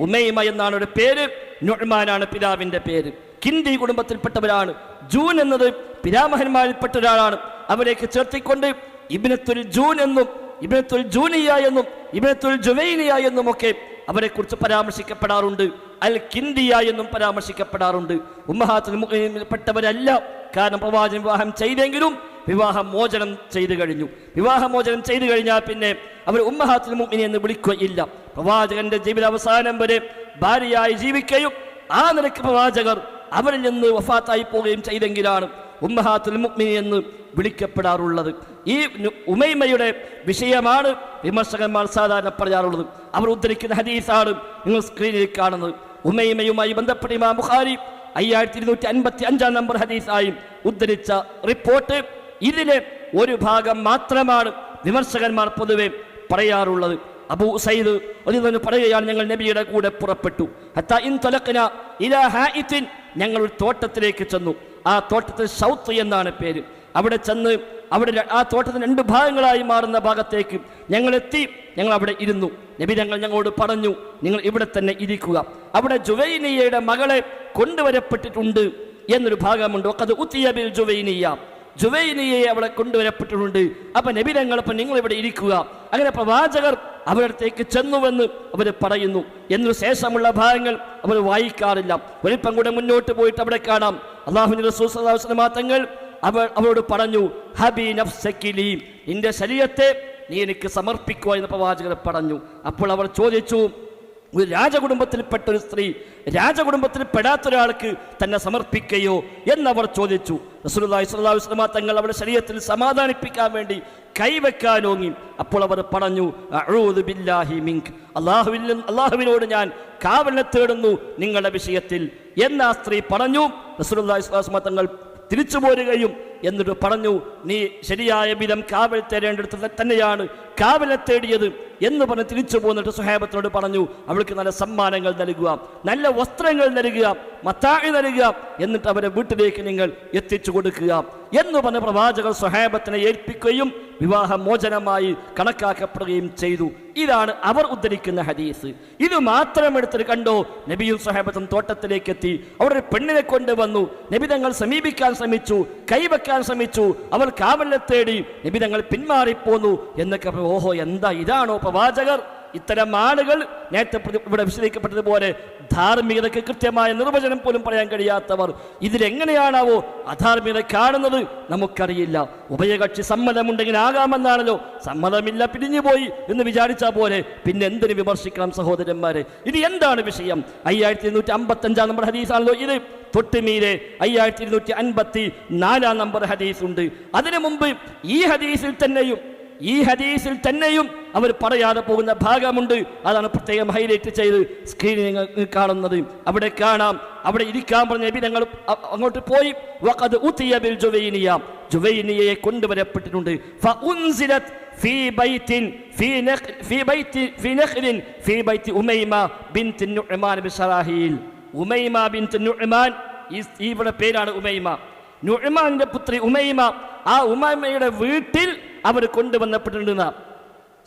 ഉമൈമ എന്നാണ് ഒരു പേര്, നുഅ്മാനാണ് പിതാവിന്റെ പേര്. കിന്ദി കുടുംബത്തിൽപ്പെട്ടവരാണ്. ജൂൻ എന്നത് പിതാമഹന്മാരിൽപ്പെട്ട ഒരാളാണ്. അവരേക്ക് ചേർത്തിക്കൊണ്ട് ഇബ്നത്തുൽ ജൂൻ എന്നും ഇബ്നത്തുൽ ജൂനിയ എന്നും ഇബ്നത്തുൽ ജുവൈനിയ എന്നുമൊക്കെ അവരെ കുറിച്ച് പരാമർശിക്കപ്പെടാറുണ്ട്. അൽ കിന്ദിയ എന്നും പരാമർശിക്കപ്പെടാറുണ്ട്. ഉമ്മഹാത്തുൽ മുഅ്മിനീൻപ്പെട്ടവരല്ല. കാരണം പ്രവാചകൻ വിവാഹം ചെയ്തെങ്കിലും വിവാഹമോചനം ചെയ്തു കഴിഞ്ഞു. വിവാഹമോചനം ചെയ്തു കഴിഞ്ഞാൽ പിന്നെ അവർ ഉമ്മഹാത്തുൽ മുഅ്മിനീൻ എന്ന് വിളിക്കുകയില്ല. പ്രവാചകന്റെ ജീവിതാവസാനം വരെ ഭാര്യയായി ജീവിക്കുകയും ആ നിലയ്ക്ക് പ്രവാചകർ അവരിൽ നിന്ന് വഫാത്തായി പോവുകയും ചെയ്തെങ്കിലാണ് ഉമ്മഹാത്തുൽ മുഅ്മിനീൻ എന്ന് വിളിക്കപ്പെടാറുള്ളത്. ഈ ഉമൈമയുടെ വിഷയമാണ് വിമർശകന്മാർ സാധാരണ പറയാറുള്ളത്. അവർ ഉദ്ധരിക്കുന്ന ഹദീസാണ് നിങ്ങൾ സ്ക്രീനിൽ കാണുന്നത്. ഉമൈമയുമായി ബന്ധപ്പെട്ട് ഇമാം ബുഖാരി 5255 നമ്പർ ഹദീസായും ഉദ്ധരിച്ച റിപ്പോർട്ട്. ഇതിലെ ഒരു ഭാഗം മാത്രമാണ് വിമർശകന്മാർ പൊതുവെ പറയാറുള്ളത്. അബൂ സയ്യിദ് അതിൽ പറയുകയാണ്, ഞങ്ങൾ നബിയുടെ കൂടെ പുറപ്പെട്ടു. ഹത്താ ഇൻ തലഖ്ന ഇലാ ഹായിത്തിൻ, ഞങ്ങൾ ഒരു തോട്ടത്തിലേക്ക് ചെന്നു. ആ തോട്ടത്തിൽ ശൗത്ത് എന്നാണ് പേര്. അവിടെ ചെന്ന് അവിടെ ആ തോട്ടത്തിന് 2 ഭാഗങ്ങളായി മാറുന്ന ഭാഗത്തേക്ക് ഞങ്ങൾ എത്തി. ഞങ്ങൾ അവിടെ ഇരുന്നു. നബി ഞങ്ങളോട് പറഞ്ഞു, നിങ്ങൾ ഇവിടെ തന്നെ ഇരിക്കുക. അവിടെ ജുവൈനിയയുടെ മകളെ കൊണ്ടുവരപ്പെട്ടിട്ടുണ്ട് എന്നൊരു ഭാഗമുണ്ട്. അത് ഉത്തിയ ബിൽ ജുവൈനിയ, ജുവൈനിയെ അവിടെ കൊണ്ടുവരപ്പെട്ടിട്ടുണ്ട്. അപ്പൊ നബി ഞങ്ങളപ്പം നിങ്ങൾ ഇവിടെ ഇരിക്കുക. അങ്ങനെ പ്രവാചകർ അവരടുത്തേക്ക് ചെന്നുവെന്ന് അവർ പറയുന്നു. എന്നൊരു ശേഷമുള്ള ഭാഗങ്ങൾ അവർ വായിക്കാറില്ല. ഒരിപ്പം കൂടെ മുന്നോട്ട് പോയിട്ട് അവിടെ കാണാം, അല്ലാഹുവിന്റെ റസൂൽ സ്വല്ലല്ലാഹു അലൈഹി വസല്ലം തങ്ങൾ അവരോട് പറഞ്ഞു, ഹബി നഫ്സകി ലീ, നിന്റെ ശരീരത്തെ നീ എനിക്ക് സമർപ്പിക്കുക എന്ന് പ്രവാചകർ പറഞ്ഞു. അപ്പോൾ അവർ ചോദിച്ചു, ഒരു രാജകുടുംബത്തിൽപ്പെട്ട ഒരു സ്ത്രീ രാജകുടുംബത്തിൽ പെടാത്ത ഒരാൾക്ക് തന്നെ സമർപ്പിക്കുകയോ എന്നവർ ചോദിച്ചു. റസൂലുള്ളാഹി സ്വല്ലല്ലാഹു അലൈഹി വസല്ലം തങ്ങൾ അവരുടെ ശരീരത്തിൽ സമാധാനിപ്പിക്കാൻ വേണ്ടി കൈവെക്കാനോങ്ങി. അപ്പോൾ അവർ പറഞ്ഞു, അഊദു ബില്ലാഹി മിൻക്, അല്ലാഹുവിനോട് ഞാൻ കാവലിനെ തേടുന്നു നിങ്ങളുടെ വിഷയത്തിൽ എന്ന് ആ സ്ത്രീ പറഞ്ഞു. റസൂലുള്ളാഹി സ്വല്ലല്ലാഹു അലൈഹി വസല്ലം തങ്ങൾ തിരിച്ചു പോരുകയും എന്നിട്ട് പറഞ്ഞു, നീ ശരിയായ വിധം കാവൽ തേടേണ്ടടുത്ത് തന്നെയാണ് കാവലെ തേടിയത് എന്ന് പറഞ്ഞ് തിരിച്ചു പോന്നിട്ട് സുഹൈബത്തിനോട് പറഞ്ഞു, അവൾക്ക് നല്ല സമ്മാനങ്ങൾ നൽകുക, നല്ല വസ്ത്രങ്ങൾ നൽകുക, മത്താഇ നൽകുക, എന്നിട്ട് അവരെ വീട്ടിലേക്ക് നിങ്ങൾ എത്തിച്ചു കൊടുക്കുക എന്ന് പറഞ്ഞ പ്രവാചകർ സുഹൈബത്തിനെ ഏൽപ്പിക്കുകയും വിവാഹമോചനമായി കണക്കാക്കപ്പെടുകയും ചെയ്തു. ഇതാണ് അവർ ഉദ്ധരിക്കുന്ന ഹദീസ്. ഇത് മാത്രം എടുത്തിട്ട് കണ്ടോ, നബിയും സുഹൈബത്തും തോട്ടത്തിലേക്ക് എത്തി. അവിടെ ഒരു പെണ്ണിനെ കൊണ്ടുവന്നു. നബി തങ്ങൾ സമീപിക്കാൻ ശ്രമിച്ചു, കൈവെക്കാൻ ശ്രമിച്ചു. അവർ കാവലിനെ തേടി. നബി തങ്ങൾ പിന്മാറിപ്പോന്നു എന്നൊക്കെ. ഓഹോ, എന്താ ഇതാണോ പ്രവാചകർ? ഇത്തരം ആളുകൾ നേരത്തെ ഇവിടെ വിശദീകരിക്കപ്പെട്ടതുപോലെ ധാർമ്മികതയ്ക്ക് കൃത്യമായ നിർവചനം പോലും പറയാൻ കഴിയാത്തവർ ഇതിലെങ്ങനെയാണാവോ അധാർമികത കാണുന്നത് നമുക്കറിയില്ല. ഉഭയകക്ഷി സമ്മതമുണ്ടെങ്കിൽ ആകാമെന്നാണല്ലോ. സമ്മതമില്ല, പിരിഞ്ഞുപോയി എന്ന് വിചാരിച്ചാൽ പോലെ പിന്നെ എന്തിനു വിമർശിക്കണം സഹോദരന്മാരെ? ഇത് എന്താണ് വിഷയം? 5255 നമ്പർ ഹദീസാണല്ലോ ഇത്. തൊട്ടുമീരെ 5254 നമ്പർ ഹദീസ് ഉണ്ട്. അതിനു മുമ്പ് ഈ ഹദീസിൽ തന്നെയും അവർ പറയാതെ പോകുന്ന ഭാഗമുണ്ട്. അതാണ് പ്രത്യേകം ഹൈലൈറ്റ് ചെയ്ത് സ്ക്രീനിൽ കാണുന്നത്. അവിടെ കാണാം, അവിടെ ഇരിക്കാൻ പറഞ്ഞ നബി ഞങ്ങൾ അങ്ങോട്ട് പോയി. വഖദ് ഉതിയ ബിൽ ജുവൈനിയ, ജുവൈനിയയെ കൊണ്ടുവരപ്പെട്ടിട്ടുണ്ട്. ഫഉൻസിലത് ഫീ ബൈത്തിൻ ഫീ നഖ്ലിൻ ഫീ ബൈത്തി ഉമൈമ ബിൻത് നുഅ്മാൻ ബിൻ ശറാഹീൽ. ഉമൈമ ബിൻത് നുഅ്മാൻ, ഇവിടെ പേരാണ് ഉമൈമ. നുഅ്മാന്റെ പുത്രി ഉമൈമ. ആ ഉമൈമയുടെ വീട്ടിൽ അവർ കൊണ്ടുവന്നപ്പെട്ടിട്ടുണ്ടെന്ന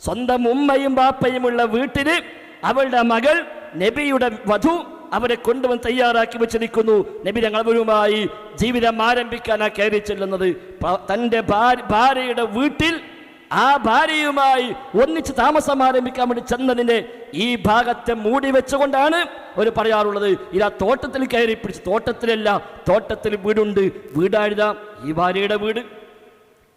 സ്വന്തം ഉമ്മയും ബാപ്പയുമുള്ള വീട്ടില് അവളുടെ മകൾ നബിയുടെ വധു അവരെ കൊണ്ടുവന്ന് തയ്യാറാക്കി വെച്ചിരിക്കുന്നു. നബി ഞങ്ങൾ അവരുമായി ജീവിതം ആരംഭിക്കാനാണ് കയറി ചെല്ലുന്നത്. തൻ്റെ ഭാര്യയുടെ വീട്ടിൽ ആ ഭാര്യയുമായി ഒന്നിച്ച് താമസം ആരംഭിക്കാൻ വേണ്ടി ചെന്നതിൻ്റെ ഈ ഭാഗത്തെ മൂടി വെച്ചുകൊണ്ടാണ് അവർ പറയാറുള്ളത്, ഇതാ തോട്ടത്തിൽ കയറി പിടിച്ച്. തോട്ടത്തിലല്ല, തോട്ടത്തിൽ വീടുണ്ട്. വീടാഴുതാ ഈ ഭാര്യയുടെ വീട്.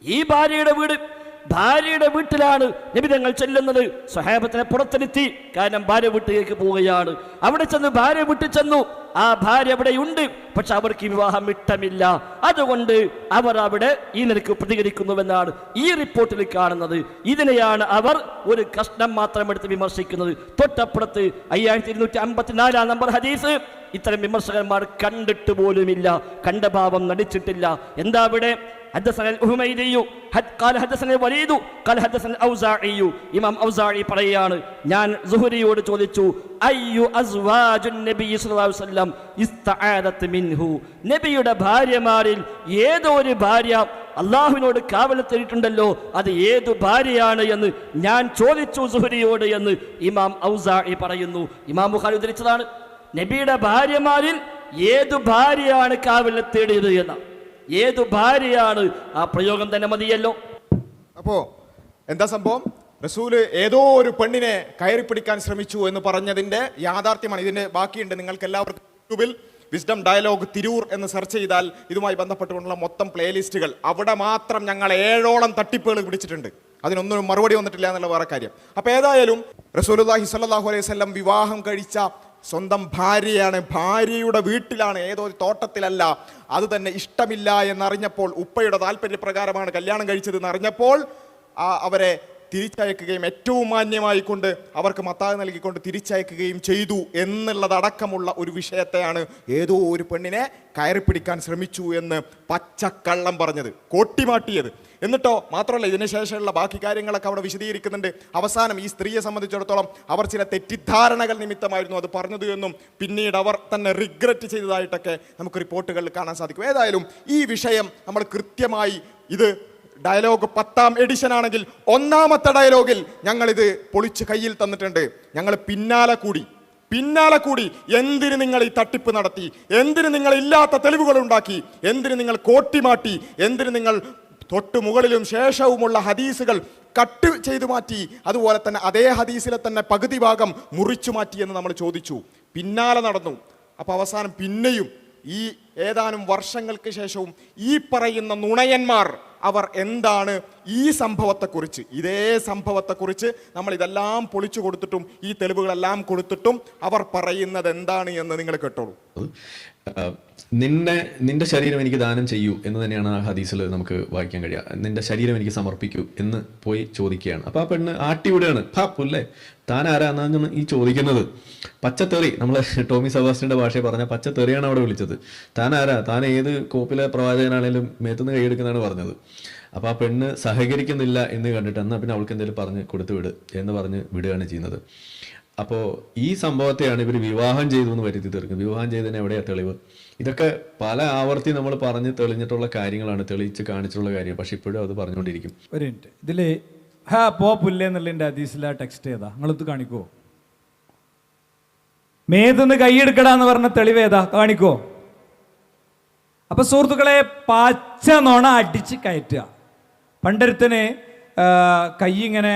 ഈ ഭാര്യയുടെ വീട്ടിലാണ് നബി തങ്ങൾ ചെല്ലുന്നത്. സ്വഹാബത്തിനെ പുറത്തിരുത്തി. കാരണം ഭാര്യ വീട്ടിലേക്ക് പോവുകയാണ്. അവിടെ ചെന്ന് ഭാര്യ വീട്ടിൽ ചെന്നു. ആ ഭാര്യ അവിടെയുണ്ട്, പക്ഷെ അവർക്ക് വിവാഹം ഇഷ്ടമില്ല. അതുകൊണ്ട് അവർ അവിടെ ഈ നിലയ്ക്ക് പ്രതികരിക്കുന്നുവെന്നാണ് ഈ റിപ്പോർട്ടിൽ കാണുന്നത്. ഇതിനെയാണ് അവർ ഒരു കഷ്ണം മാത്രം എടുത്ത് വിമർശിക്കുന്നത്. തൊട്ടപ്പുറത്ത് 5254 നമ്പർ ഹദീസ് ഇത്തരം വിമർശകന്മാർ കണ്ടിട്ട് പോലുമില്ല, കണ്ട ഭാവം നടിച്ചിട്ടില്ല. എന്താ അവിടെ? حدثنا الحميدي قال حدثنا الوليد قال حدثنا الأوزاعي ഇമാം ഔസാഇ പറയാണ് ഞാൻ സുഹരിയോട് ചോദിച്ചു അയ്യു അസ്വാജുൻ നബി സല്ലല്ലാഹു അലൈഹി വസല്ലം ഇസ്തആദത് മിൻഹു നബിയുടെ ഭാര്യമാരിൽ ഏതോ ഒരു ഭാര്യ അള്ളാഹുവിനോട് കാവൽ തേടിയിട്ടുണ്ടല്ലോ അത് ഏതു ഭാര്യയാണ് എന്ന് ഞാൻ ചോദിച്ചു സുഹരിയോട് എന്ന് ഇമാം ഔസാഇ പറയുന്നു. ഇമാം ബുഖാരി ഉദ്ധരിച്ചതാണ്. നബിയുടെ ഭാര്യമാരിൽ ഏതു ഭാര്യയാണ് കാവൽ തേടിയത് എന്ന ഏതു ഭാര്യയാണ് ആ പ്രയോഗം തന്നെ മതിയല്ലോ. അപ്പോ എന്താ സംഭവം? റസൂല് ഏതോ ഒരു പെണ്ണിനെ കയറി പിടിക്കാൻ ശ്രമിച്ചു എന്ന് പറഞ്ഞതിന്റെ യാഥാർത്ഥ്യമാണ്. ഇതിന്റെ ബാക്കിയുണ്ട്. നിങ്ങൾക്ക് എല്ലാവർക്കും യൂട്യൂബിൽ വിസ്ഡം ഡയലോഗ് തിരൂർ എന്ന് സെർച്ച് ചെയ്താൽ ഇതുമായി ബന്ധപ്പെട്ടുകൊണ്ടുള്ള മൊത്തം പ്ലേലിസ്റ്റുകൾ, അവിടെ മാത്രം ഞങ്ങൾ 7ഓളം തട്ടിപ്പുകൾ പിടിച്ചിട്ടുണ്ട്. അതിനൊന്നും മറുപടി വന്നിട്ടില്ല എന്നുള്ള വേറെ കാര്യം. അപ്പൊ ഏതായാലും റസൂലുള്ളാഹി സ്വല്ലല്ലാഹു അലൈഹി വസല്ലം വിവാഹം കഴിച്ച സ്വന്തം ഭാര്യയാണ്, ഭാര്യയുടെ വീട്ടിലാണ്, ഏതോ ഒരു തോട്ടത്തിലല്ല. അത് തന്നെ ഇഷ്ടമില്ല എന്നറിഞ്ഞപ്പോൾ, ഉപ്പയുടെ താല്പര്യപ്രകാരമാണ് കല്യാണം കഴിച്ചതെന്ന് അറിഞ്ഞപ്പോൾ അവരെ തിരിച്ചയക്കുകയും ഏറ്റവും മാന്യമായി കൊണ്ട് അവർക്ക് മത്താഹ് നൽകിക്കൊണ്ട് തിരിച്ചയക്കുകയും ചെയ്തു എന്നുള്ളതടക്കമുള്ള ഒരു വിഷയത്തെയാണ് ഏതോ ഒരു പെണ്ണിനെ കയറിപ്പിടിക്കാൻ ശ്രമിച്ചു എന്ന് പച്ചക്കള്ളം പറഞ്ഞത്, കോട്ടിമാട്ടിയത്. എന്നിട്ടോ മാത്രമല്ല, ഇതിനുശേഷമുള്ള ബാക്കി കാര്യങ്ങളൊക്കെ അവിടെ വിശദീകരിക്കുന്നുണ്ട്. അവസാനം ഈ സ്ത്രീയെ സംബന്ധിച്ചിടത്തോളം അവർ ചില തെറ്റിദ്ധാരണകൾ നിമിത്തമായിരുന്നു അത് പറഞ്ഞത് എന്നും പിന്നീട് അവർ തന്നെ റിഗ്രറ്റ് ചെയ്തതായിട്ടൊക്കെ നമുക്ക് റിപ്പോർട്ടുകളിൽ കാണാൻ സാധിക്കും. ഏതായാലും ഈ വിഷയം നമ്മൾ കൃത്യമായി, ഇത് ഡയലോഗ് 10ാം എഡിഷൻ ആണെങ്കിൽ 1ാമത്തെ ഡയലോഗിൽ ഞങ്ങളിത് പൊളിച്ച് കയ്യിൽ തന്നിട്ടുണ്ട്. ഞങ്ങൾ പിന്നാലെ കൂടി എന്തിന് നിങ്ങൾ ഈ തട്ടിപ്പ് നടത്തി, എന്തിന് നിങ്ങൾ ഇല്ലാത്ത തെളിവുകൾ ഉണ്ടാക്കി, എന്തിന് നിങ്ങൾ കോട്ടിമാട്ടി, എന്തിന് നിങ്ങൾ തൊട്ട് മുകളിലും ശേഷവുമുള്ള ഹദീസുകൾ കട്ട് ചെയ്തു മാറ്റി, അതുപോലെ തന്നെ അതേ ഹദീസിലെ തന്നെ പകുതി ഭാഗം മുറിച്ചു മാറ്റി എന്ന് നമ്മൾ ചോദിച്ചു. പിന്നാലെ നടന്നു. അപ്പോൾ അവസാനം പിന്നെയും ഈ ഏതാനും വർഷങ്ങൾക്ക് ശേഷവും ഈ പറയുന്ന നുണയന്മാർ അവർ എന്താണ് ഈ സംഭവത്തെക്കുറിച്ച്, ഇതേ സംഭവത്തെക്കുറിച്ച് നമ്മൾ ഇതെല്ലാം പൊളിച്ചു കൊടുത്തിട്ടും ഈ തെളിവുകളെല്ലാം കൊടുത്തിട്ടും അവർ പറയുന്നത് എന്താണ് എന്ന് നിങ്ങൾ കേട്ടോളൂ. നിന്റെ ശരീരം എനിക്ക് ദാനം ചെയ്യൂ എന്ന് തന്നെയാണ് ആ ഹദീസിൽ നമുക്ക് വായിക്കാൻ കഴിയുക. നിന്റെ ശരീരം എനിക്ക് സമർപ്പിക്കൂ എന്ന് പോയി ചോദിക്കുകയാണ്. അപ്പൊ ആ പെണ്ണ് ആട്ടിവിടുകയാണ്. പുല്ലേ, താൻ ആരാന്നാണ് ഈ ചോദിക്കുന്നത്? പച്ചത്തെറി, നമ്മളെ ടോമി സെബാസ്റ്റ്യന്റെ ഭാഷയെ പറഞ്ഞ പച്ചത്തെറിയാണ് അവിടെ വിളിച്ചത്. താൻ ആരാ, താൻ ഏത് കോപ്പിലെ പ്രവാചകനാണേലും മേത്തുനിന്ന് കൈയെടുക്കുന്നതാണ് പറഞ്ഞത്. അപ്പൊ ആ പെണ്ണ് സഹകരിക്കുന്നില്ല എന്ന് കണ്ടിട്ട് എന്നാൽ പിന്നെ അവൾക്ക് എന്തെങ്കിലും പറഞ്ഞ് കൊടുത്തു വിട് എന്ന് പറഞ്ഞ് വിടുകയാണ് ചെയ്യുന്നത്. അപ്പോൾ ഈ സംഭവത്തെയാണ് ഇവർ വിവാഹം ചെയ്തു എന്ന് വരുത്തി തീർക്കുന്നത്. വിവാഹം ചെയ്തതിന് എവിടെയാ തെളിവ്? ഇതൊക്കെ പല ആവർത്തി നമ്മൾ പറഞ്ഞ് തെളിഞ്ഞിട്ടുള്ള കാര്യങ്ങളാണ്, തെളിയിച്ച് കാണിച്ചിട്ടുള്ള കാര്യം. പക്ഷെ ഇപ്പോഴും അത് പറഞ്ഞുകൊണ്ടിരിക്കും. ഒരു മിനിറ്റ്, ഇതില് പോ പുല്ലേ എന്നുള്ളതിന്റെ ഹദീസിലെ ടെക്സ്റ്റ് ഏതാ? നിങ്ങളിത് കാണിക്കോ? മേതുന്ന് കൈയെടുക്കടാന്ന് പറഞ്ഞ തെളിവ് ഏതാ? കാണിക്കോ? അപ്പൊ സുഹൃത്തുക്കളെ, പച്ച നുണ അടിച്ച് കയറ്റുക. പണ്ടൊരുത്തന് കൈ ഇങ്ങനെ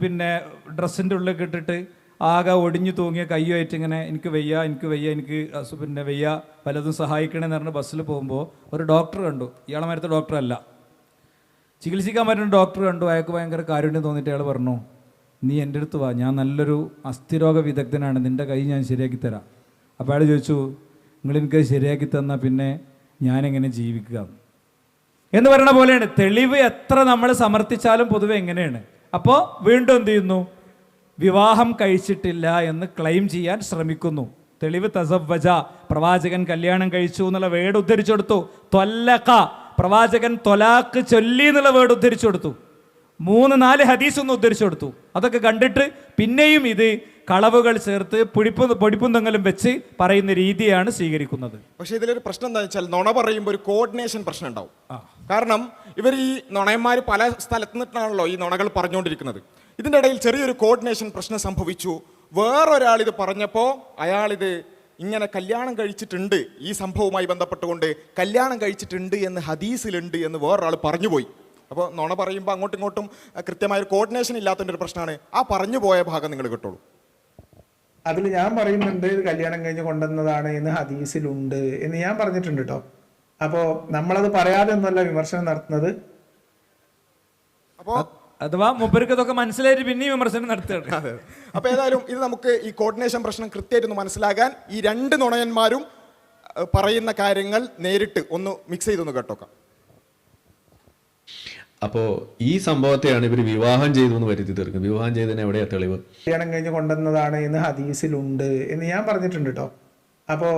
പിന്നെ ഡ്രസ്സിൻ്റെ ഉള്ളിൽ ഇട്ടിട്ട് ആകെ ഒടിഞ്ഞു തൂങ്ങിയ കയ്യുമായിട്ട് ഇങ്ങനെ എനിക്ക് വയ്യ പിന്നെ വയ്യ, പലതും സഹായിക്കണമെന്ന് പറഞ്ഞ് ബസ്സിൽ പോകുമ്പോൾ ഒരു ഡോക്ടർ കണ്ടു. ഇയാളെ മരത്തെ ഡോക്ടറല്ല, ചികിത്സിക്കാൻ പറ്റുന്ന ഡോക്ടർ കണ്ടു. അയാൾക്ക് ഭയങ്കര കാരുണ്യം തോന്നിയിട്ട് അയാൾ പറഞ്ഞു, നീ എൻ്റെ അടുത്ത് വാ, ഞാൻ നല്ലൊരു അസ്ഥിരോഗ വിദഗ്ധനാണ്, നിൻ്റെ കൈ ഞാൻ ശരിയാക്കി തരാം. അപ്പോൾ അയാൾ ചോദിച്ചു, നിങ്ങളെനിക്ക് ശരിയാക്കി തന്നാൽ പിന്നെ ഞാനെങ്ങനെ ജീവിക്കുക എന്ന് പറയുന്ന പോലെയാണ്. തെളിവ് എത്ര നമ്മൾ സമർത്ഥിച്ചാലും പൊതുവെ എങ്ങനെയാണ്. അപ്പോൾ വീണ്ടും എന്ത് ചെയ്യുന്നു? വിവാഹം കഴിച്ചിട്ടില്ല എന്ന് ക്ലെയിം ചെയ്യാൻ ശ്രമിക്കുന്നു. തെളിവ് തസവ്വജ, പ്രവാചകൻ കല്യാണം കഴിച്ചു എന്നുള്ള വേർഡ് ഉദ്ധരിച്ചു കൊടുത്തു. ത്വല്ലഖ, പ്രവാചകൻ ത്വലാഖ് ചൊല്ലി എന്നുള്ള വേർഡ് ഉദ്ധരിച്ചു കൊടുത്തു. 3-4 ഹദീസ് ഒന്ന് ഉദ്ധരിച്ചു കൊടുത്തു. അതൊക്കെ കണ്ടിട്ട് പിന്നെയും ഇത് കളവുകൾ ചേർത്ത് പൊടിപ്പും തൊങ്ങലും വെച്ച് പറയുന്ന രീതിയാണ് സ്വീകരിക്കുന്നത്. പക്ഷേ ഇതിലൊരു പ്രശ്നം എന്താ വെച്ചാൽ, നുണ പറയുമ്പോൾ ഒരു കോർഡിനേഷൻ പ്രശ്നം ഉണ്ടാവും. കാരണം ഇവർ ഈ നുണയന്മാർ പല സ്ഥലത്തു നിന്നിട്ടാണല്ലോ ഈ നുണകൾ പറഞ്ഞുകൊണ്ടിരിക്കുന്നത്. ഇതിൻ്റെ ഇടയിൽ ചെറിയൊരു കോർഡിനേഷൻ പ്രശ്നം സംഭവിച്ചു. വേറൊരാൾ ഇത് പറഞ്ഞപ്പോൾ അയാളിത് ഇങ്ങനെ കല്യാണം കഴിച്ചിട്ടുണ്ട്, ഈ സംഭവവുമായി ബന്ധപ്പെട്ടുകൊണ്ട് കല്യാണം കഴിച്ചിട്ടുണ്ട് എന്ന് ഹദീസിലുണ്ട് എന്ന് വേറൊരാൾ പറഞ്ഞുപോയി. അപ്പോൾ നുണ പറയുമ്പോൾ അങ്ങോട്ടും ഇങ്ങോട്ടും കൃത്യമായൊരു കോർഡിനേഷൻ ഇല്ലാത്തതിൻ്റെ ഒരു പ്രശ്നമാണ്. ആ പറഞ്ഞു പോയ ഭാഗം നിങ്ങൾ കേട്ടോളൂ. അതിൽ ഞാൻ പറയുന്നുണ്ട് കല്യാണം കഴിഞ്ഞ് കൊണ്ടുവന്നതാണ് എന്ന് ഹദീസിലുണ്ട് എന്ന് ഞാൻ പറഞ്ഞിട്ടുണ്ട് കേട്ടോ. അപ്പോൾ നമ്മളത് പറയാതെ ഒന്നല്ല വിമർശനം നടത്തുന്നത്. അപ്പോൾ അഥവാ മൂപ്പർക്ക് ഇതൊക്കെ മനസ്സിലായിട്ട് പിന്നെയും വിമർശനം നടത്തുകയാണ്. അതെ. അപ്പോൾ ഏതായാലും ഇത് നമുക്ക് ഈ കോർഡിനേഷൻ പ്രശ്നം കൃത്യമായിട്ടൊന്ന് മനസ്സിലാകാൻ ഈ 2 നുണയന്മാരും പറയുന്ന കാര്യങ്ങൾ നേരിട്ട് ഒന്ന് മിക്സ് ചെയ്തൊന്ന് കേട്ടോക്കാം. അപ്പോൾ ഈ സംഭവത്തെയാണ് ഇവർ വിവാഹം ചെയ്തു എന്ന് വരുത്തി തീർക്കുന്നത്. വിവാഹം ചെയ്തതിന് എവിടെയാ തെളിവ്? കല്യാണം കഴിഞ്ഞ് കൊണ്ടുവന്നതാണ് എന്ന് ഹദീസിലുണ്ട് എന്ന് ഞാൻ പറഞ്ഞിട്ടുണ്ട് കേട്ടോ. അപ്പോൾ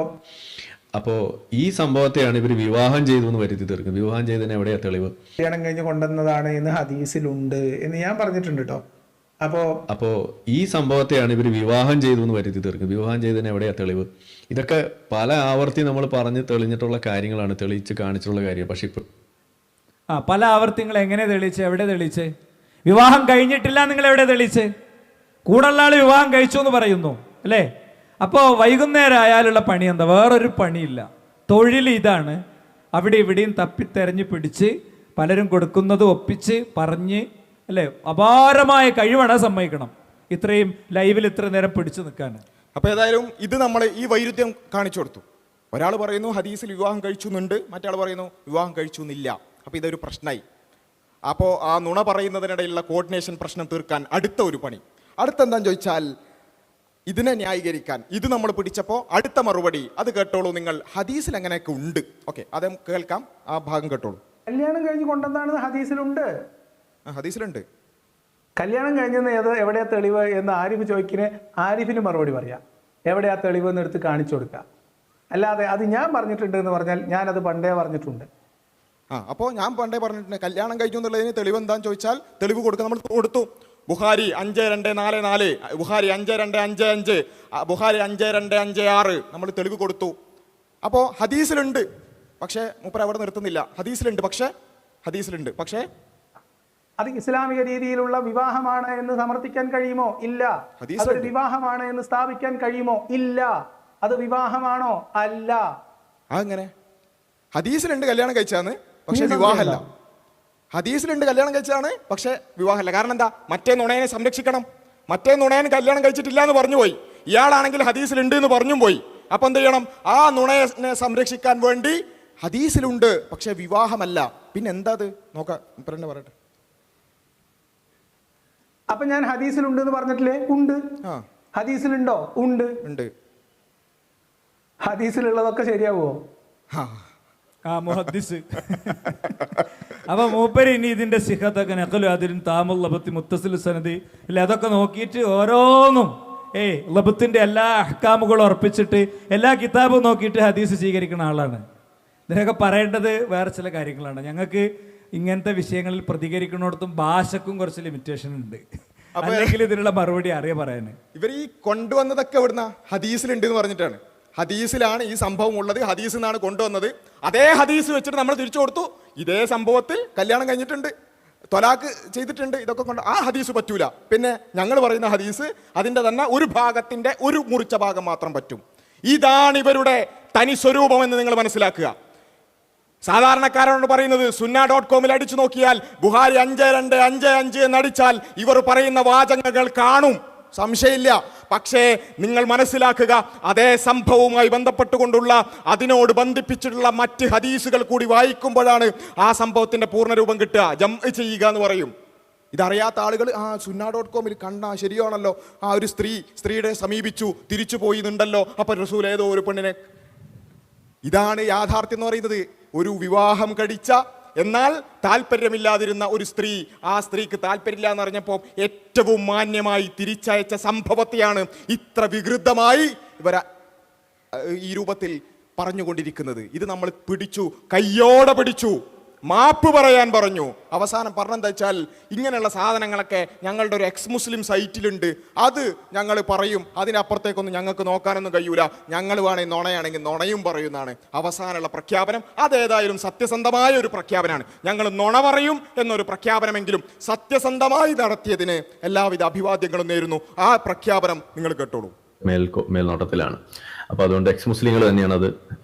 അപ്പോൾ ഈ സംഭവത്തെയാണ് ഇവർ വിവാഹം ചെയ്തു എന്ന് വരുത്തി തീർക്കുന്നത്. വിവാഹം ചെയ്തതിന് എവിടെയാ തെളിവ്? കല്യാണം കഴിഞ്ഞ് കൊണ്ടുവന്നതാണ് എന്ന് ഹദീസിലുണ്ട് എന്ന് ഞാൻ പറഞ്ഞിട്ടുണ്ട് കേട്ടോ. അപ്പോ ഈ സംഭവത്തെയാണ് ഇവർ വിവാഹം ചെയ്തു എന്ന് വരുത്തി തീർക്കുന്നത്. വിവാഹം ചെയ്തതിന് എവിടെയാ തെളിവ്? ഇതൊക്കെ പല ആവർത്തി നമ്മൾ പറഞ്ഞ് തെളിഞ്ഞിട്ടുള്ള കാര്യങ്ങളാണ്, തെളിയിച്ച് കാണിച്ചിട്ടുള്ള കാര്യം. പക്ഷെ ഇപ്പോൾ പല ആവർത്തിങ്ങൾ എങ്ങനെ തെളിയിച്ച്, എവിടെ തെളിയിച്ച്? വിവാഹം കഴിഞ്ഞിട്ടില്ല നിങ്ങൾ എവിടെ തെളിയിച്ച്? കൂടുള്ള ആൾ വിവാഹം കഴിച്ചു എന്ന് പറയുന്നു അല്ലേ? അപ്പോൾ വൈകുന്നേരം ആയാലുള്ള പണി എന്താ? വേറൊരു പണിയില്ല. തൊഴിൽ ഇതാണ്. അവിടെ ഇവിടെയും തപ്പിത്തെരഞ്ഞ് പിടിച്ച് പലരും കൊടുക്കുന്നത് ഒപ്പിച്ച് പറഞ്ഞ് അല്ലേ? അപാരമായ കഴിവാണ്, സമ്മതിക്കണം, ഇത്രയും ലൈവിൽ ഇത്ര നേരം പിടിച്ചു നിൽക്കാൻ. അപ്പോൾ ഏതായാലും ഇത് നമ്മൾ ഈ വൈരുദ്ധ്യം കാണിച്ചു കൊടുത്തു. ഒരാൾ പറയുന്നു ഹദീസിൽ വിവാഹം കഴിച്ചു എന്നുണ്ട്, മറ്റേ പറയുന്നു വിവാഹം കഴിച്ചു എന്നില്ല. അപ്പോൾ ഇതൊരു പ്രശ്നമായി. അപ്പോൾ ആ നുണ പറയുന്നതിനിടയിലുള്ള കോർഡിനേഷൻ പ്രശ്നം തീർക്കാൻ അടുത്ത ഒരു പണി. അടുത്തെന്താന്ന് ചോദിച്ചാൽ ഇതിനെ ന്യായീകരിക്കാൻ ഇത് നമ്മൾ പിടിച്ചപ്പോൾ അടുത്ത മറുപടി അത് കേട്ടോളൂ നിങ്ങൾ. ഹദീസിൽ അങ്ങനെയൊക്കെ ഉണ്ട്. ഓക്കെ, അത് കേൾക്കാം, ആ ഭാഗം കേട്ടോളൂ. കല്യാണം കഴിഞ്ഞ് കൊണ്ടുവന്നാണ് ഹദീസിലുണ്ട്. ഹദീസിലുണ്ട്. കല്യാണം കഴിഞ്ഞെന്ന് എവിടെയാ തെളിവ് എന്ന് ആരിഫ് ചോദിക്കിന് ആരിഫിന് മറുപടി പറയാം. എവിടെയാ തെളിവ് എന്ന് എടുത്ത് കാണിച്ചു കൊടുക്കുക. അല്ലാതെ അത് ഞാൻ പറഞ്ഞിട്ടുണ്ട് എന്ന് പറഞ്ഞാൽ ഞാനത് പണ്ടേ പറഞ്ഞിട്ടുണ്ട്. അപ്പോൾ ഞാൻ പണ്ടേ പറഞ്ഞിട്ടുണ്ട് കല്യാണം കഴിച്ചു എന്നുള്ളതിന് തെളിവ് എന്താണെന്ന് ചോദിച്ചാൽ തെളിവ് കൊടുക്കുക. നമ്മൾ കൊടുത്തു. ബുഖാരി 5244, ബുഖാരി 5255, ബുഖാരി 5256 നമ്മൾ തെളിവ് കൊടുത്തു. അപ്പോൾ ഹദീസിലുണ്ട്, പക്ഷേ മൂപ്പർ അവിടെ നിർത്തുന്നില്ല. ഹദീസിലുണ്ട് പക്ഷേ അത് ഇസ്ലാമിക രീതിയിലുള്ള വിവാഹമാണ് എന്ന് സമർത്ഥിക്കാൻ കഴിയുമോ? ഇല്ല. അതൊരു വിവാഹമാണ് എന്ന് സ്ഥാപിക്കാൻ കഴിയുമോ? ഇല്ല. അത് വിവാഹമാണോ? അല്ല. അങ്ങനെ ഹദീസിലുണ്ട് കല്യാണം കഴിച്ചാന്ന്, പക്ഷെ വിവാഹമല്ല. ഹദീസിലുണ്ട് കല്യാണം കഴിച്ചതാണ്, പക്ഷെ വിവാഹമല്ല. കാരണം എന്താ? മറ്റേ നുണയനെ സംരക്ഷിക്കണം. മറ്റേ നുണയൻ കല്യാണം കഴിച്ചിട്ടില്ല എന്ന് പറഞ്ഞു പോയി, ഇയാളാണെങ്കിൽ ഹദീസിലുണ്ട് എന്ന് പറഞ്ഞും പോയി. അപ്പൊ എന്ത് ചെയ്യണം? ആ നുണയെ സംരക്ഷിക്കാൻ വേണ്ടി ഹദീസിലുണ്ട് പക്ഷെ വിവാഹമല്ല. പിന്നെ എന്താ അത് നോക്കാം, പറയട്ടെ. അപ്പൊ ഞാൻ ഹദീസിലുണ്ട് എന്ന് പറഞ്ഞിട്ടില്ലേ? ഉണ്ട്. ഹദീസിലുണ്ടോ? ഉണ്ട്. ഹദീസിലുള്ളതൊക്കെ ശരിയാവോ? മുഹദ്ദിസ്. അപ്പൊ മൂപ്പര് ഇനി ഇതിന്റെ സിഹത്തൊക്കെ നഖലു അതിന് താമുൽ ലബത്തി മുത്തസിൽ സനദി ഇല്ല, അതൊക്കെ നോക്കിയിട്ട് ഓരോന്നും ലബത്തിന്റെ എല്ലാ അഹ്കാമുകളും ഉറപ്പിച്ചിട്ട് എല്ലാ കിതാബും നോക്കിയിട്ട് ഹദീസ് സ്വീകരിക്കുന്ന ആളാണ്. ഇതിനൊക്കെ പറയേണ്ടത് വേറെ ചില കാര്യങ്ങളാണ്. ഞങ്ങൾക്ക് ഇങ്ങനത്തെ വിഷയങ്ങളിൽ പ്രതികരിക്കുന്നിടത്തും ഭാഷക്കും കുറച്ച് ലിമിറ്റേഷൻ ഉണ്ട്. അല്ലെങ്കിൽ ഇതിനുള്ള മറുപടി അറിയാൻ പറയാന്. ഇവർ ഈ കൊണ്ടുവന്നതൊക്കെ എവിടുന്ന? ഹദീസിലുണ്ട് എന്ന് പറഞ്ഞിട്ടാണ്. ഹദീസിലാണ് ഈ സംഭവം ഉള്ളത്, ഹദീസിൽ നിന്നാണ് കൊണ്ടുവന്നത്. അതേ ഹദീസ് വെച്ചിട്ട് നമ്മൾ തിരിച്ചു കൊടുത്തു. ഇതേ സംഭവത്തിൽ കല്യാണം കഴിഞ്ഞിട്ടുണ്ട്, തൊലാക്ക് ചെയ്തിട്ടുണ്ട്, ഇതൊക്കെ കൊണ്ട് ആ ഹദീസ് പറ്റൂല. പിന്നെ ഞങ്ങൾ പറയുന്ന ഹദീസ് അതിൻ്റെ തന്നെ ഒരു ഭാഗത്തിൻ്റെ ഒരു മുറിച്ച ഭാഗം മാത്രം പറ്റും. ഇതാണ് ഇവരുടെ തനി സ്വരൂപം എന്ന് നിങ്ങൾ മനസ്സിലാക്കുക. സാധാരണക്കാരോട് പറയുന്നത് sunna.com അടിച്ചു നോക്കിയാൽ ബുഹാരി 5255 എന്നടിച്ചാൽ ഇവർ പറയുന്ന വാചകങ്ങൾ കാണും, സംശയമില്ല. പക്ഷേ നിങ്ങൾ മനസ്സിലാക്കുക, അതേ സംഭവവുമായി ബന്ധപ്പെട്ടുകൊണ്ടുള്ള അതിനോട് ബന്ധിപ്പിച്ചിട്ടുള്ള മറ്റ് ഹദീസുകൾ കൂടി വായിക്കുമ്പോഴാണ് ആ സംഭവത്തിന്റെ പൂർണ്ണരൂപം കിട്ടുക. ജംഅ് ചെയ്യുക എന്ന് പറയും. ഇതറിയാത്ത ആളുകൾ sunna.com കണ്ട ശരിയാണല്ലോ, ആ ഒരു സ്ത്രീയുടെ സമീപിച്ചു തിരിച്ചു പോയിന്നുണ്ടല്ലോ, അപ്പൊ റസൂൽ ഏതോ ഒരു പെണ്ണിനെ. ഇതാണ് യാഥാർത്ഥ്യം എന്ന് പറയുന്നത്. ഒരു വിവാഹം കഴിച്ച എന്നാൽ താല്പര്യമില്ലാതിരുന്ന ഒരു സ്ത്രീ, ആ സ്ത്രീക്ക് താല്പര്യമില്ല എന്ന് പറഞ്ഞപ്പോൾ ഏറ്റവും മാന്യമായി തിരിച്ചയച്ച സംഭവത്തെയാണ് ഇത്ര വികൃതമായി ഇവർ ഈ രൂപത്തിൽ പറഞ്ഞുകൊണ്ടിരിക്കുന്നത്. ഇത് നമ്മൾ പിടിച്ചു, കയ്യോടെ പിടിച്ചു, മാപ്പ് പറയാൻ പറഞ്ഞു. അവസാനം പറഞ്ഞെന്താ വെച്ചാൽ ഇങ്ങനെയുള്ള സാധനങ്ങളൊക്കെ ഞങ്ങളുടെ ഒരു എക്സ് മുസ്ലിം സൈറ്റിലുണ്ട്, അത് ഞങ്ങൾ പറയും, അതിനപ്പുറത്തേക്കൊന്നും ഞങ്ങൾക്ക് നോക്കാനൊന്നും കഴിയൂല, ഞങ്ങൾ വേണമെങ്കിൽ നുണയാണെങ്കിൽ നുണയും പറയുന്നതാണ് അവസാനമുള്ള പ്രഖ്യാപനം. അതേതായാലും സത്യസന്ധമായ ഒരു പ്രഖ്യാപനമാണ്. ഞങ്ങൾ നുണ പറയും എന്നൊരു പ്രഖ്യാപനമെങ്കിലും സത്യസന്ധമായി നടത്തിയതിന് എല്ലാവിധ അഭിവാദ്യങ്ങളും നേരുന്നു. ആ പ്രഖ്യാപനം നിങ്ങൾ കേട്ടോളൂ. മേൽനോട്ടത്തിലാണ്. അപ്പോൾ അതുകൊണ്ട് എക്സ് മുസ്ലിങ്ങൾ തന്നെയാണ് അത്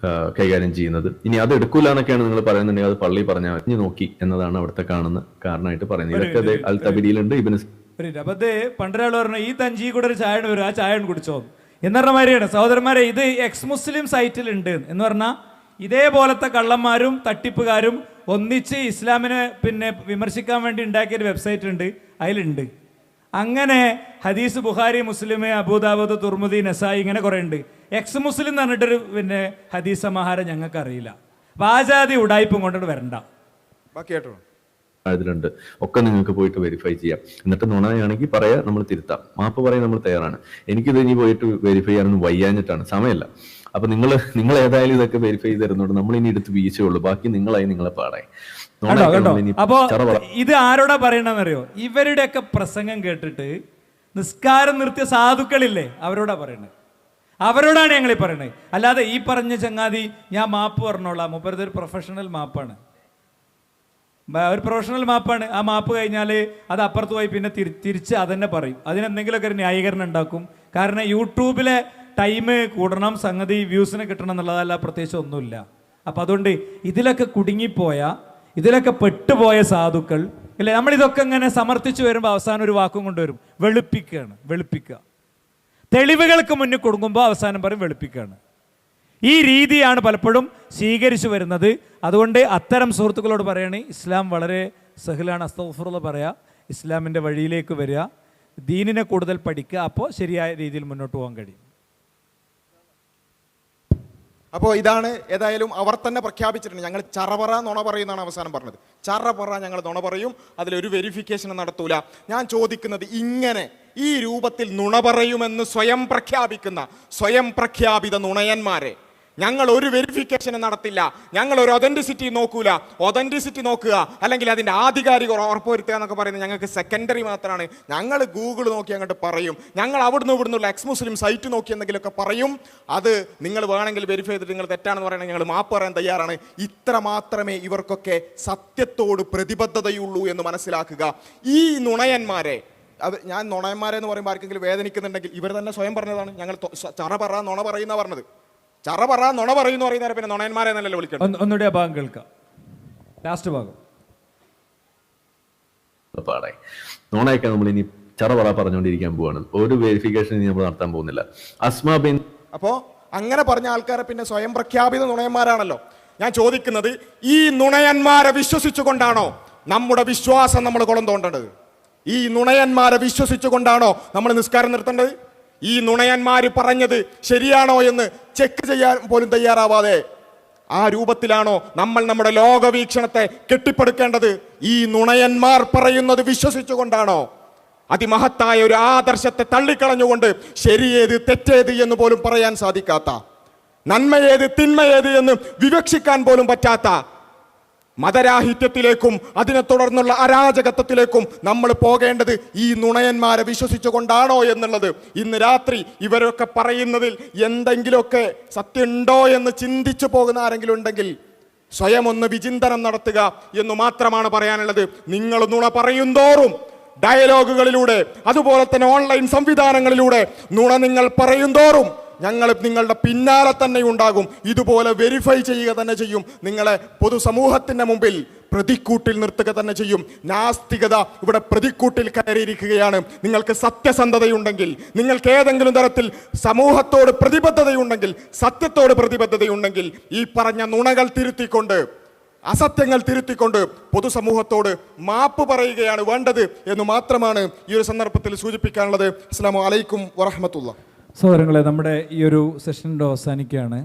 കൈകാര്യം ചെയ്യുന്നത്. ഇനി അത് എടുക്കൂല എന്നൊക്കെയാണ് നിങ്ങൾ പറയുന്നുണ്ടെങ്കിൽ അത് പള്ളി പറഞ്ഞാൽ മതി നോക്കി എന്നതാണ് അവിടുത്തെ കാണുന്ന കാരണമായിട്ട് പറയുന്നത്. ഇതൊക്കെ അൽ തബിരിയിലുണ്ട്. അപ്പൊ അത് പണ്ടൊരാൾ പറഞ്ഞു ഈ തഞ്ചി കൂടെ ഒരു ചായ വരും, ആ ചായ കുടിച്ചോ എന്ന് പറഞ്ഞ മാതിരിയാണ്. സഹോദരന്മാരെ, ഇത് എക്സ് മുസ്ലിം സൈറ്റിലുണ്ട് എന്ന് പറഞ്ഞാൽ ഇതേപോലത്തെ കള്ളന്മാരും തട്ടിപ്പുകാരും ഒന്നിച്ച് ഇസ്ലാമിനെ വിമർശിക്കാൻ വേണ്ടി ഉണ്ടാക്കിയൊരു വെബ്സൈറ്റ് ഉണ്ട്, അതിലുണ്ട്. അങ്ങനെ ഹദീസ് ബുഖാരി, മുസ്ലിം, അബൂദാവൂദ്, തുർമുദി, നസായി ഇങ്ങനെ കുറേ ഉണ്ട്. എക്സ് മുസ്ലിം എന്ന് പറഞ്ഞിട്ടൊരു ഹദീസ് സമാഹാരം ഞങ്ങൾക്ക് അറിയില്ല. വാജാതി ഉടായ്പും കൊണ്ടിട്ട് വരണ്ട. ഇതിലുണ്ട്, ഒക്കെ നിങ്ങൾക്ക് പോയിട്ട് വെരിഫൈ ചെയ്യാം. എന്നിട്ട് നുണയാണെങ്കിൽ പറയാം, നമ്മൾ തിരുത്താം. മാപ്പ് പറയാൻ നമ്മൾ തയ്യാറാണ്. എനിക്കിത് ഇനി പോയിട്ട് വെരിഫൈ ചെയ്യാനൊന്നും വയ്യാഞ്ഞിട്ടാണ്, സമയമല്ല. അപ്പൊ നിങ്ങൾ ഏതായാലും ഇതൊക്കെ വെരിഫൈ ചെയ്ത് തരുന്നുണ്ട്. നമ്മൾ ഇനി എടുത്ത് വീഴ്ചയുള്ളൂ, ബാക്കി നിങ്ങളായി നിങ്ങളെ പാടായി. അപ്പോ ഇത് ആരോടാ പറയണമെന്നറിയോ? ഇവരുടെയൊക്കെ പ്രസംഗം കേട്ടിട്ട് നിസ്കാരം നിർത്തിയ സാധുക്കളില്ലേ, അവരോടാ പറയണത്. അവരോടാണ് ഞങ്ങൾ ഈ പറയണത്. അല്ലാതെ ഈ പറഞ്ഞ ചങ്ങാതി ഞാൻ മാപ്പ് പറഞ്ഞോളാം, മുപ്പത് ഒരു പ്രൊഫഷണൽ മാപ്പാണ്, ഒരു പ്രൊഫഷണൽ മാപ്പാണ്. ആ മാപ്പ് കഴിഞ്ഞാൽ അത് അപ്പുറത്ത് പോയി പിന്നെ തിരിച്ച് അതന്നെ പറയും. അതിനെന്തെങ്കിലുമൊക്കെ ഒരു ന്യായീകരണം ഉണ്ടാക്കും. കാരണം യൂട്യൂബിലെ ടൈം കൂടണം, സംഗതി വ്യൂസിന് കിട്ടണം എന്നുള്ളതല്ല, പ്രത്യേകിച്ച് ഒന്നുമില്ല. അപ്പം അതുകൊണ്ട് ഇതിലൊക്കെ കുടുങ്ങിപ്പോയ, ഇതിലൊക്കെ പെട്ടുപോയ സാധുക്കൾ അല്ലേ, നമ്മളിതൊക്കെ ഇങ്ങനെ സമർത്ഥിച്ചു വരുമ്പോൾ അവസാനം ഒരു വാക്കും കൊണ്ടുവരും, വെളുപ്പിക്കുകയാണ്. വെളുപ്പിക്കുക, തെളിവുകൾക്ക് മുന്നിൽ കൊടുക്കുമ്പോൾ അവസാനം പറയും വെളുപ്പിക്കുകയാണ്. ഈ രീതിയാണ് പലപ്പോഴും സ്വീകരിച്ചു വരുന്നത്. അതുകൊണ്ട് അത്തരം സുഹൃത്തുക്കളോട് പറയണേ, ഇസ്ലാം വളരെ സഹലാണ്, അസ്തഗ്ഫിറുല്ലാഹ് പറയുക, ഇസ്ലാമിൻ്റെ വഴിയിലേക്ക് വരിക, ദീനിനെ കൂടുതൽ പഠിക്കുക, അപ്പോൾ ശരിയായ രീതിയിൽ മുന്നോട്ട് പോകാൻ കഴിയും. അപ്പോൾ ഇതാണ് ഏതായാലും അവർ തന്നെ പ്രഖ്യാപിച്ചിട്ടുണ്ട്, ഞങ്ങൾ ചറപറ നുണ പറയുന്നതാണ് അവസാനം പറഞ്ഞത്. ചറപറ ഞങ്ങൾ നുണ പറയും, അതിലൊരു വെരിഫിക്കേഷൻ നടത്തൂല. ഞാൻ ചോദിക്കുന്നത്, ഇങ്ങനെ ഈ രൂപത്തിൽ നുണ പറയുമെന്ന് സ്വയം പ്രഖ്യാപിക്കുന്ന സ്വയം പ്രഖ്യാപിത നുണയന്മാരെ ഞങ്ങൾ ഒരു വെരിഫിക്കേഷനും നടത്തില്ല, ഞങ്ങൾ ഒരു ഒതന്റിസിറ്റി നോക്കൂല, ഒതന്റിസിറ്റി നോക്കുക അല്ലെങ്കിൽ അതിൻ്റെ ആധികാരിക ഉറപ്പുവരുത്തുക എന്നൊക്കെ പറയുന്നത് ഞങ്ങൾക്ക് സെക്കൻഡറി മാത്രമാണ്. ഞങ്ങൾ ഗൂഗിൾ നോക്കി അങ്ങോട്ട് പറയും, ഞങ്ങൾ അവിടുന്ന് ഇവിടുന്നുള്ള എക്സ് മുസ്ലിം സൈറ്റ് നോക്കി എന്തെങ്കിലുമൊക്കെ പറയും. അത് നിങ്ങൾ വേണമെങ്കിൽ വെരിഫൈ ചെയ്തിട്ട് നിങ്ങൾ തെറ്റാണെന്ന് പറയണമെങ്കിൽ ഞങ്ങൾ മാപ്പ് പറയാൻ തയ്യാറാണ്. ഇത്ര മാത്രമേ ഇവർക്കൊക്കെ സത്യത്തോട് പ്രതിബദ്ധതയുള്ളൂ എന്ന് മനസ്സിലാക്കുക. ഈ നുണയന്മാരെ, അത് ഞാൻ നുണയന്മാരെ എന്ന് പറയുമ്പോൾ ആർക്കെങ്കിലും വേദനിക്കുന്നുണ്ടെങ്കിൽ ഇവർ തന്നെ സ്വയം പറഞ്ഞതാണ്, ഞങ്ങൾ ചറപറ നുണ പറയുന്ന പറഞ്ഞത്. ചറപറ നുണ പറയുന്നു പറയുന്നവരെ പിന്നെ നുണയന്മാരെ എന്നല്ലേ വിളിക്കണം. ഒന്നുകൂടി ആ ഭാഗം കേൾക്കാം, ലാസ്റ്റ് ഭാഗം. പാടായി നുണയൊക്കെ നമ്മൾ ഇനി ചറപറ പറഞ്ഞുകൊണ്ടിരിക്കാൻ പോവാണ്, ഒരു വെരിഫിക്കേഷൻ നമ്മൾ നടത്താൻ പോകുന്നില്ല. അസ്മാ ബിൻ അപ്പോ അങ്ങനെ പറഞ്ഞ ആൾക്കാരെ പിന്നെ സ്വയം പ്രഖ്യാപിത നുണയന്മാരാണല്ലോ. ഞാൻ ചോദിക്കുന്നത്, ഈ നുണയന്മാരെ വിശ്വസിച്ചുകൊണ്ടാണോ നമ്മുടെ വിശ്വാസം നമ്മൾ കുളം തോണ്ടേണ്ടത്? ഈ നുണയന്മാരെ വിശ്വസിച്ചുകൊണ്ടാണോ നമ്മൾ നിസ്കാരം നിർത്തേണ്ടത്? ഈ നുണയന്മാർ പറഞ്ഞത് ശരിയാണോ എന്ന് ചെക്ക് ചെയ്യാൻ പോലും തയ്യാറാവാതെ ആ രൂപത്തിലാണോ നമ്മൾ നമ്മുടെ ലോകവീക്ഷണത്തെ കെട്ടിപ്പടുക്കേണ്ടത്? ഈ നുണയന്മാർ പറയുന്നത് വിശ്വസിച്ചുകൊണ്ടാണോ? അതിമഹത്തായ ഒരു ആദർശത്തെ തള്ളിക്കളഞ്ഞുകൊണ്ട് ശരിയേത് തെറ്റേത് എന്ന് പോലും പറയാൻ സാധിക്കാത്ത, നന്മയേത് തിന്മയേത് എന്ന് വിവക്ഷിക്കാൻ പോലും പറ്റാത്ത മതരാഹിത്യത്തിലേക്കും അതിനെ തുടർന്നുള്ള അരാജകത്വത്തിലേക്കും നമ്മൾ പോകേണ്ടത് ഈ നുണയന്മാരെ വിശ്വസിച്ചുകൊണ്ടാണോ എന്നുള്ളത് ഇന്ന് രാത്രി ഇവരൊക്കെ പറയുന്നതിൽ എന്തെങ്കിലുമൊക്കെ സത്യമുണ്ടോ എന്ന് ചിന്തിച്ചു പോകുന്ന ആരെങ്കിലും ഉണ്ടെങ്കിൽ സ്വയം ഒന്ന് വിചിന്തനം നടത്തുക എന്ന് മാത്രമാണ് പറയാനുള്ളത്. നിങ്ങൾ നുണ പറയുന്തോറും ഡയലോഗുകളിലൂടെ അതുപോലെ തന്നെ ഓൺലൈൻ സംവിധാനങ്ങളിലൂടെ നുണ നിങ്ങൾ പറയുന്തോറും ഞങ്ങൾ നിങ്ങളുടെ പിന്നാലെ തന്നെ ഉണ്ടാകും. ഇതുപോലെ വെരിഫൈ ചെയ്യുക തന്നെ ചെയ്യും. നിങ്ങളെ പൊതുസമൂഹത്തിൻ്റെ മുമ്പിൽ പ്രതിക്കൂട്ടിൽ നിർത്തുക തന്നെ ചെയ്യും. നാസ്തികത ഇവിടെ പ്രതിക്കൂട്ടിൽ കയറിയിരിക്കുകയാണ്. നിങ്ങൾക്ക് സത്യസന്ധതയുണ്ടെങ്കിൽ, നിങ്ങൾക്ക് ഏതെങ്കിലും തരത്തിൽ സമൂഹത്തോട് പ്രതിബദ്ധതയുണ്ടെങ്കിൽ, സത്യത്തോട് പ്രതിബദ്ധതയുണ്ടെങ്കിൽ ഈ പറഞ്ഞ നുണകൾ തിരുത്തിക്കൊണ്ട്, അസത്യങ്ങൾ തിരുത്തിക്കൊണ്ട് പൊതുസമൂഹത്തോട് മാപ്പ് പറയുകയാണ് വേണ്ടത് എന്ന് മാത്രമാണ് ഈ ഒരു സന്ദർഭത്തിൽ സൂചിപ്പിക്കാനുള്ളത്. അസ്സലാമു അലൈക്കും വറഹ്മത്തുള്ളാഹി. സഹോദരങ്ങളെ, നമ്മുടെ ഈ ഒരു സെഷൻ്റെ അവസാനിക്കുകയാണ്.